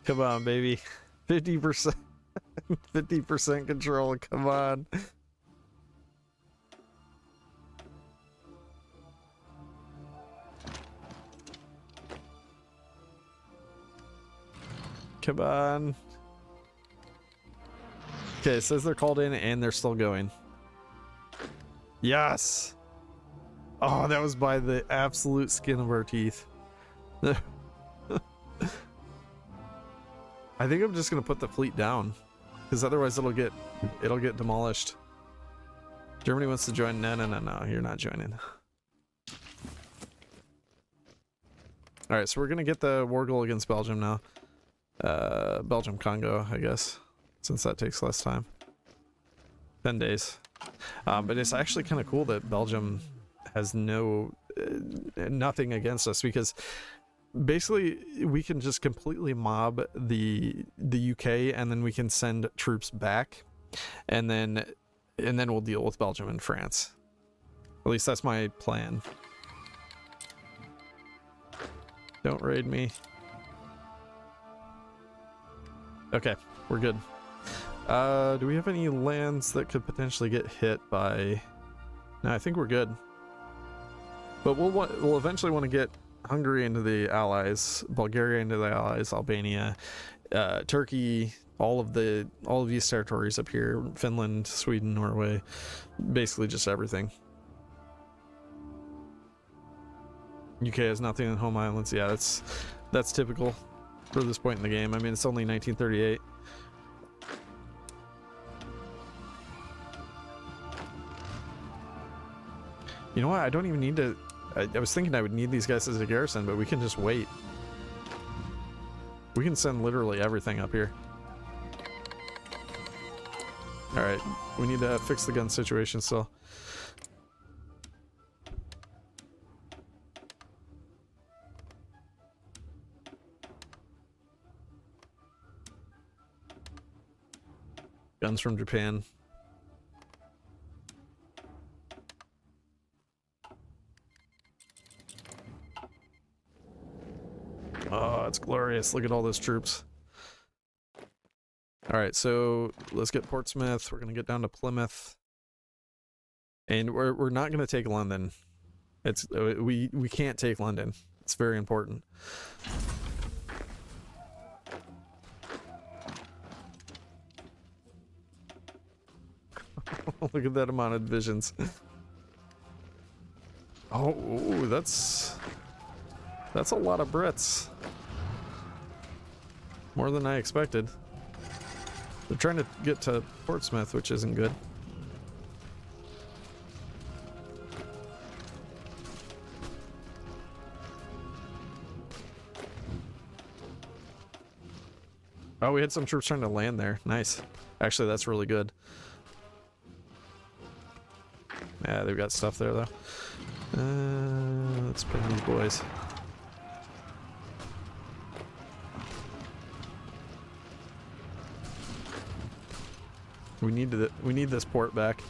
Come on, baby. 50%. 50% control. Come on. Come on. Okay, it says they're called in and they're still going. Yes. Oh, that was by the absolute skin of our teeth. I think I'm just gonna put the fleet down, because otherwise it'll get demolished. Germany wants to join. No, you're not joining. All right, so we're gonna get the war goal against Belgium now. Belgium Congo, I guess, since that takes less time. 10 days. But it's actually kind of cool that Belgium has nothing against us, because basically we can just completely mob the UK, and then we can send troops back, and then we'll deal with Belgium and France. At least that's my plan. Don't raid me. Okay, we're good. Do we have any lands that could potentially get hit by... No, I think we're good. But we'll eventually want to get Hungary into the Allies, Bulgaria into the Allies, Albania, Turkey, all of these territories up here, Finland, Sweden, Norway, basically just everything. UK has nothing in home islands. Yeah, that's typical for this point in the game. I mean, it's only 1938. You know what? I don't even need to... I was thinking I would need these guys as a garrison, but we can just wait. We can send literally everything up here. Alright, we need to fix the gun situation still. Guns from Japan. Oh, it's glorious. Look at all those troops. Alright, so let's get Portsmouth. We're gonna get down to Plymouth. And we're not gonna take London. It's we can't take London. It's very important. Look at that amount of divisions. Oh, that's a lot of Brits. More than I expected. They're trying to get to Portsmouth, which isn't good. Oh, we had some troops trying to land there. Nice. Actually, that's really good. Yeah, they've got stuff there, though. Let's pin these boys. We need this port back.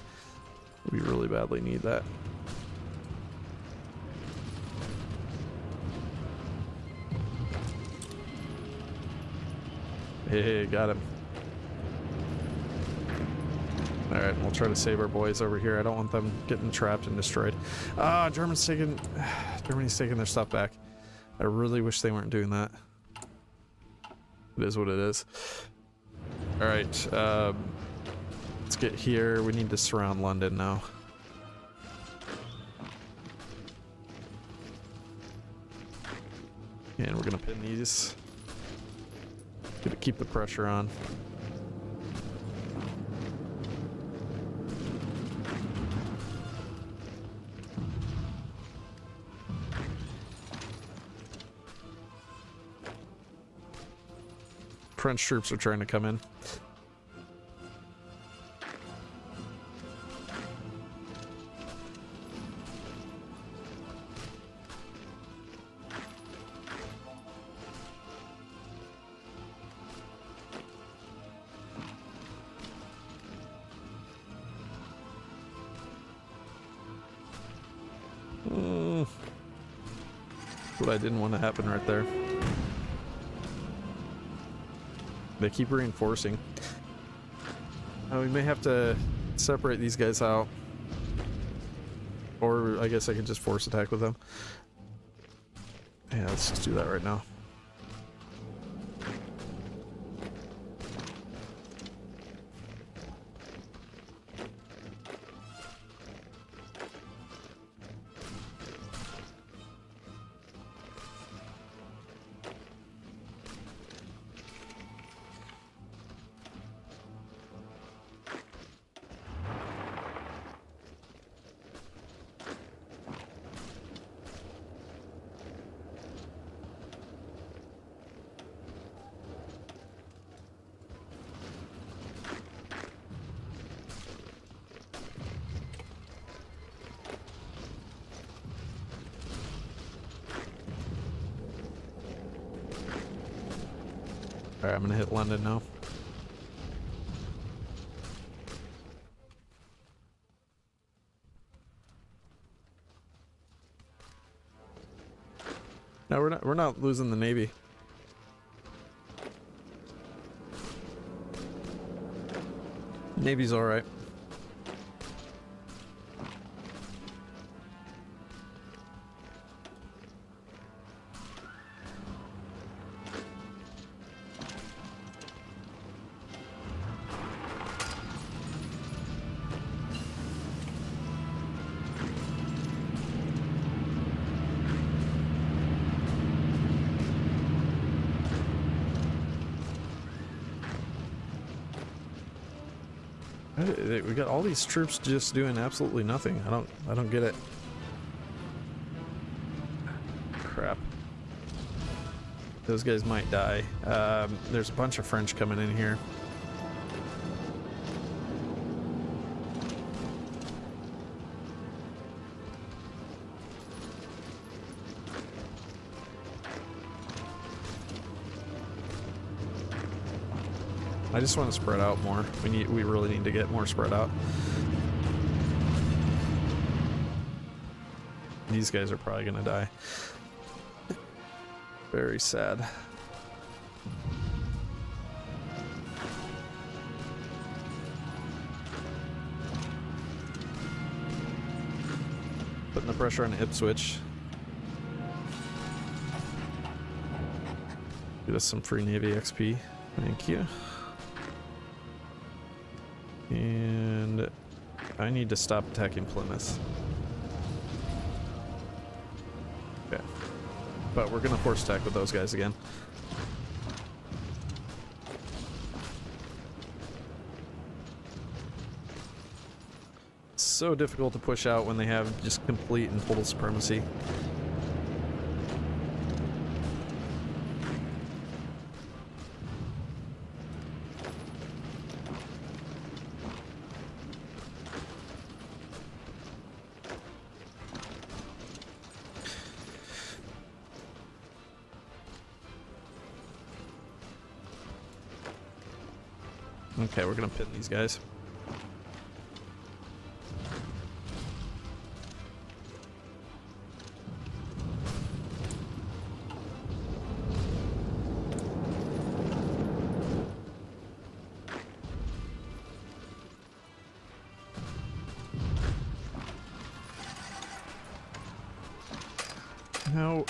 We really badly need that. Hey, got him. Alright, we'll try to save our boys over here. I don't want them getting trapped and destroyed. Ah, Germany's taking their stuff back. I really wish they weren't doing that. It is what it is. Alright, let's get here. We need to surround London now. And we're gonna pin these. Gonna keep the pressure on. French troops are trying to come in. What I didn't want to happen right there. They keep reinforcing. We may have to separate these guys out. Or I guess I could just force attack with them. Yeah, let's just do that right now. Alright, I'm gonna hit London now. No, we're not losing the Navy. Navy's alright. We got all these troops just doing absolutely nothing. I don't get it. Crap. Those guys might die. There's a bunch of French coming in here. I just want to spread out more. We really need to get more spread out. These guys are probably gonna die. Very sad. Putting the pressure on Ipswich. Get us some free Navy XP. Thank you. And I need to stop attacking Plymouth. Okay. But we're gonna force attack with those guys again. It's so difficult to push out when they have just complete and total supremacy. Okay, we're gonna pin these guys. No.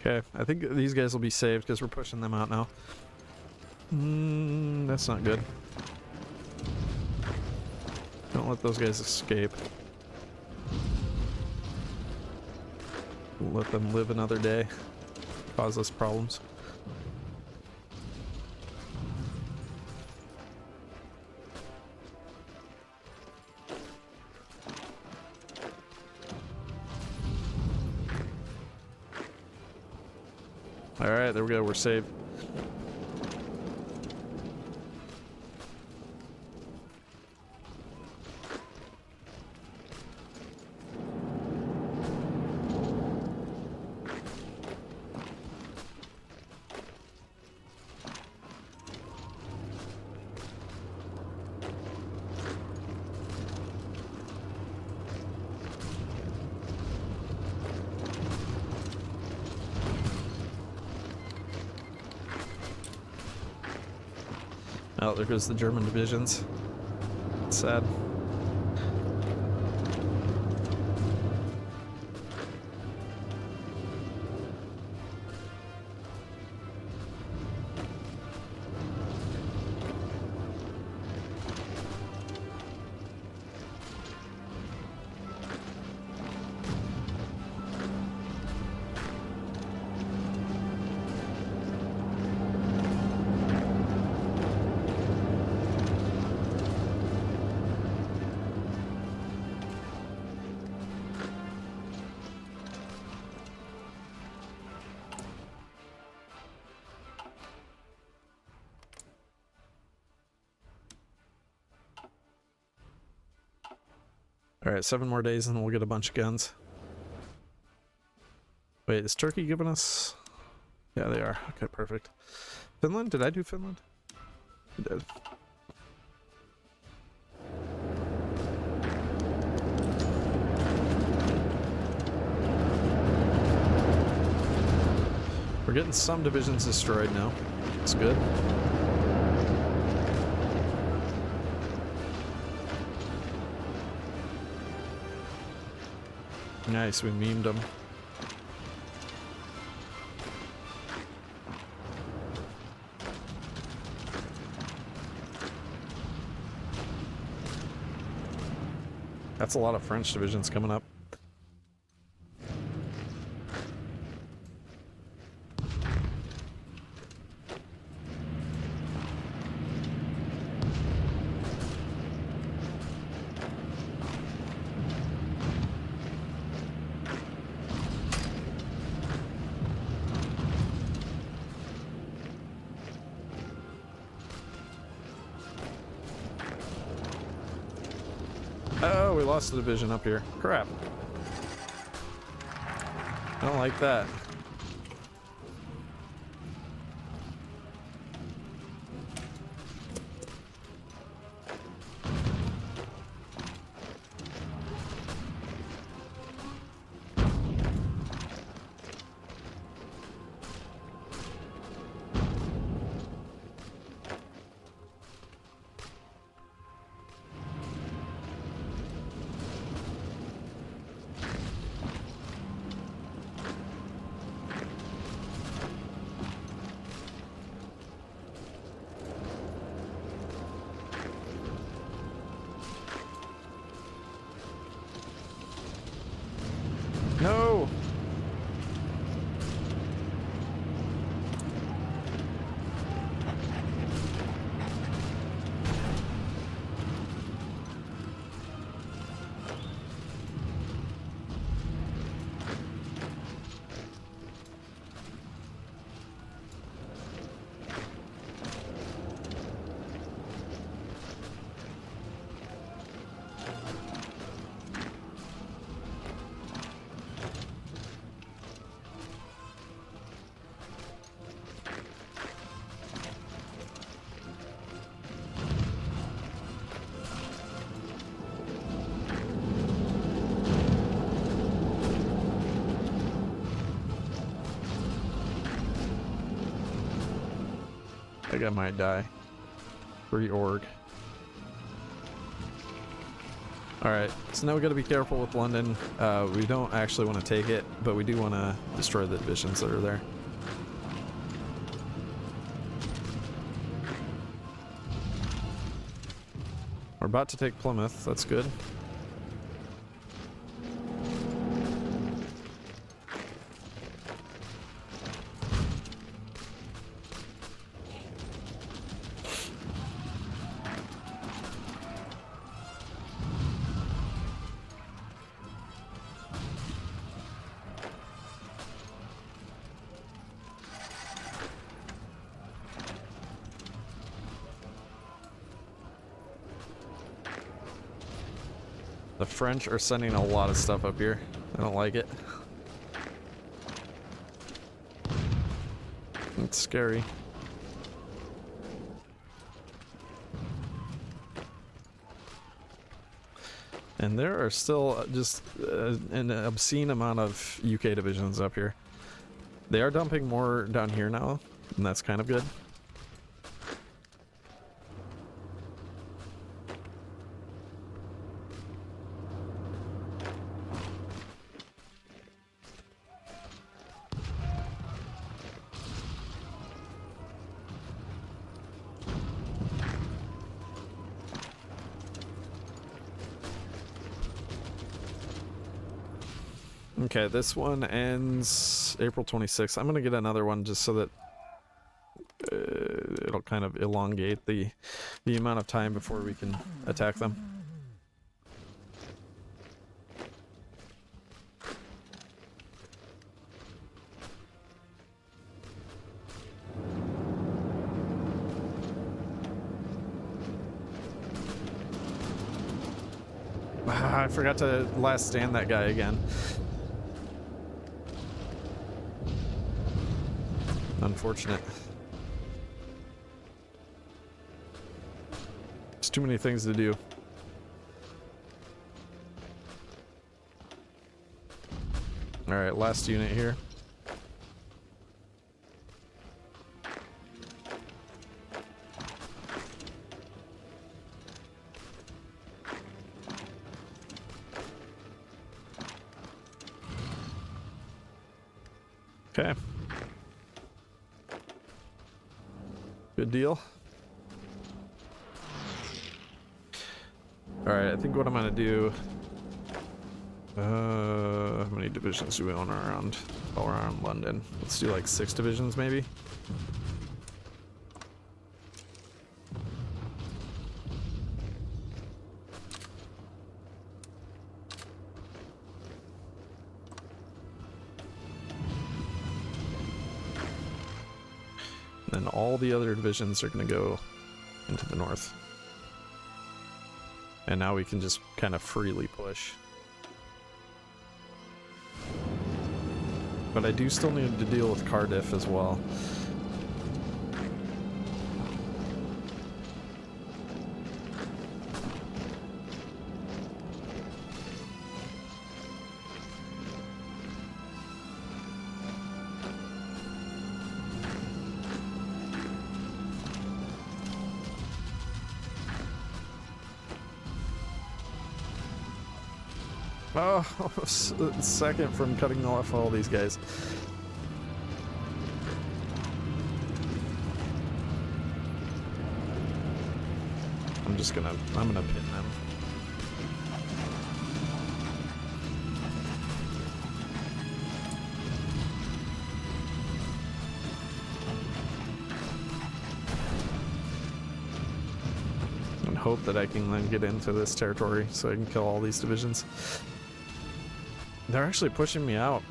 Okay, I think these guys will be saved because we're pushing them out now. That's not good. Don't let those guys escape. Let them live another day. Cause us problems. Alright, there we go, we're saved. Oh, there goes the German divisions. It's sad. Alright, 7 more days and we'll get a bunch of guns. Wait, is Turkey giving us... Yeah, they are. Okay, perfect. Finland? Did I do Finland? I did. We're getting some divisions destroyed now. It's good. Nice, we memed them. That's a lot of French divisions coming up. Oh, we lost the division up here. Crap. I don't like that. No! I think I might die. Reorg. Alright, so now we gotta be careful with London. We don't actually want to take it, but we do want to destroy the divisions that are there. We're about to take Plymouth, that's good. The French are sending a lot of stuff up here. I don't like it. It's scary. And there are still just an obscene amount of UK divisions up here. They are dumping more down here now, and that's kind of good. Okay, this one ends April 26th. I'm gonna get another one just so that it'll kind of elongate the amount of time before we can attack them. I forgot to last stand that guy again. Unfortunate. There's too many things to do. Alright, last unit here. Okay. Good deal. Alright, I think what I'm gonna do... how many divisions do we own around? Oh, around London. Let's do like 6 divisions maybe? And then all the other divisions are going to go into the north. And now we can just kind of freely push. But I do still need to deal with Cardiff as well. Oh, second from cutting off all these guys. I'm gonna pin them. And hope that I can then get into this territory so I can kill all these divisions. They're actually pushing me out.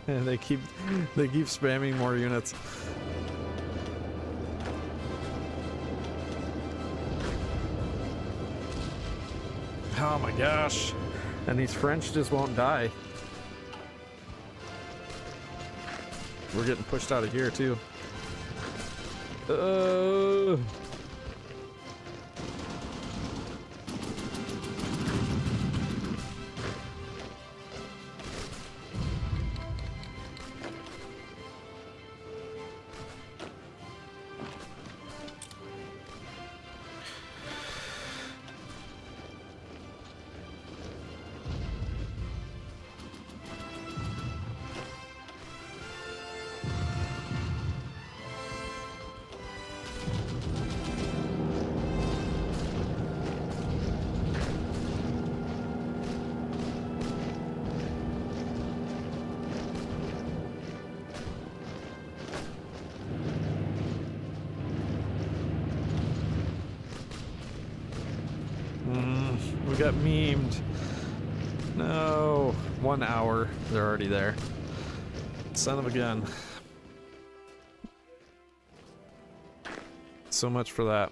they keep spamming more units. Oh my gosh. And these French just won't die. We're getting pushed out of here too. got memed. No. 1 hour. They're already there. Son of a gun. So much for that.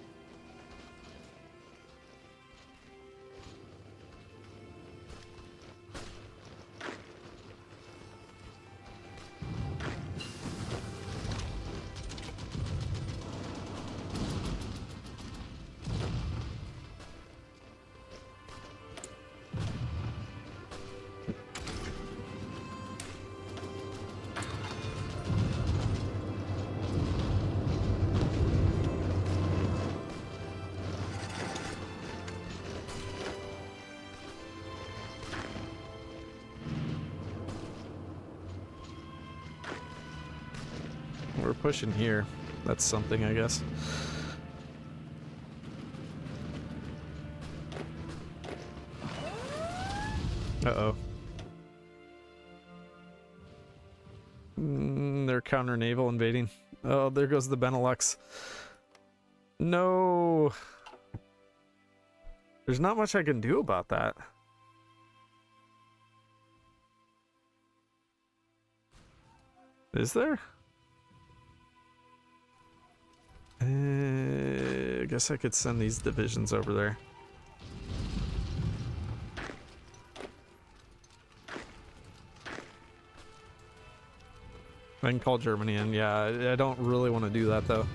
We're pushing here. That's something, I guess. Uh-oh. They're counter-naval invading. Oh, there goes the Benelux. No. There's not much I can do about that. Is there? I guess I could send these divisions over there. I can call Germany in. Yeah, I don't really want to do that though.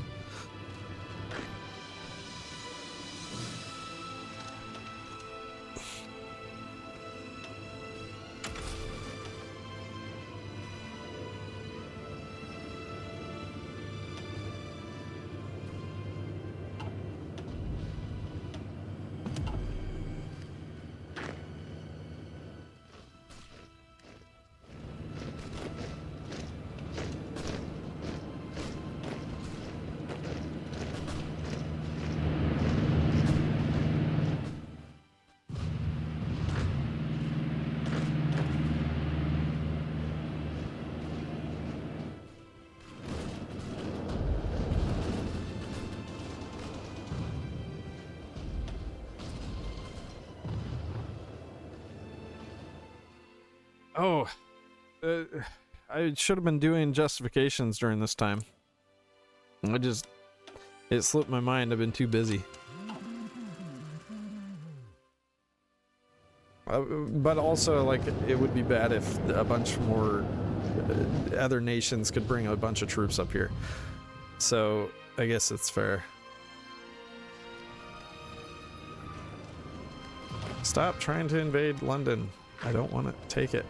Oh, I should have been doing justifications during this time. It slipped my mind. I've been too busy. But also, like, it would be bad if a bunch more other nations could bring a bunch of troops up here. So, I guess it's fair. Stop trying to invade London. I don't want to take it.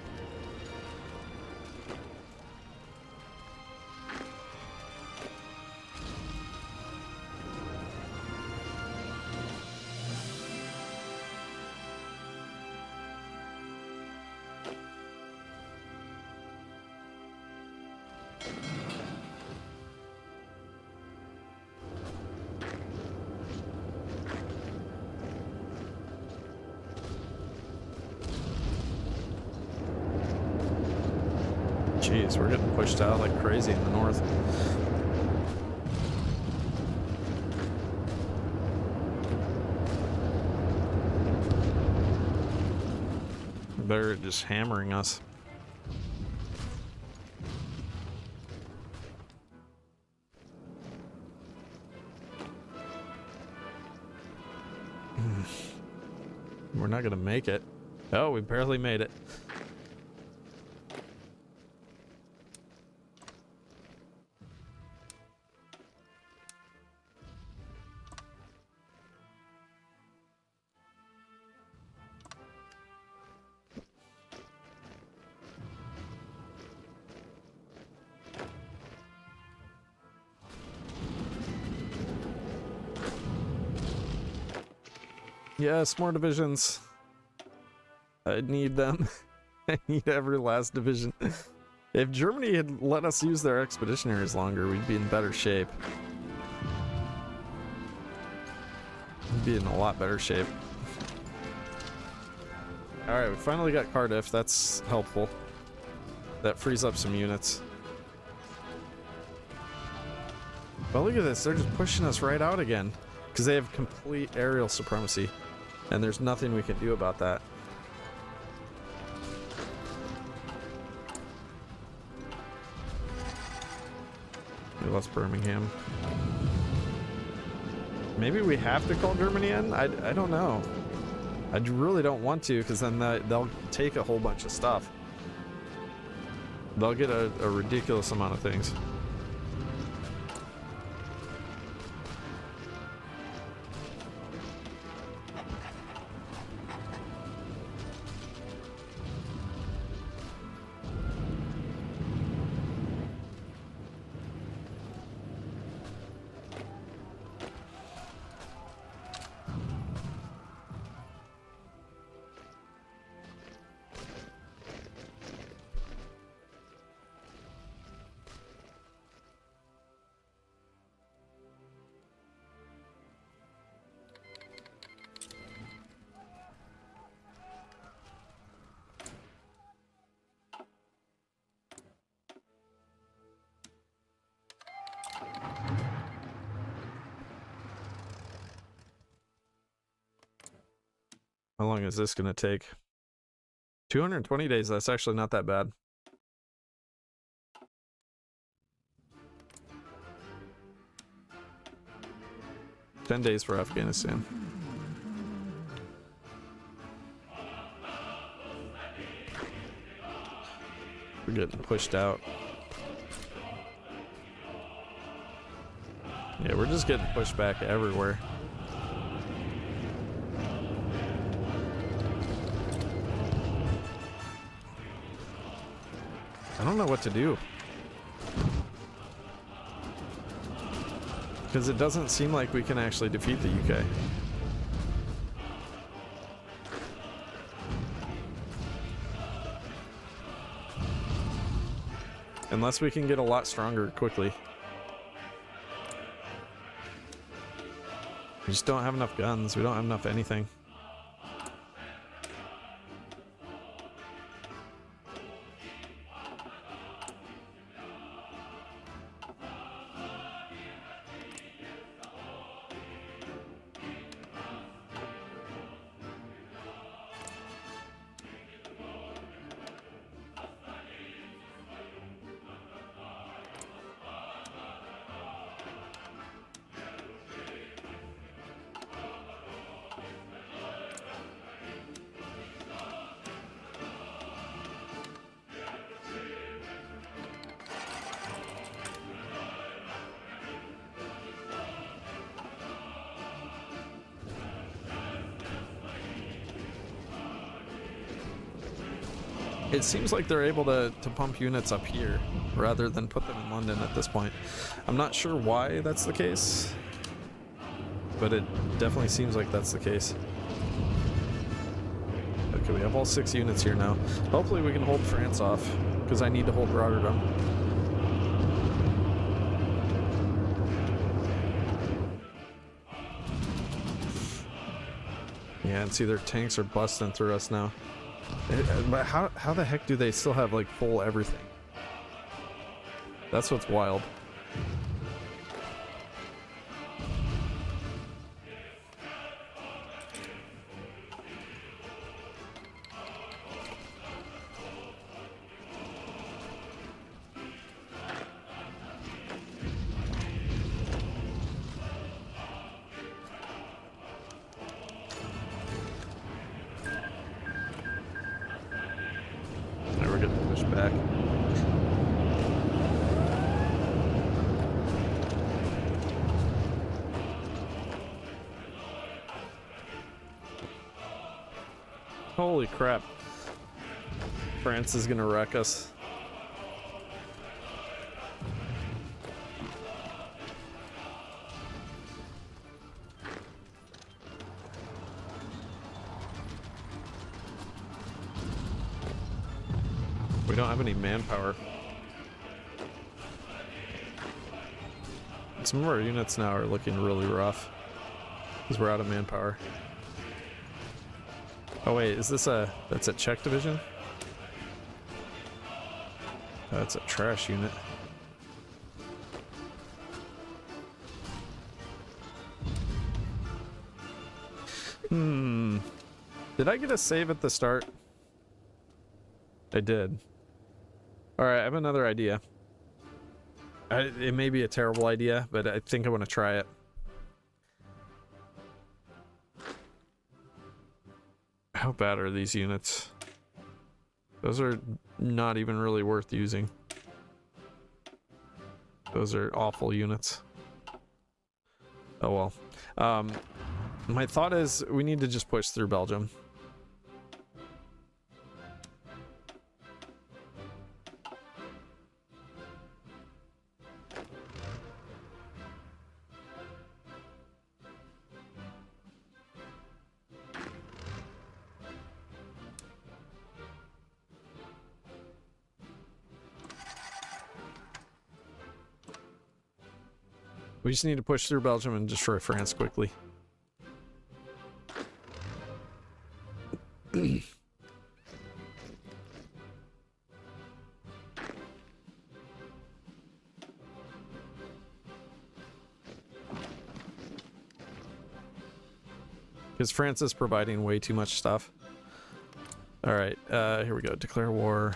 Jeez, we're getting pushed out like crazy in the north. They're just hammering us. We're not gonna make it. Oh, we barely made it. Yes, more divisions. I need them. I need every last division. If Germany had let us use their expeditionaries longer, we'd be in better shape. We'd be in a lot better shape. Alright, we finally got Cardiff. That's helpful. That frees up some units. But look at this. They're just pushing us right out again. Because they have complete aerial supremacy. And there's nothing we can do about that. We lost Birmingham. Maybe we have to call Germany in? I don't know. I really don't want to, because then they'll take a whole bunch of stuff. They'll get a ridiculous amount of things. How long is this going to take? 220 days, that's actually not that bad. $10 days for Afghanistan. We're getting pushed out. Yeah, we're just getting pushed back everywhere. I don't know what to do. Because it doesn't seem like we can actually defeat the UK. Unless we can get a lot stronger quickly. We just don't have enough guns. We don't have enough anything. It seems like they're able to pump units up here rather than put them in London at this point. I'm not sure why that's the case, but it definitely seems like that's the case. Okay, we have all 6 units here now. Hopefully we can hold France off, because I need to hold Rotterdam. Yeah, and see, their tanks are busting through us now. But how the heck do they still have like full everything? That's what's wild. Back. Holy crap. France is gonna wreck us. We don't have any manpower. Some of our units now are looking really rough because we're out of manpower. Oh wait, is this that's a Czech division? Oh, that's a trash unit. Did I get a save at the start? I did. Alright, I have another idea. It may be a terrible idea, but I think I want to try it. How bad are these units? Those are not even really worth using. Those are awful units. Oh well. My thought is we need to just push through Belgium. We just need to push through Belgium and destroy France quickly. Because France is providing way too much stuff. Alright, here we go. Declare war.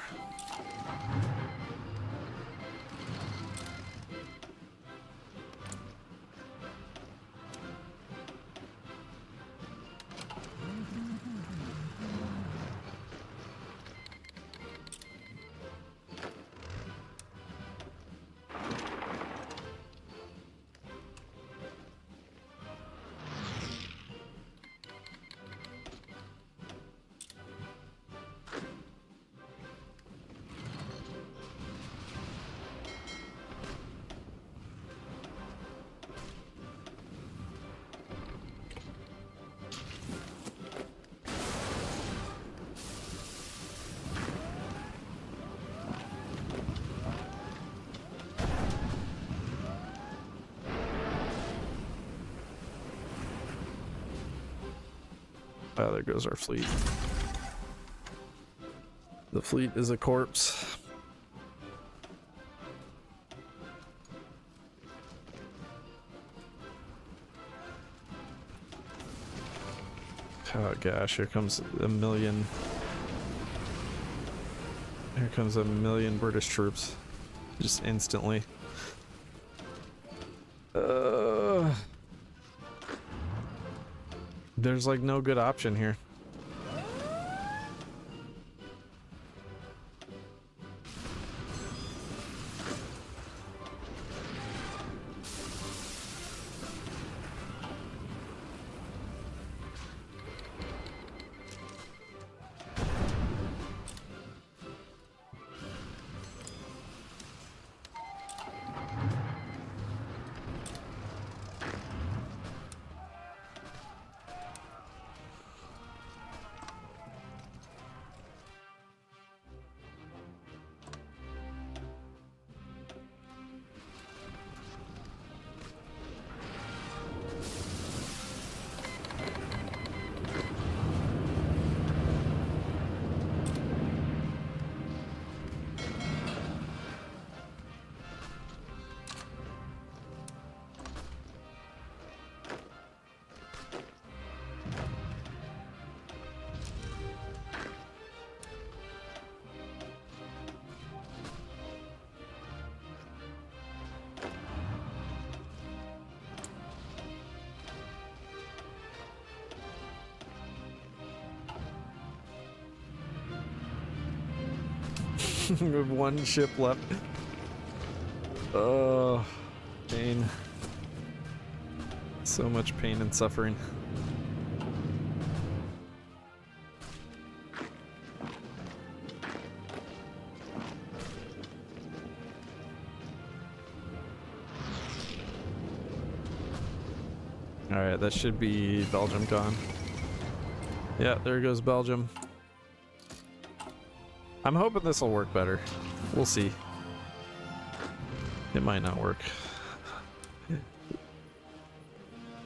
Oh, there goes our fleet. The fleet is a corpse. Oh gosh, here comes a million. Here comes a million British troops. Just instantly. There's like no good option here. We have one ship left. Oh, pain. So much pain and suffering. Alright, that should be Belgium gone. Yeah, there goes Belgium. I'm hoping this will work better. We'll see. It might not work.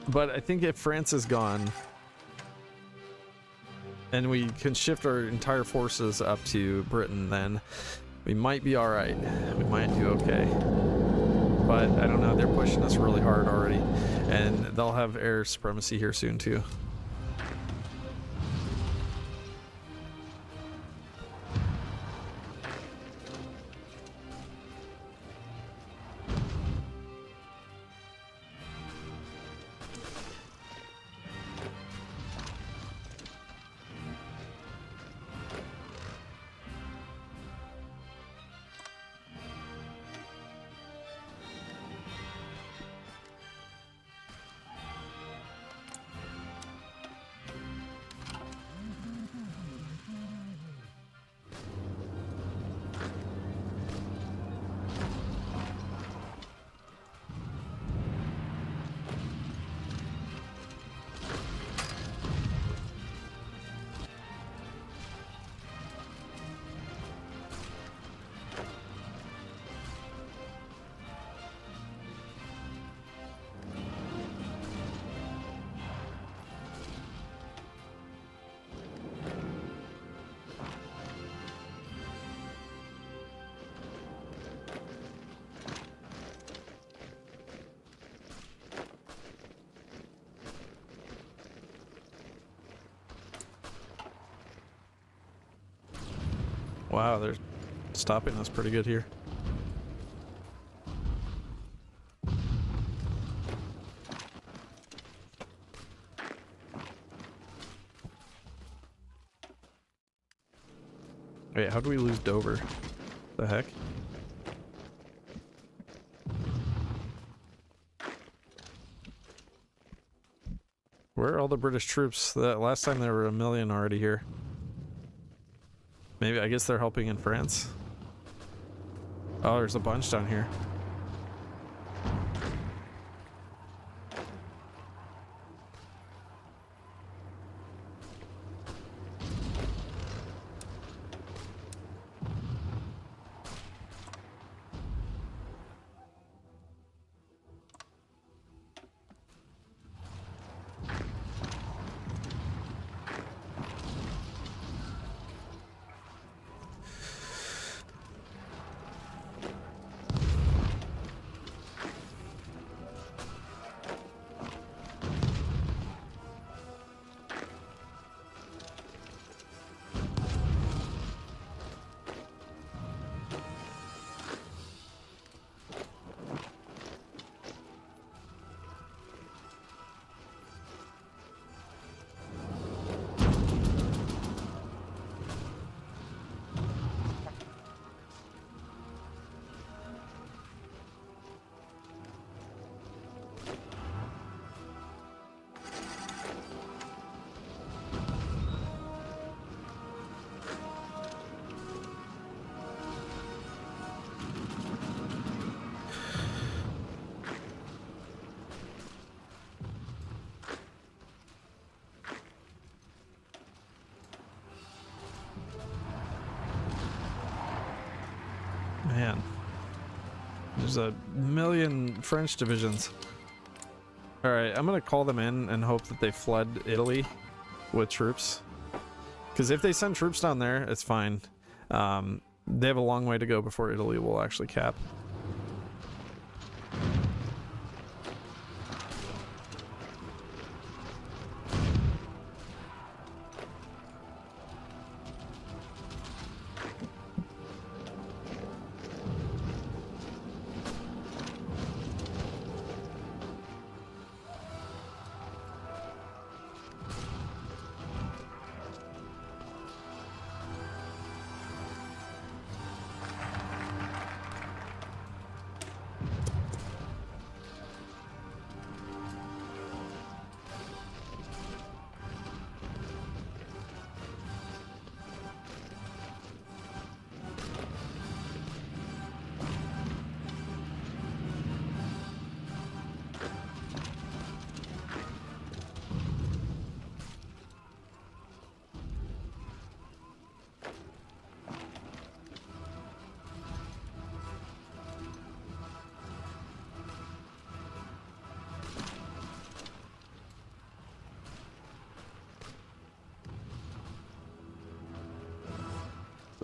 But I think if France is gone, and we can shift our entire forces up to Britain, then we might be alright. We might do okay. But I don't know, they're pushing us really hard already. And they'll have air supremacy here soon too. Wow, they're stopping us pretty good here. Wait, how do we lose Dover? The heck? Where are all the British troops? That last time there were 1 million already here. Maybe, I guess they're helping in France. Oh, there's a bunch down here. Man, there's 1 million French divisions. Alright, I'm gonna call them in and hope that they flood Italy with troops. Because if they send troops down there, it's fine. They have a long way to go before Italy will actually cap.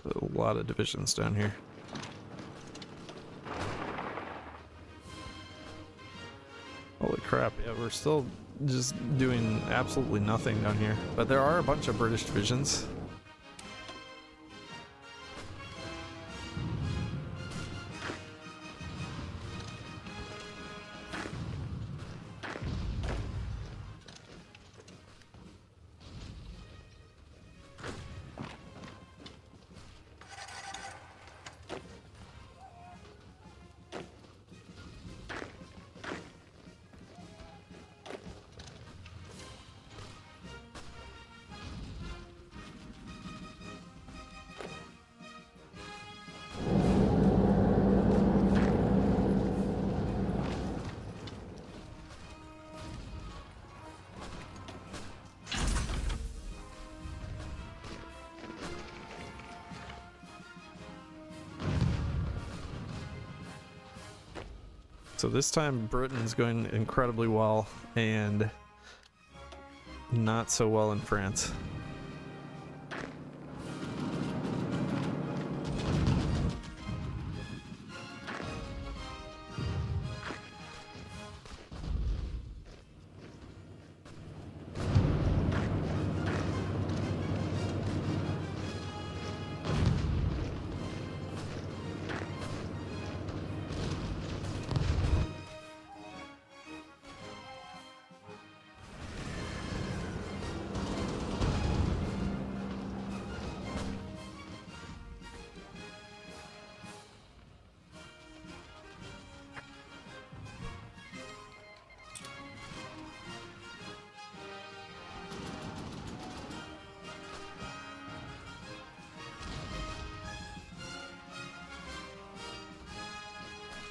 A lot of divisions down here. Holy crap, yeah, we're still just doing absolutely nothing down here. But there are a bunch of British divisions. So this time Britain's going incredibly well, and not so well in France.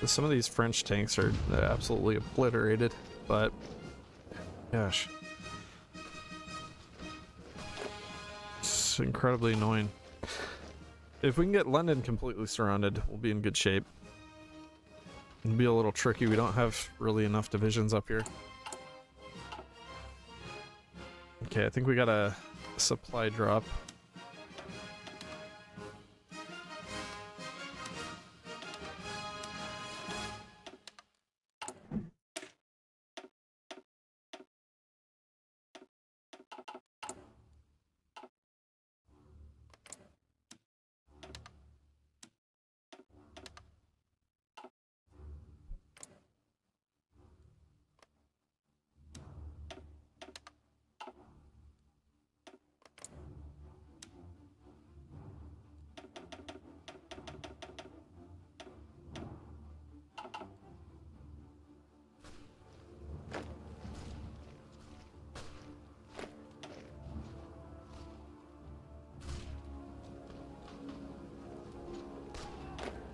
some of these French tanks are absolutely obliterated, but gosh, it's incredibly annoying. If we can get London completely surrounded, we'll be in good shape. It'll be a little tricky. We don't have really enough divisions up here. Okay, I think we got a supply drop.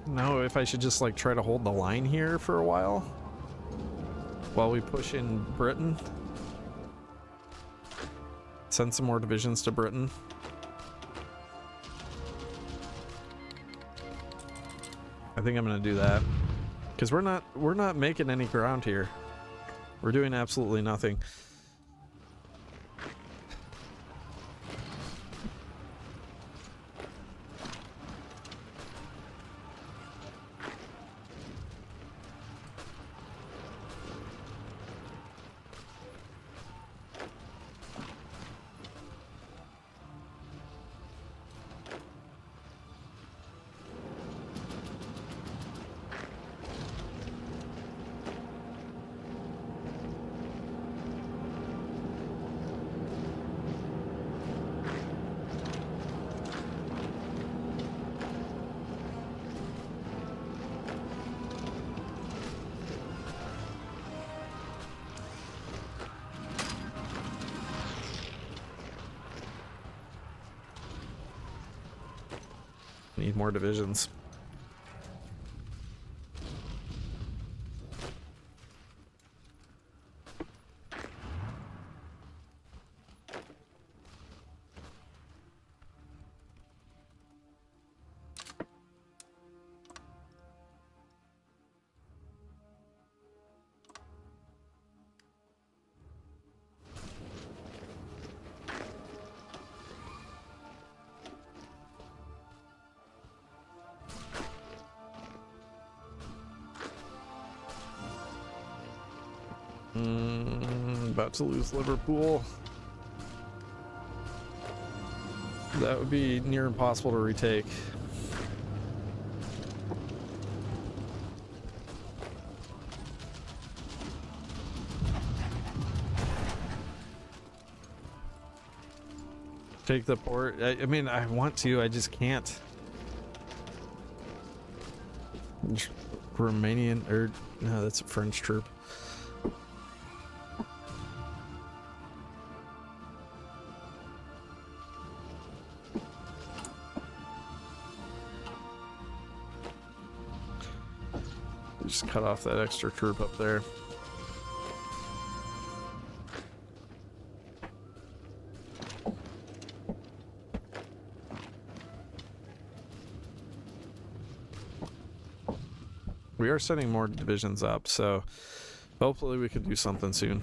Know if I should just like try to hold the line here for a while we push in Britain. Send some more divisions to Britain. I think I'm gonna do that because we're not making any ground here. We're doing absolutely nothing. Need more divisions. About to lose Liverpool. That would be near impossible to retake. Take the port. I mean, I want to, I just can't. Romanian, or no, that's a French troop. Just cut off that extra troop up there. We are sending more divisions up, so hopefully we can do something soon.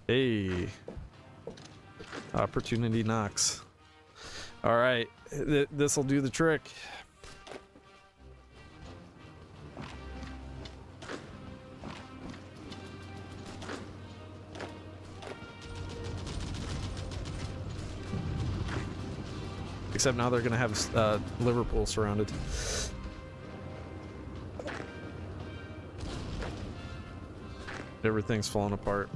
Hey, opportunity knocks. All right, this will do the trick. Except now they're gonna have Liverpool surrounded. Everything's falling apart.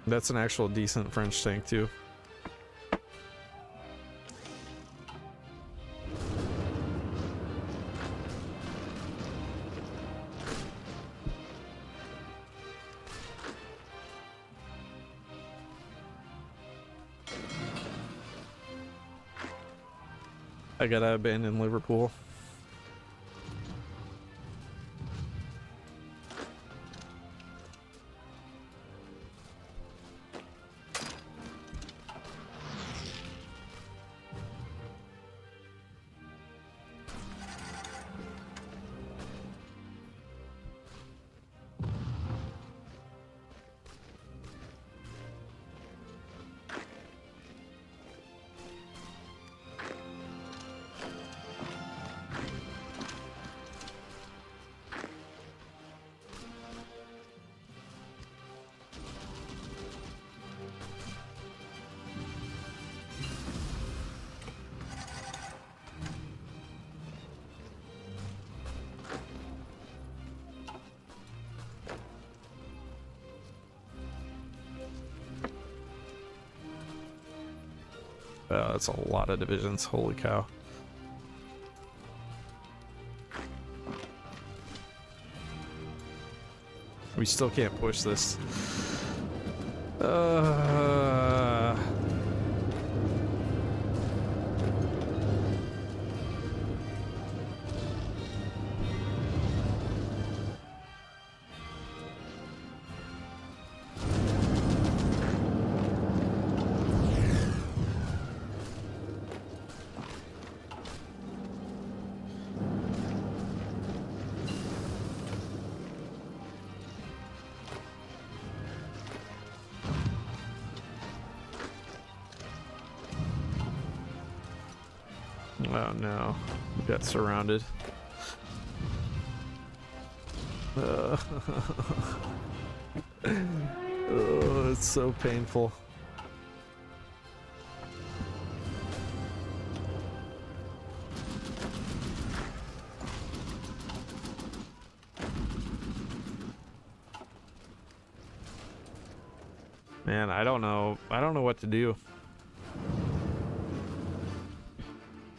That's an actual decent French tank too. I gotta abandon Liverpool. That's a lot of divisions. Holy cow. We still can't push this. Oh no, we got surrounded. Oh, it's so painful. Man, I don't know what to do.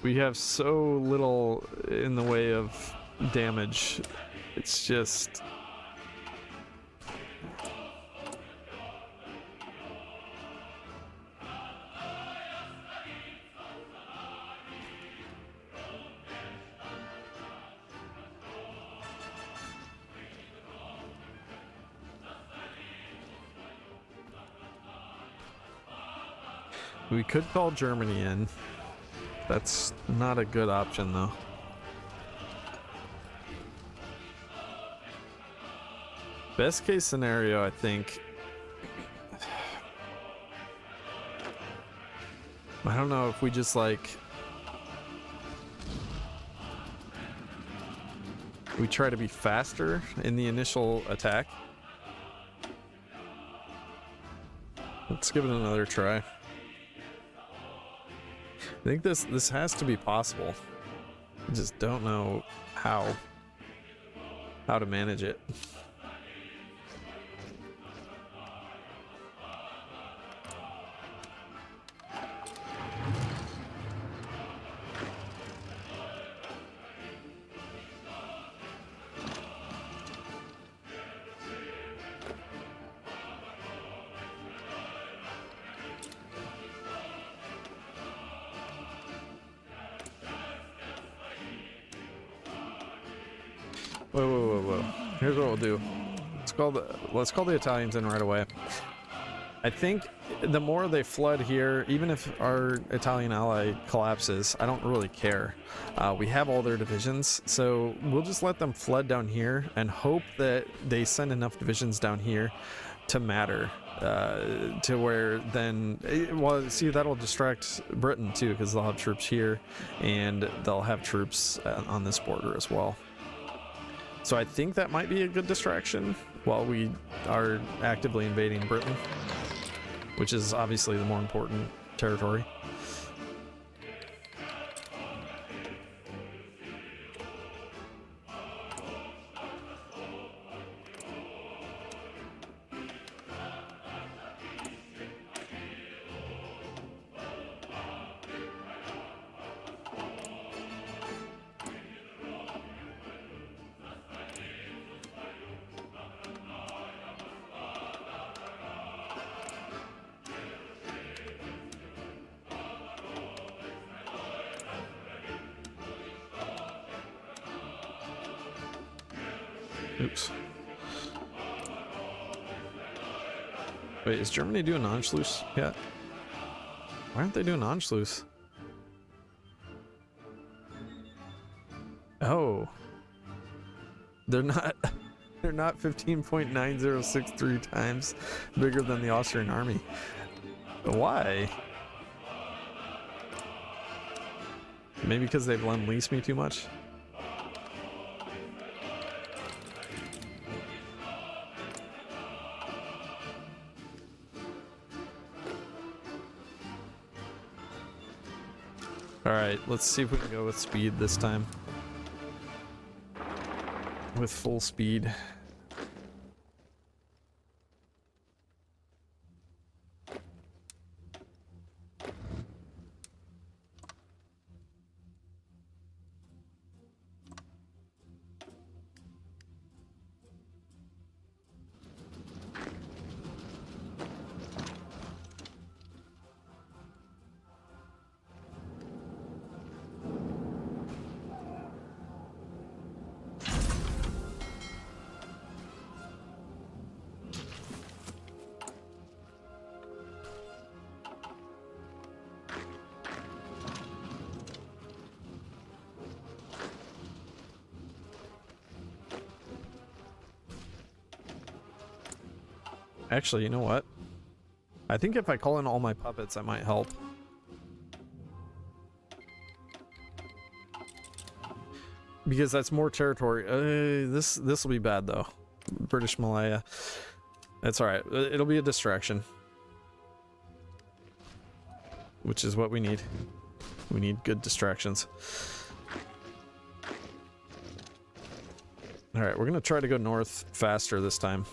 We have so little in the way of damage. It's just... We could call Germany in. That's not a good option, though. Best case scenario, I think. I don't know if we just like... we try to be faster in the initial attack. Let's give it another try. I think this has to be possible. I just don't know how to manage it. Whoa. Here's what we'll do. Let's call the Italians in right away. I think the more they flood here, even if our Italian ally collapses, I don't really care. We have all their divisions, so we'll just let them flood down here and hope that they send enough divisions down here to matter. To where then, well, see, that'll distract Britain too, because they'll have troops here and they'll have troops on this border as well. So I think that might be a good distraction while we are actively invading Britain, which is obviously the more important territory. Oops. Wait, is Germany doing Anschluss yet? Why aren't they doing Anschluss? Oh. They're not 15.9063 times bigger than the Austrian army. Why? Maybe because they've lend-leased me too much? Alright, let's see if we can go with speed this time. With full speed. Actually, you know what? I think if I call in all my puppets, that might help. Because that's more territory. This will be bad though. British Malaya. That's alright. It'll be a distraction. Which is what we need. We need good distractions. Alright, we're gonna try to go north faster this time.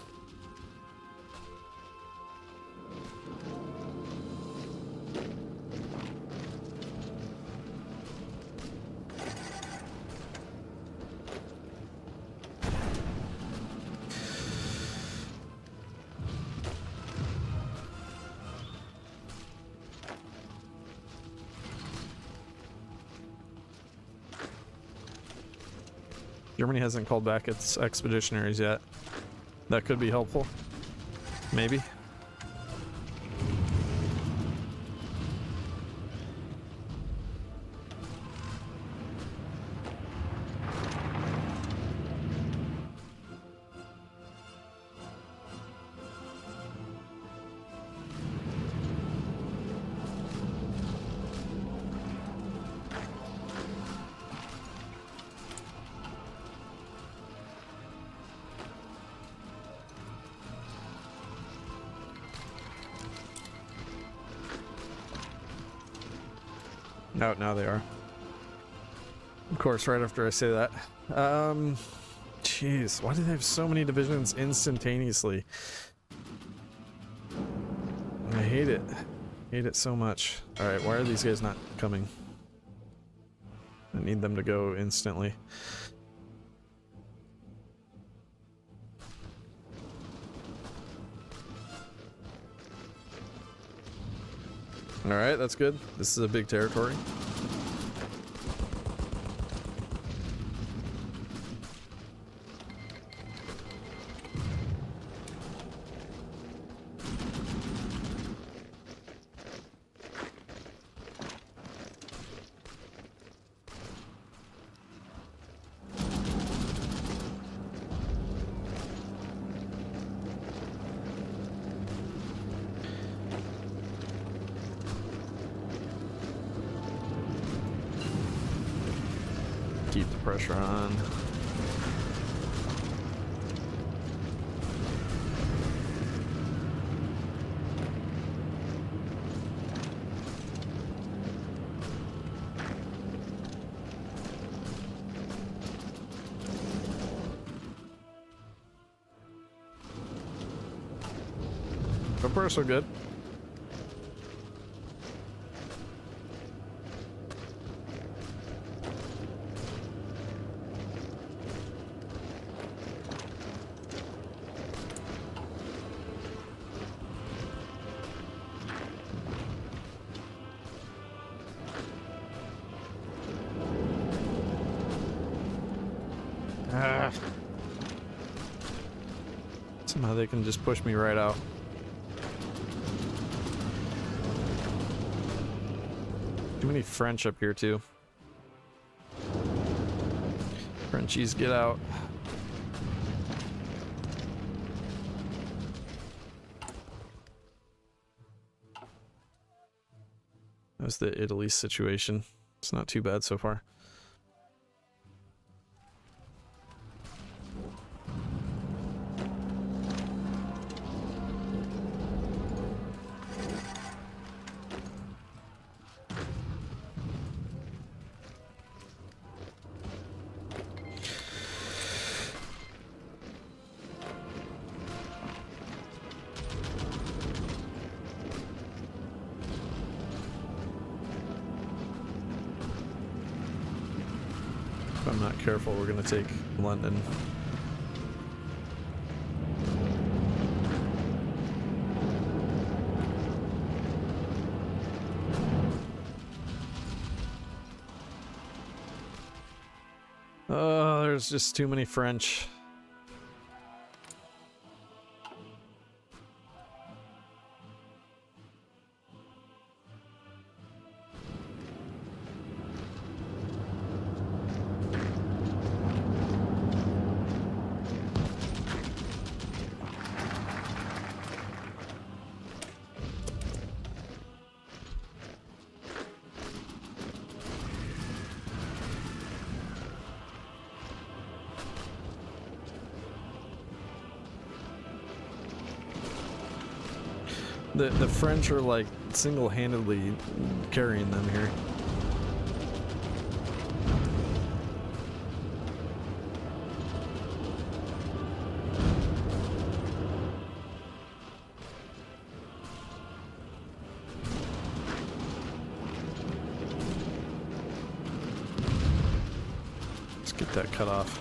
Germany hasn't called back its expeditionaries yet. That could be helpful. Maybe. No, now they are. Of course, right after I say that. Jeez, why do they have so many divisions instantaneously? I hate it. Hate it so much. Alright, why are these guys not coming? I need them to go instantly. Alright, that's good. This is a big territory. Keep the pressure on. So far, so good. Somehow they can just push me right out. Too many French up here too. Frenchies, get out. That was the Italy situation. It's not too bad so far. If I'm not careful, we're gonna take London. Oh, there's just too many French. The French are like single-handedly carrying them here. Let's get that cut off.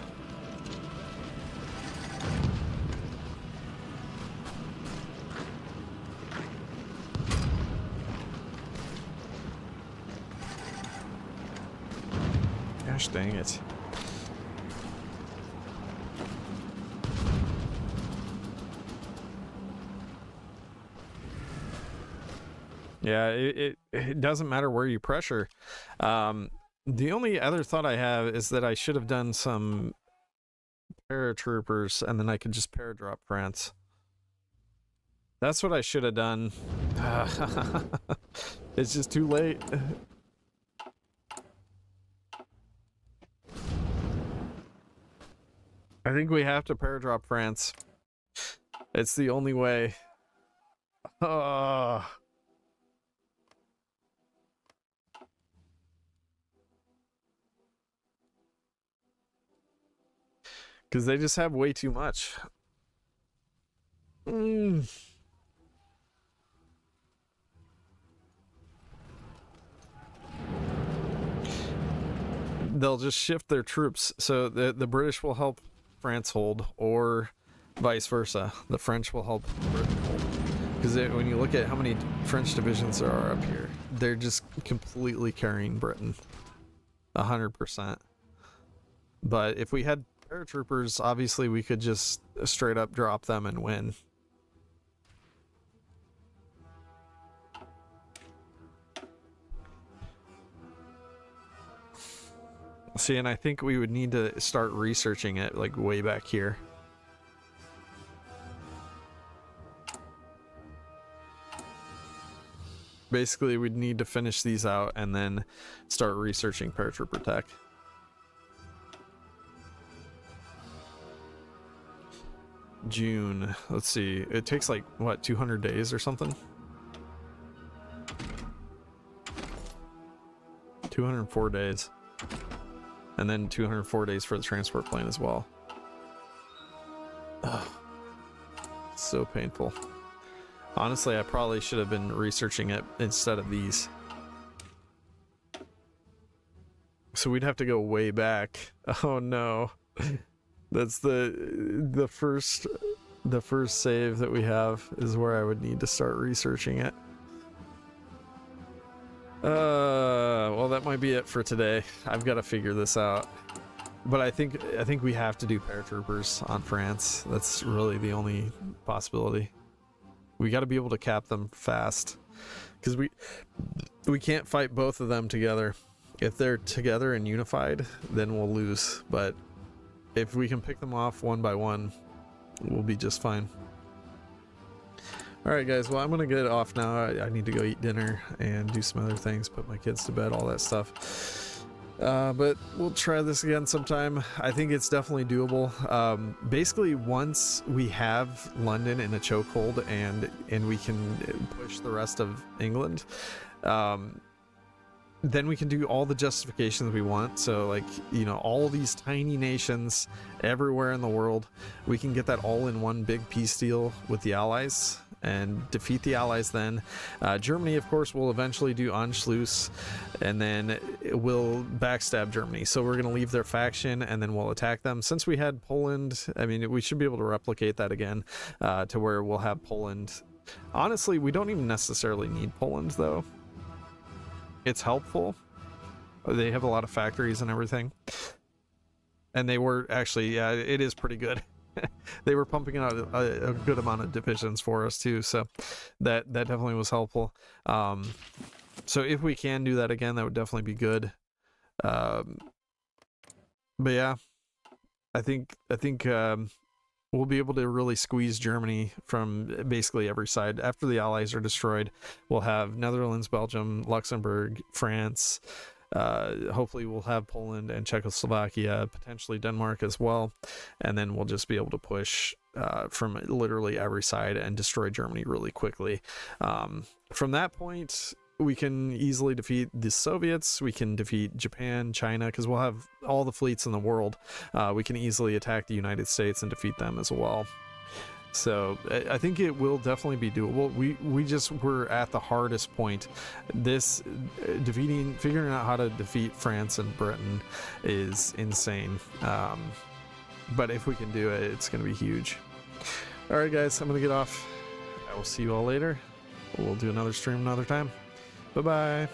Gosh dang it. Yeah, it doesn't matter where you pressure. The only other thought I have is that I should have done some paratroopers and then I could just paradrop France. That's what I should have done. It's just too late. I think we have to paradrop France. It's the only way. Because they just have way too much. They'll just shift their troops, so the British will help France hold, or vice versa. The French will help Britain hold. Because when you look at how many French divisions there are up here, they're just completely carrying Britain. 100%. But if we had paratroopers, obviously we could just straight up drop them and win. See, and I think we would need to start researching it, like, way back here. Basically, we'd need to finish these out and then start researching paratrooper tech. June. Let's see. It takes, like, what, 200 days or something? 204 days. And then 204 days for the transport plane as well. Ugh. So painful. Honestly, I probably should have been researching it instead of these. So we'd have to go way back. Oh no. That's the first save that we have is where I would need to start researching it. Well, that might be it for today. I've got to figure this out. But I think we have to do paratroopers on France. That's really the only possibility. We got to be able to cap them fast, because we can't fight both of them together. If they're together and unified, then we'll lose. But if we can pick them off one by one, we'll be just fine. Alright guys, well I'm gonna get off now. I need to go eat dinner and do some other things, put my kids to bed, all that stuff. But we'll try this again sometime. I think it's definitely doable. Basically, once we have London in a chokehold and we can push the rest of England, then we can do all the justifications we want. So, like, you know, all these tiny nations everywhere in the world, we can get that all in one big peace deal with the Allies and defeat the Allies then. Germany, of course, will eventually do Anschluss, and then we'll backstab Germany. So we're going to leave their faction, and then we'll attack them. Since we had Poland, I mean, we should be able to replicate that again, to where we'll have Poland. Honestly, we don't even necessarily need Poland, though. It's helpful. They have a lot of factories and everything. And they were actually, yeah, it is pretty good. They were pumping out a good amount of divisions for us too, so that definitely was helpful. So if we can do that again, that would definitely be good. But yeah, I think we'll be able to really squeeze Germany from basically every side. After the Allies are destroyed, we'll have Netherlands, Belgium, Luxembourg, France. Hopefully we'll have Poland and Czechoslovakia, potentially Denmark as well, and then we'll just be able to push from literally every side and destroy Germany really quickly. From that point, we can easily defeat the Soviets, we can defeat Japan, China, because we'll have all the fleets in the world. We can easily attack the United States and defeat them as well. So I think it will definitely be doable. We just were at the hardest point. This figuring out how to defeat France and Britain is insane. But if we can do it, it's going to be huge. All right, guys, I'm going to get off. I will see you all later. We'll do another stream another time. Bye-bye.